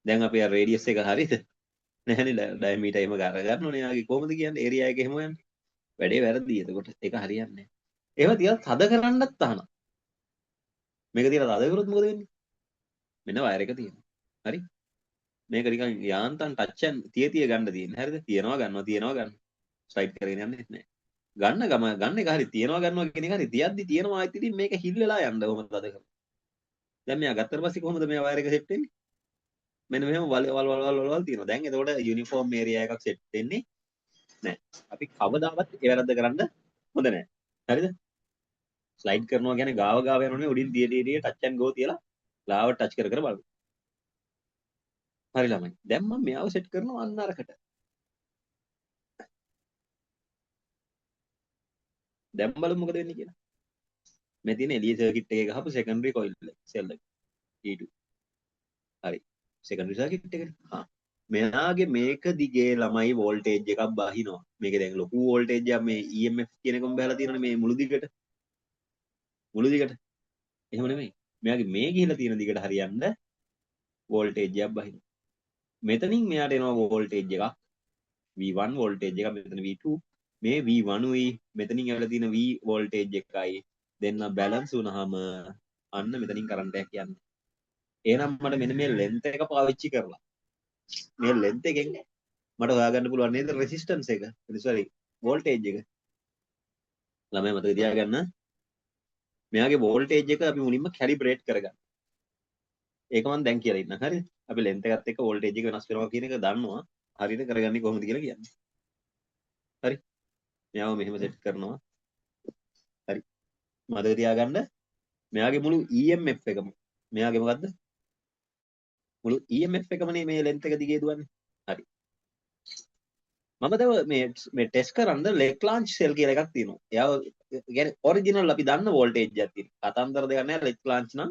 දැන් අපි ආ රේඩියස් එක හරිද? නැහැනේ ඩයමීටර් එහෙම ගන්න ඕනේ. යාගේ කොහොමද කියන්නේ ඒරියා එක එහෙම යන්නේ? වැඩේ වැරදි. එතකොට ඒක හරියන්නේ නැහැ. ඒව තියලා තද කරන්නත් තහනම්. මේක තියලා තද කරොත් මොකද වෙන්නේ? මෙන්න වයර් එක තියෙනවා. හරි? මේක නිකන් යාන්තම් ටච් තිය ගන්න තියෙන්නේ. හරිද? තියනවා ගන්නවා. ස්ලයිඩ් කරගෙන යන්නේ නැහැ. ගන්න එක හරි තියනවා ගන්නවා කියන එක හරි තියද්දි තියනවා ආයෙත් ඉතින් මේක හිල් වෙලා යන්න කොහොමද තද කරන්නේ? දැන් මෙයා ගත්තට පස්සේ කොහොමද මේ වයර් එක සෙට් වෙන්නේ? මෙන්න මෙහෙම වල් තියෙනවා. දැන් එතකොට යුනිෆෝම් ඒරියා එකක් සෙට් වෙන්නේ නැහැ. අපි කවදාවත් ඒ වැරද්ද කරන්න හොඳ නැහැ. හරිද? ස්ලයිඩ් කරනවා කියන්නේ ගාව යනෝනේ උඩින් දිය ටච් ඇන්ඩ් ගෝ තියලා ලාව ටච් කර බලන්න. හරි ළමයි. දැන් මම මෙයාව සෙට් කරනවා අන්න අරකට. දැන් බලමු මොකද වෙන්නේ කියලා. මේ තියෙන එළිය සර්කිට් එකේ ගහපු සෙකන්ඩරි කොයිල් එක සෙල් එක E2. හරි. සෙකන්ඩරි සර්කිට් එකට. මෙයාගේ මේක දිගේ ළමයි වෝල්ටේජ් එකක් බහිනවා. මේක දැන් ලොකු වෝල්ටේජ් එකක් මේ EMF කියන එකම බහලා තියෙනනේ මේ මුළු දිගට. එහෙම නෙමෙයි. මෙයාගේ මේ ගිහිලා තියෙන දිගට හරියන්න වෝල්ටේජ් එකක් බහිනවා. මෙතනින් මෙයාට එනවා වෝල්ටේජ් එකක් V1 වෝල්ටේජ් එකක් මෙතන V2 මේ V1 උයි මෙතනින් ඇවිල්ලා තියෙන V වෝල්ටේජ් එකයි දෙන්න බැලන්ස් වුණාම අන්න මෙතනින් කරන්ට් එකක් යන්නේ. එහෙනම් මට මෙන්න මේ ලෙන්ත් එක පාවිච්චි කරලා මේ ලෙන්ත් එකෙන් මට හොයාගන්න පුළුවන් නේද රෙසිස්ටන්ස් එක. sorry වෝල්ටේජ් එක. ළමයි මතක තියාගන්න මෙයාගේ වෝල්ටේජ් එක අපි මුලින්ම කැලිබ්‍රේට් කරගන්න. ඒක මම දැන් කියලා ඉන්න. හරිද? අපි ලෙන්ත් එකත් එක්ක වෝල්ටේජ් එක වෙනස් වෙනවා කියන එක දන්නවා. හරියට කරගන්නේ කොහොමද කියලා කියන්නේ. හරි. මෙයාව මෙහෙම සෙට් කරනවා. හරි. මතක තියාගන්න මෙයාගේ මුළු EMF එකම මෙයාගේ මොකද්ද? මුළු EMF එකමනේ මේ ලෙන්ත් එක දිගේ දුවන්නේ. හරි. මම දැන් මේ ටෙස්ට් කරන්න ලෙක්ලාන්ච් සෙල් කියලා එකක් තියෙනවා. එයාව කියන්නේ ඔරිජිනල් අපි දන්න වෝල්ටේජ් එකක් තියෙනවා. කතන්දර දෙයක් නැහැ ලෙක්ලාන්ච් නම්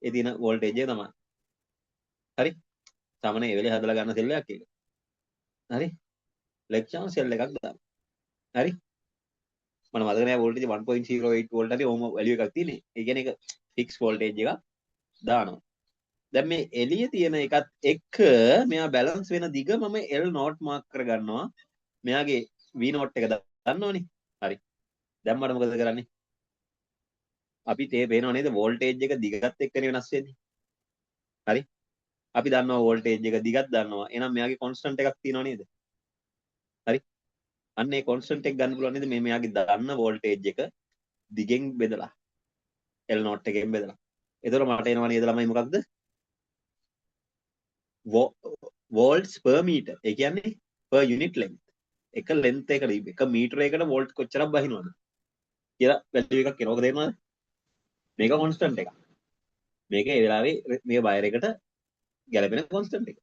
ඒ තියෙන වෝල්ටේජ් එක තමයි. හරි. සාමාන්‍ය ඒ වෙලේ හදලා ගන්න සෙල් එකක් ඒක. හරි. ලෙක්ලාන්ච් සෙල් එකක් දාන්න. හරි. මම මතක නැහැ වෝල්ටේජ් 1.08 වෝල්ට් හරි ඕම වැලියු එකක් තියෙන්නේ. ඒ කියන්නේ ඒක ෆික්ස් වෝල්ටේජ් එකක් දානවා. දැන් මේ එළිය තියෙන එකත් එක්ක මෙයා බැලන්ස් වෙන දිග මම L නෝට් මාක් කරගන්නවා. මෙයාගේ V නෝට් එක දන්නවනේ. හරි. දැන් මට මොකද කරන්නේ? අපි තේ පේනව නේද වෝල්ටේජ් එක දිගත් එක්කනේ වෙනස් වෙන්නේ. හරි. අපි දන්නවා වෝල්ටේජ් එක දිගත් දන්නවා. එහෙනම් මෙයාගේ කොන්ස්ටන්ට් එකක් තියෙනව නේද? හරි. අන්න ඒ කොන්ස්ටන්ට් එක ගන්න පුළුවන් නේද මේ මෙයාගේ දන්න වෝල්ටේජ් එක දිගෙන් බෙදලා L නෝට් එකෙන් බෙදලා. එතකොට මට එනවා නේද ළමයි මොකක්ද? වෝල්ට්ස් per meter. ඒ කියන්නේ per unit length. එක length එකට එක මීටර එකකට වෝල්ට් කොච්චරක් බහිනවද කියලා වැලියු එකක් එනවා. තේරෙනවද? මේක කොන්ස්ටන්ට් එකක්. මේක ඒ වෙලාවේ මේ වයර් එකට ගැලපෙන කොන්ස්ටන්ට් එක.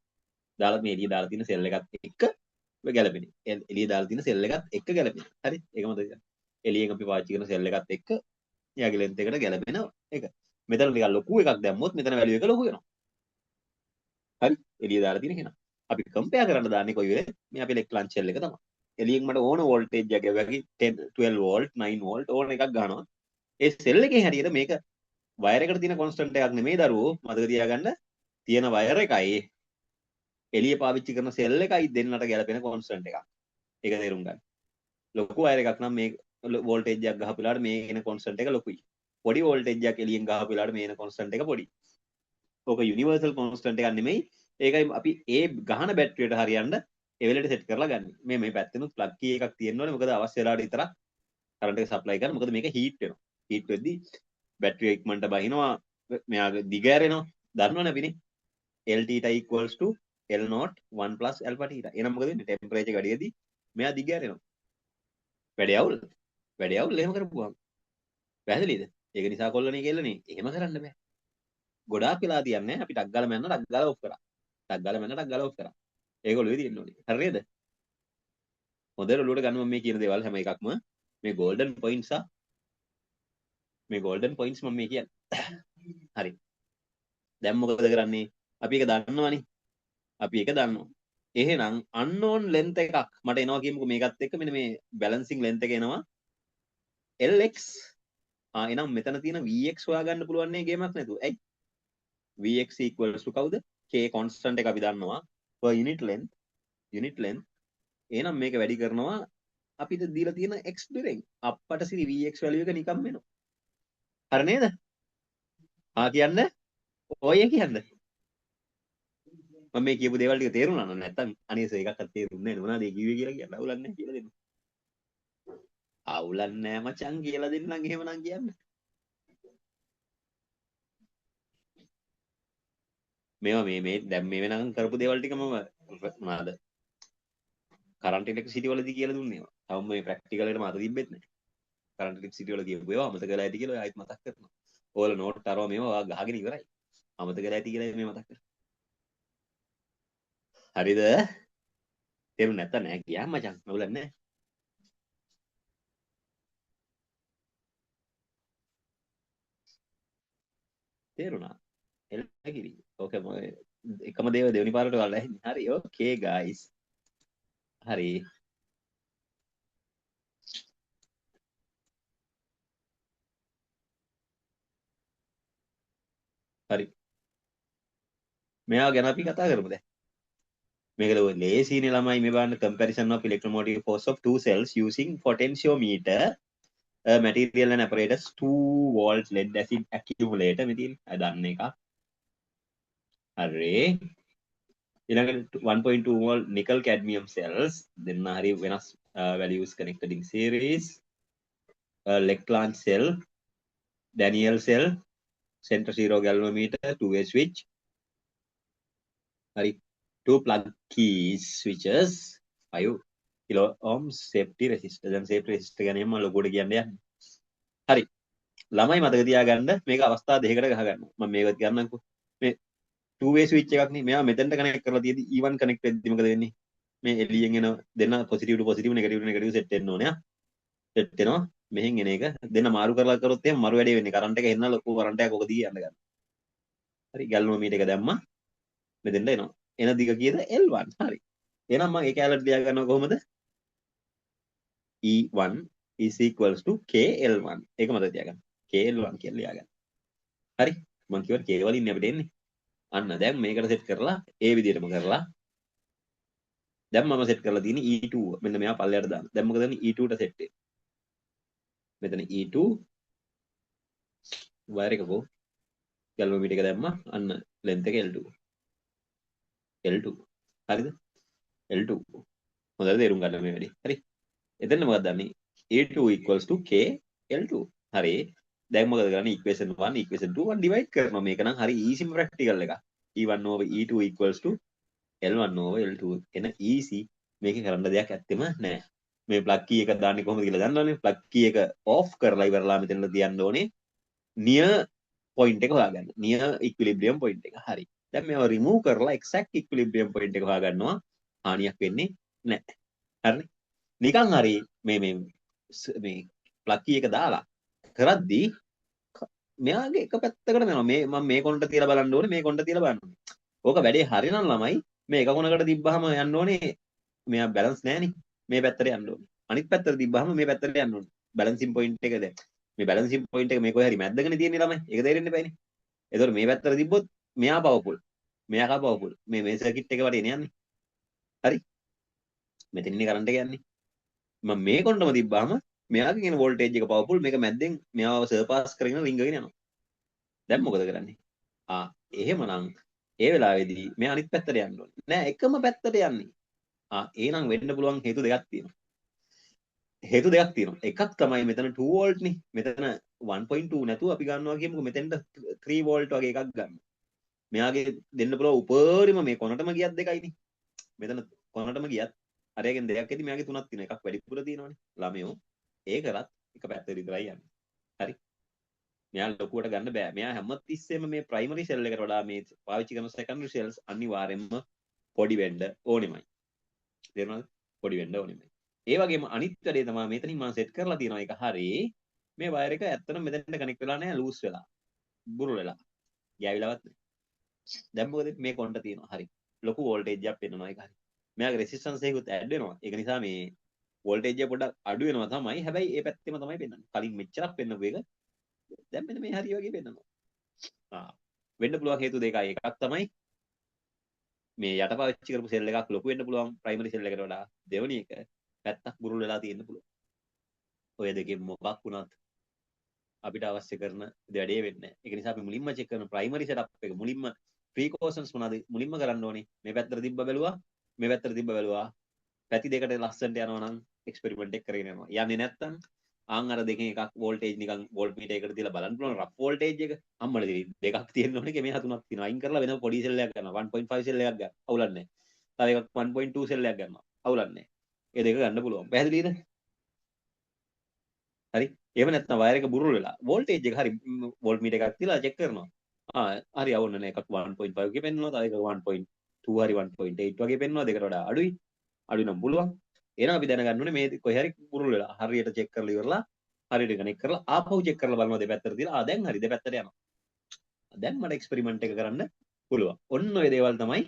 දාලා මේ එළිය දාලා තියෙන සෙල් එකත් එක්ක ගැලපෙන්නේ. එළිය දාලා තියෙන සෙල් එකත් එක්ක ගැලපෙන්නේ. හරි? ඒක මතක ගන්න. එළියෙන් අපි පාවිච්චි කරන සෙල් එකත් එක්ක එයාගේ length එකට ගැලපෙන එක. මෙතන ටිකක් ලොකු එකක් දැම්මොත් මෙතන වැලියු එක ලොකු වෙනවා. හරි? එළිය දාලා තියෙන කෙනා. අපි කම්පෙයාර් කරන්න දාන්නේ කොයි වෙලේ මේ අපේ ලෙක්ලාන්ච් සෙල් එක තමයි. එළියෙන් මට ඕන වෝල්ටේජ් එකක් වගේ 10 12 වෝල්ට් 9 වෝල්ට් ඕන එකක් ගන්නවා. ඒ සෙල් එකේ හැටියට මේක වයර් එකට තියෙන කොන්ස්ටන්ට් එකක් නෙමෙයි දරුවෝ. මතක තියාගන්න තියෙන වයර් එකයි එළිය පාවිච්චි කරන සෙල් එකයි දෙන්නට ගැලපෙන කොන්ස්ටන්ට් එකක්. ඒක තේරුම් ගන්න. ලොකු වයර් එකක් නම් මේ වෝල්ටේජ් එකක් ගහපු වෙලාවට මේ එන කොන්ස්ටන්ට් එක ලොකුයි. පොඩි වෝල්ටේජ් එකක් එළියෙන් ගහපු වෙලාවට මේ එන කොන්ස්ටන්ට් එක පොඩි. ඕක යුනිවර්සල් කොන්ස්ටන්ට් එකක් නෙමෙයි. ඒකයි අපි ඒ ගහන බැටරියට හරියන්න ඒ වෙලෙට සෙට් කරලා ගන්න. මේ පැත්තෙනුත් ප්ලග් කී එකක් තියෙන්න ඕනේ. මොකද අවශ්‍ය වෙලාවට විතරක් කරන්ට් එක සප්ලයි කරන්න. මොකද මේක හීට් වෙනවා. හීට් වෙද්දී බැටරිය ඉක්මනට බහිනවා. මෙයාගේ දිග ඇරෙනවා. දන්නවනේ අපිනේ. LT equals to L naught 1 plus alpha theta. එහෙනම් මොකද වෙන්නේ? ටෙම්පරේචර් එක වැඩිෙද්දී මෙයා දිග ඇරෙනවා. වැඩි අවුල් එහෙම කරපුවාම. පැහැදිලිද? ඒක නිසා කොල්ලනේ කෙල්ලනේ. එහෙම කරන්න බෑ. ගොඩාක් වෙලා තියන්නේ අපි ටක් ගාලා මැන්න ටක් ගාලා ඔෆ් කරා. ටක් ගාලා මැන්න ටක් ගාලා ඔෆ් කරා. ඒගොල්ලෝ වෙදින්න ඕනේ. හරියද? හොඳට ඔළුවට ගන්න මම මේ කියන දේවල් හැම එකක්ම මේ golden points මේ golden points මම මේ කියන්නේ. හරි. දැන් මොකද කරන්නේ? අපි ඒක දන්නවනේ. අපි ඒක දන්නවා. එහෙනම් unknown length එකක් මට එනවා කියමුකෝ මේකත් එක්ක මෙන්න මේ balancing length එක එනවා lx. එහෙනම් මෙතන තියෙන vx හොයාගන්න පුළුවන් නේ ගේමක් නැතුව. ඇයි? vx equals to කවුද? k constant එක අපි දන්නවා per unit length. එහෙනම් මේක වැඩි කරනවා අපිට දීලා තියෙන x දෙරෙන්. අපට සිරි vx value එක නිකම් වෙනවා. හරි නේද? කියන්නේ ඔය කියන්නේ මම මේ කියපු දේවල් ටික තේරුණා නේද? නැත්තම් අනේස එකක්වත් තේරුන්නේ නැහැ. මොනවද ඒ කිව්වේ කියලා කියන්න අවුලක් නැහැ කියලා දෙන්න. අවුලක් නැහැ මචං කියලා දෙන්නම් එහෙමනම් කියන්න. මේවා මේ දැන් මේ වෙනකන් කරපු දේවල් ටික මම මොනවාද? කරන්ට් ඉලෙක්ට්‍රිසිටි වලදී කියලා දුන්නේ ඒවා. තවම මේ ප්‍රැක්ටිකල් එකට මත තිබෙත් නැහැ. කරන්ට් ඉලෙක්ට්‍රිසිටි වල කියපු ඒවා අමතක කරලා ඇති කියලා ආයෙත් මතක් කරනවා. ඕගොල්ලෝ නෝට් අරව මේවා ඔයා ගහගෙන ඉවරයි. අමතක කරලා ඇති කියලා මේ මතක් කරනවා. හරිද? තේරුම් නැත්නම් නෑ ගියා මචං. අවුලක් නැහැ. තේරුණා? එල්ලගිරි. ඕකේ එකම දේව දෙවෙනි පාරට වල ඇහින්නේ. හරි. ඕකේ ගයිස්. හරි. හරි. මෙයා ගැන අපි කතා කරමු දැන්. මේක ලේසිනේ ළමයි මේ බලන්න comparison of electromotive force of two cells using potentiometer material and apparatus 2 volt lead acid accumulator මෙතින් දන්න එක. හරි. ඊළඟට 1.2 volt nickel cadmium cells දෙන්න හරි වෙනස් values connected in series. Leclanch cell, Daniel cell, center zero galvanometer, two-way switch. Hurry. 2 plug keys switches, 5 kilo ohms safety resistor. දැන් safety resistor ගැන මම ලොකුවට කියන්නේ යන්නේ. හරි. ළමයි මතක තියාගන්න මේක අවස්ථා දෙකකට ගහගන්න. මම මේවත් ගන්නම්කෝ. මේ two-way switch එකක් නේ. මෙයා මෙතෙන්ට කනෙක්ට් කරලා තියෙදි E1 කනෙක්ට් වෙද්දි මොකද වෙන්නේ? මේ එළියෙන් එන දෙන්න positive to positive negative to negative set වෙන්න ඕනේ. set වෙනවා. මෙහෙන් එන එක දෙන්න මාරු කරලා කරොත් එහෙනම් මරු වැඩේ වෙන්නේ. කරන්ට් එක එන්න ලොකු කරන්ට් එකක් ඔක දී යන්න ගන්න. හරි. ගැල්වනෝමීටර් එක දැම්මා. මෙතෙන්ට එනවා. එන දිග කීයද? L1. හරි. එහෙනම් මම ඒ කැලට ලියා ගන්නවා කොහොමද? E1 is equals to KL1. ඒක මතක තියාගන්න. KL1 කියලා ලියා ගන්න. හරි. මම කියවන K වලින් අපිට එන්නේ. අන්න දැන් මේකට සෙට් කරලා ඒ විදිහටම කරලා දැන් මම සෙට් කරලා තියෙන්නේ E2. මෙන්න මෙයා පල්ලයට දාන්න. දැන් මොකද වෙන්නේ? E2 ට සෙට් වෙන්නේ. මෙතන E2 වයර් එක කො ගැල්වනෝමීටර් එක දැම්මා. අන්න ලෙන්ත් එක L2. L2. හරිද? L2. හොඳට තේරුම් ගන්න මේ වැඩේ. හරි. එතන මොකක්ද දන්නේ? A2 equals to K L2. හරි. දැන් මොකද කරන්නේ? equation 1 equation 2 1 divide කරනවා. මේක නම් හරි easy practical එක. E1 over E2 equals to L1 over L2 එන easy. මේක කරන්න දෙයක් ඇත්තෙම නැහැ. මේ plug key එක දාන්නේ කොහොමද කියලා දන්නවනේ. plug key එක off කරලා ඉවරලා මෙතන තියන්න ඕනේ. near point එක හොයාගන්න. near equilibrium point එක. හරි. දැන් මේව remove කරලා exact equilibrium point එක හොයාගන්නවා. හානියක් වෙන්නේ නැහැ. හරිනේ? නිකන් හරි මේ plug key එක දාලා කරද්දී මෙයාගේ එක පැත්තකට යනවා. මේ මම මේ කොනට තියලා බලන්න ඕනේ, මේ කොනට තියලා බලන්න ඕනේ. ඕක වැඩේ හරිනම් ළමයි මේ එක කොනකට තිබ්බහම යන්න ඕනේ. මෙයා බැලන්ස් නැහැනේ. මේ පැත්තට යන්න ඕනේ. අනිත් පැත්තට තිබ්බහම මේ පැත්තට යන්න ඕනේ. බැලන්සින් පොයින්ට් එක දැන්. මේ බැලන්සින් පොයින්ට් එක මේ කොහේ හරි මැද්දකනේ තියෙන්නේ ළමයි. ඒක තේරෙන්න බෑනේ. ඒතකොට මේ පැත්තට තිබ්බොත් මෙයා පවර්ෆුල්. මෙයා කා පවර්ෆුල්. මේ සර්කිට් එක වටේ යන්නේ. හරි. මෙතනින්නේ කරන්ට් එක යන්නේ. මම මේ කොනටම තිබ්බහම මෙයාගේ කියන වෝල්ටේජ් එක පවර්ෆුල්. මේක මැද්දෙන් මෙයාව සර්පාස් කරගෙන රින්ගගෙන යනවා. දැන් මොකද කරන්නේ? එහෙමනම් ඒ වෙලාවේදී මෙයා අනිත් පැත්තට යන්න ඕනේ. නෑ එකම පැත්තට යන්නේ. එහෙනම් වෙන්න පුළුවන් හේතු දෙකක් තියෙනවා. එකක් තමයි මෙතන 2 වෝල්ට් නේ. මෙතන 1.2 නැතුව අපි ගන්නවා කියමුකෝ මෙතෙන්ට 3 වෝල්ට් වගේ එකක් ගන්න. මෙයාගේ දෙන්න පුළුවන් උපරිම මේ කොනටම ගියත් දෙකයිනේ. මෙතන කොනටම ගියත් අරයගෙන් දෙකක් ඇති මෙයාගේ තුනක් තියෙනවා. එකක් වැඩිපුර තියෙනවනේ. ළමයෝ ඒ කරත් එක පැත්තට විතරයි යන්නේ. හරි. මෙයා ලොකුවට ගන්න බෑ. මෙයා හැමතිස්සෙම මේ ප්‍රයිමරි සෙල් එකට වඩා මේ පාවිච්චි කරන සෙකන්ඩරි සෙල්ස් අනිවාර්යෙන්ම පොඩි වෙන්න ඕනෙමයි. තේරුණාද? පොඩි වෙන්න ඕනෙමයි. ඒ වගේම අනිත් වැඩේ තමයි මෙතනින් මම සෙට් කරලා තියෙනවා ඒක හරි. මේ වයර් එක ඇත්තටම මෙතනට කනෙක්ට් වෙලා නැහැ, ලූස් වෙලා. බුරුල් වෙලා. ගෑවිලවත් නැහැ. දැන් මොකද මේ කොන්ට තියෙනවා. හරි. ලොකු වෝල්ටේජ් එකක් පෙන්නනවා ඒක හරි. මෙයාගේ රෙසිස්ටන්ස් එකකුත් ඇඩ් වෙනවා. ඒක නිසා මේ වෝල්ටේජ් එක පොඩ්ඩක් අඩු වෙනවා තමයි. හැබැයි ඒ පැත්තෙම තමයි පෙන්නන්නේ. කලින් මෙච්චරක් පෙන්නපු එක දැන් මෙන්න මේ හරිය වගේ පෙන්නනවා. වෙන්න පුළුවන් හේතු දෙකයි. එකක් තමයි මේ යට පාවිච්චි කරපු සෙල් එකක් ලොකු වෙන්න පුළුවන් ප්‍රයිමරි සෙල් එකට වඩා. දෙවෙනි එක පැත්තක් බුරුල් වෙලා තියෙන්න පුළුවන්. ඔය දෙකෙන් මොකක් වුණත් අපිට අවශ්‍ය කරන වැඩේ වෙන්නේ නැහැ. ඒක නිසා අපි මුලින්ම චෙක් කරන ප්‍රයිමරි සෙටප් එක මුලින්ම ප්‍රීකෝෂන්ස් මොනවද මුලින්ම කරන්න ඕනේ. මේ පැත්තට තිබ්බ බැලුවා, මේ පැත්තට තිබ්බ බැලුවා. පැති දෙකට ලස්සනට යනවා නම් එක්ස්පෙරිමන්ට් එක කරගෙන යනවා. යන්නේ නැත්තම් ආන් අර දෙකෙන් එකක් වෝල්ටේජ් නිකන් වෝල්ට් මීටර් එකකට තියලා බලන්න පුළුවන් රෆ් වෝල්ටේජ් එක. අම්මල දෙකක් තියෙන්න ඕනේ. මේ තුනක් තියෙනවා. අයින් කරලා වෙන පොඩි සෙල් එකක් ගන්නවා. 1.5 සෙල් එකක් ගන්න. අවුලක් නැහැ. තව එකක් 1.2 සෙල් එකක් ගන්නවා. අවුලක් නැහැ. ඒ දෙක ගන්න පුළුවන්. පැහැදිලිද? හරි. එහෙම නැත්නම් වයර් එක බුරුල් වෙලා වෝල්ටේජ් එක හරි වෝල්ට් මීටර් එකක් තියලා චෙක් කරනවා. හරි අවුල් නැහැ. එකක් 1.5 ගේ පෙන්නනවා. තව එකක් 1.2 හරි 1.8 වගේ පෙන්නනවා. දෙකට වඩා අඩුයි. අඩු නම් පුළුවන්. එහෙනම් අපි දැනගන්න ඕනේ මේ කොහේ හරි බුරුල් වෙලා හරියට චෙක් කරලා ඉවරලා හරියට කනෙක්ට් කරලා ආපහු චෙක් කරලා බලනවා දෙපැත්තට තියලා දැන් හරි දෙපැත්තට යනවා. දැන් මට එක්ස්පෙරිමන්ට් එක කරන්න පුළුවන්. ඔන්න ඔය දේවල් තමයි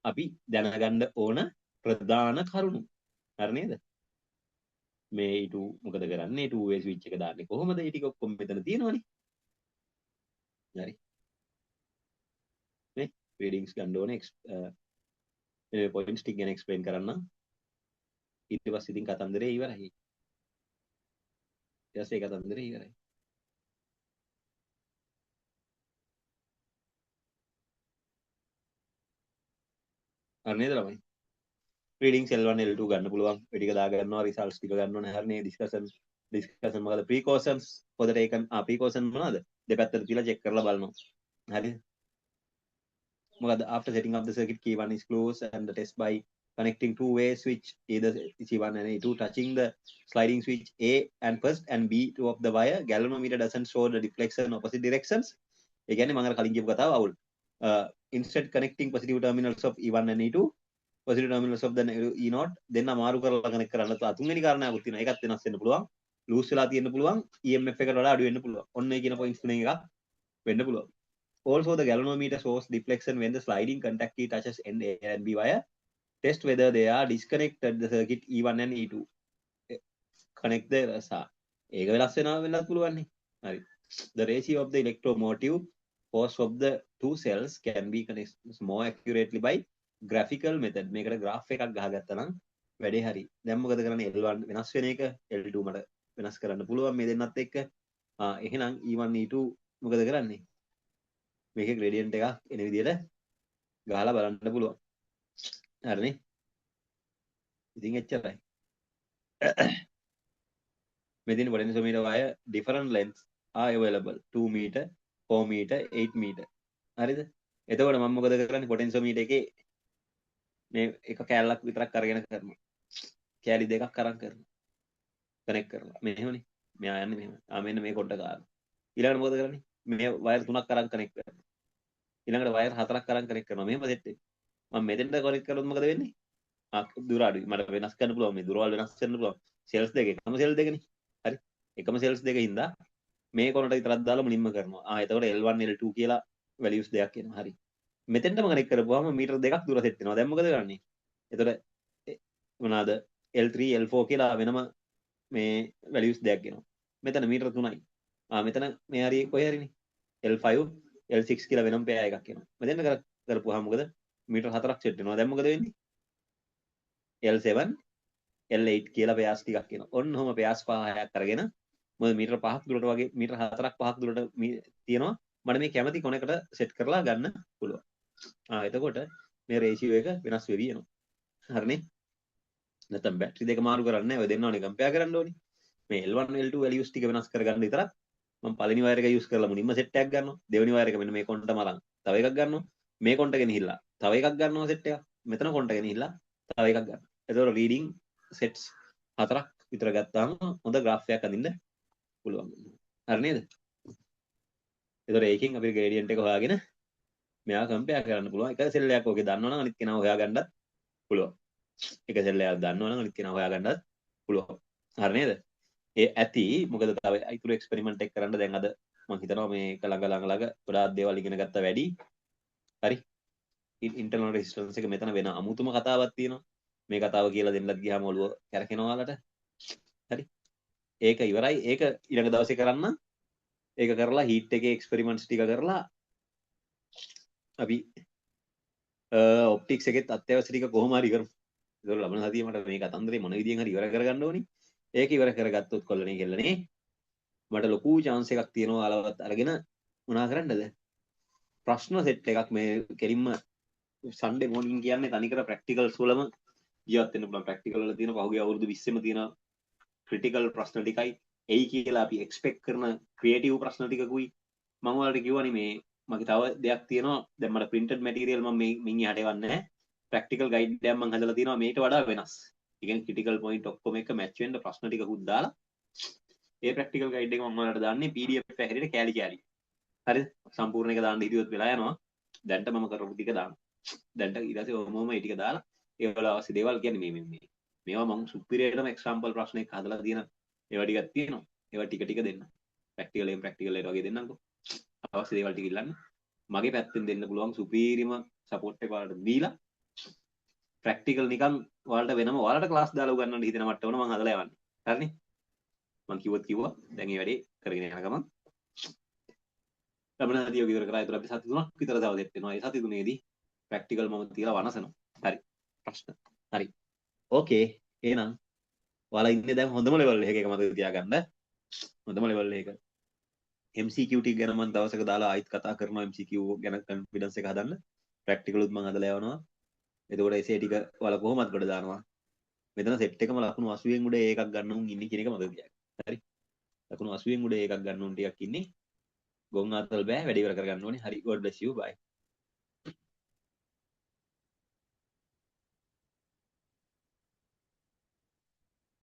අපි දැනගන්න ඕන ප්‍රධාන කරුණු. හරි නේද? මේ ඊට මොකද කරන්නේ? 2 way switch එක දාන්නේ කොහොමද? ඒ ටික ඔක්කොම මෙතන තියෙනවනේ. හරි. මේ රීඩින්ග්ස් ගන්න ඕනේ මේ පොයින්ට්ස් ටික ගැන එක්ස්ප්ලেইন කරන්න. ඊට පස්සේ ඉතින් කතන්දරේ ඉවරයි. ඊට පස්සේ කතන්දරේ ඉවරයි. හරි නේද ළමයි? රීඩින්ග්ස් L1 L2 ගන්න පුළුවන්. ඒ ටික දා ගන්නවා රිසල්ට්ස් ටික ගන්න ඕනේ. හරි නේ? ඩිස්කෂන් මොකද precautions for the taken precaution මොනවාද? දෙපැත්තට තියලා චෙක් කරලා බලනවා. හරිද? මොකද after setting up the circuit key 1 is closed and the test by connecting two-way switch either C1 and A2 touching the sliding switch A and first and B2 of the wire galvanometer doesn't show the deflection opposite directions. ඒ කියන්නේ මම අර කලින් කියපු කතාව අවුල්. Instead connecting positive terminals of E1 and E2 positive terminals of the E0 දෙන්න අමාරු කරලා කනෙක්ට් කරන්න තුන්වෙනි කාරණාවක් තියෙනවා. ඒකත් වෙනස් වෙන්න පුළුවන්. ලූස් වෙලා තියෙන්න පුළුවන්. EMF එකට වඩා අඩු වෙන්න පුළුවන්. ඔන්න ඒ කියන පොයින්ට්ස් තුනෙන් එකක් වෙන්න පුළුවන්. Also, the galvanometer shows deflection when the sliding contact key touches end A and B wire. Test whether they are disconnected the circuit E1 and E2. Connect the රසා. ඒක වෙනස් වෙන්නත් පුළුවන් නේ. හරි. The ratio of the electromotive force of the two cells can be connected more accurately by graphical method. මේකට graph එකක් ගහගත්තා නම් වැඩේ හරි. දැන් මොකද කරන්නේ? L1 වෙනස් වෙන එක L2 මට වෙනස් කරන්න පුළුවන් මේ දෙන්නත් එක්ක. එහෙනම් E1 E2 මොකද කරන්නේ? මේකේ gradient එකක් එන විදිහට ගහලා බලන්න පුළුවන්. හරිනේ. ඉතින් එච්චරයි. මෙදින potentiometer wire different lengths are available 2 meter 4 meter 8 meter. හරිද? එතකොට මම මොකද කරන්නේ? potentiometer එකේ මේ එක කෑල්ලක් විතරක් අරගෙන කරනවා. කෑලි දෙකක් අරන් කරනවා. කනෙක්ට් කරලා. මෙහෙමනේ. මෙයා යන්නේ මෙහෙම. මෙන්න මේ කොට ගන්න. ඊළඟට මොකද කරන්නේ? මේ වයර් තුනක් අරන් කනෙක්ට් කරනවා. ඊළඟට වයර් හතරක් අරන් කනෙක්ට් කරනවා. මෙහෙම සෙට් එක. මම මෙතෙන්ට කනෙක්ට් කරොත් මොකද වෙන්නේ? දුර අඩුයි. මට වෙනස් කරන්න පුළුවන්. මේ දුරවල් වෙනස් කරන්න පුළුවන්. සෙල්ස් දෙක එකම සෙල් දෙකනේ. හරි. එකම සෙල්ස් දෙක හින්දා මේ කොනට විතරක් දාලා මුලින්ම කරනවා. එතකොට L1 L2 කියලා වැලියුස් දෙකක් එනවා. හරි. මෙතෙන්ටම කනෙක්ට් කරපුවාම මීටර දෙකක් දුර සෙට් වෙනවා. දැන් මොකද කරන්නේ? එතකොට මොනවාද? L3 L4 කියලා වෙනම මේ වැලියුස් දෙකක් එනවා. මෙතන මීටර 3යි. මෙතන මේ හරිය කොහේ හරිනේ? L5 L6 කියලා වෙනම පෙයා එකක් එනවා. මෙතෙන්ට කරපුවාම මොකද? මීටර 4ක් සෙට් වෙනවා. දැන් මොකද වෙන්නේ? L7 L8 කියලා පෙයාස් ටිකක් එනවා. ඔන්න ඔහම පෙයාස් 5-6ක් අරගෙන මොකද මීටර 5ක් දුරට වගේ මීටර 4ක් 5ක් දුරට තියෙනවා. මට මේ කැමති කොනකට සෙට් කරලා ගන්න පුළුවන්. එතකොට මේ රේෂියෝ එක වෙනස් වෙවි යනවා. හරිනේ? නැත්නම් බැටරි දෙක මාරු කරන්නේ නැහැ. ඔය දෙන්නවනේ කම්පෙයාර් කරන්න ඕනේ. මේ L1 L2 වැලියුස් ටික වෙනස් කරගන්න විතරක් මම පළවෙනි වයර් එක යූස් කරලා මුලින්ම සෙට් එකක් ගන්නවා. දෙවෙනි වයර් එක මෙන්න මේ කොන්ටම අරන් තව එකක් ගන්නවා. මේ කොන්ට ගෙනහිල්ලා තව එකක් ගන්නවා සෙට් එකක්. මෙතන කොන්ට ගෙනහිල්ලා තව එකක් ගන්නවා. එතකොට රීඩින් සෙට්ස් 4ක් විතර ගත්තාම හොඳ graph එකක් අඳින්න පුළුවන්. හරි නේද? ඒතර ඒකෙන් අපිට gradient එක හොයාගෙන මෙයා කම්පෙයාර් කරන්න පුළුවන්. එක සෙල් එකක් ඔකේ දන්නවනම් අනිත් කෙනා හොයාගන්නත් පුළුවන්. එක සෙල් එකක් දන්නවනම් අනිත් කෙනා හොයාගන්නත් පුළුවන්. හරි නේද? ඒ ඇති මොකද තව ඉතුරු එක්ස්පෙරිමන්ට් එක කරන්න දැන් අද මම හිතනවා මේක ළඟ ගොඩාක් දේවල් ඉගෙන ගත්ත වැඩි. හරි. ඉන්ටර්නල් රෙසිස්ටන්ස් එක මෙතන වෙන අමුතුම කතාවක් තියෙනවා. මේ කතාව කියලා දෙන්නත් ගියාම ඔළුව කැරකෙනවා ඔයාලට. හරි. ඒක ඉවරයි. ඒක ඊළඟ දවසේ කරන්න. ඒක කරලා හීට් එකේ එක්ස්පෙරිමන්ට්ස් ටික කරලා අපි ඔප්ටික්ස් එකෙත් අත්‍යවශ්‍ය ටික කොහොම හරි කරමු. ඒක ලබන සතියේ මට මේ කතන්දරේ මොන විදියෙන් හරි ඉවර කරගන්න ඕනි. ඒක ඉවර කරගත්තොත් කොල්ලනේ කෙල්ලනේ මට ලොකු chance එකක් තියෙනවා අලවත් අරගෙන මොනා කරන්නද? ප්‍රශ්න සෙට් එකක් මේ කෙලින්ම සන්ඩේ මෝර්නින් කියන්නේ තනිකර ප්‍රැක්ටිකල්ස් වලම ජීවත් වෙන්න පුළුවන්. ප්‍රැක්ටිකල් වල තියෙන පහුගිය අවුරුදු 20ෙම තියෙන ක්‍රිටිකල් ප්‍රශ්න ටිකයි එයි කියලා අපි එක්ස්පෙක්ට් කරන ක්‍රියේටිව් ප්‍රශ්න ටිකකුයි මම ඔයාලට කිව්වනේ මේ මගේ තව දෙයක් තියෙනවා. දැන් මට printed material මම මින් යහට එවන්නේ නැහැ. ප්‍රැක්ටිකල් ගයිඩ් එකක් මම හදලා තියෙනවා මේට වඩා වෙනස්. ඒ කියන්නේ ක්‍රිටිකල් පොයින්ට් ඔක්කොම එක මැච් වෙන්න ප්‍රශ්න ටිකකුත් දාලා ඒ ප්‍රැක්ටිකල් ගයිඩ් එක මම ඔයාලට දාන්නේ PDF එක හැටියට කෑලි කෑලි. හරිද? සම්පූර්ණ එක දාන්න හිතුවොත් වෙලා යනවා. දැන්ට මම කරපු ටික දාන්න. දැන්ට ඊට පස්සේ ඔහොමම ඒ ටික දාලා ඒවල අවශ්‍ය දේවල් කියන්නේ මේවා මම සුපිරියටම එක්සැම්පල් ප්‍රශ්න එක හදලා තියෙන ඒවා ටිකක් තියෙනවා. ඒවා ටික ටික දෙන්න. ප්‍රැක්ටිකල් එක වගේ දෙන්නම්කෝ. අවශ්‍ය දේවල් ටික ඉල්ලන්න. මගේ පැත්තෙන් දෙන්න පුළුවන් සුපිරිම සපෝට් එක ඔයාලට දීලා ප්‍රැක්ටිකල් නිකන් ඔයාලට වෙනම ඔයාලට ක්ලාස් දාලා උගන්වන්න හිතෙන මට්ටමන මම හදලා යවන්නේ. හරිනේ? මම කිව්වා දැන් මේ වැඩේ කරගෙන යන ගමන් ලබන සතිය විතර කරා. ඒතර අපි සති 3ක් විතර තව දෙත් වෙනවා. ඒ සති 3ේදී ප්‍රැක්ටිකල් මම තියලා වනසනවා. හරි. ප්‍රශ්න. හරි. ඕකේ. එහෙනම් ඔයාලා ඉන්නේ දැන් හොඳම ලෙවල් එකක මතක තියාගන්න. හොඳම ලෙවල් එක. MCQ ටික ගැන මම දවසක දාලා ආයිත් කතා කරනවා. MCQ ගැන කොන්ෆිඩන්ස් එක හදන්න. ප්‍රැක්ටිකල් උත් මම හදලා යවනවා. එතකොට එසේ ටික ඔයාලා කොහොමද කොට දානවා. මෙතන සෙට් එකම ලකුණු 80න් උඩ එකක් ගන්න උන් ඉන්නේ කියන එක මතක තියාගන්න. හරි. ලකුණු 80න් උඩ එකක් ගන්න උන් ටිකක් ඉන්නේ. ගොන් ආතල් බෑ වැඩි ඉවර කරගන්න ඕනේ. හරි. God bless you. Bye.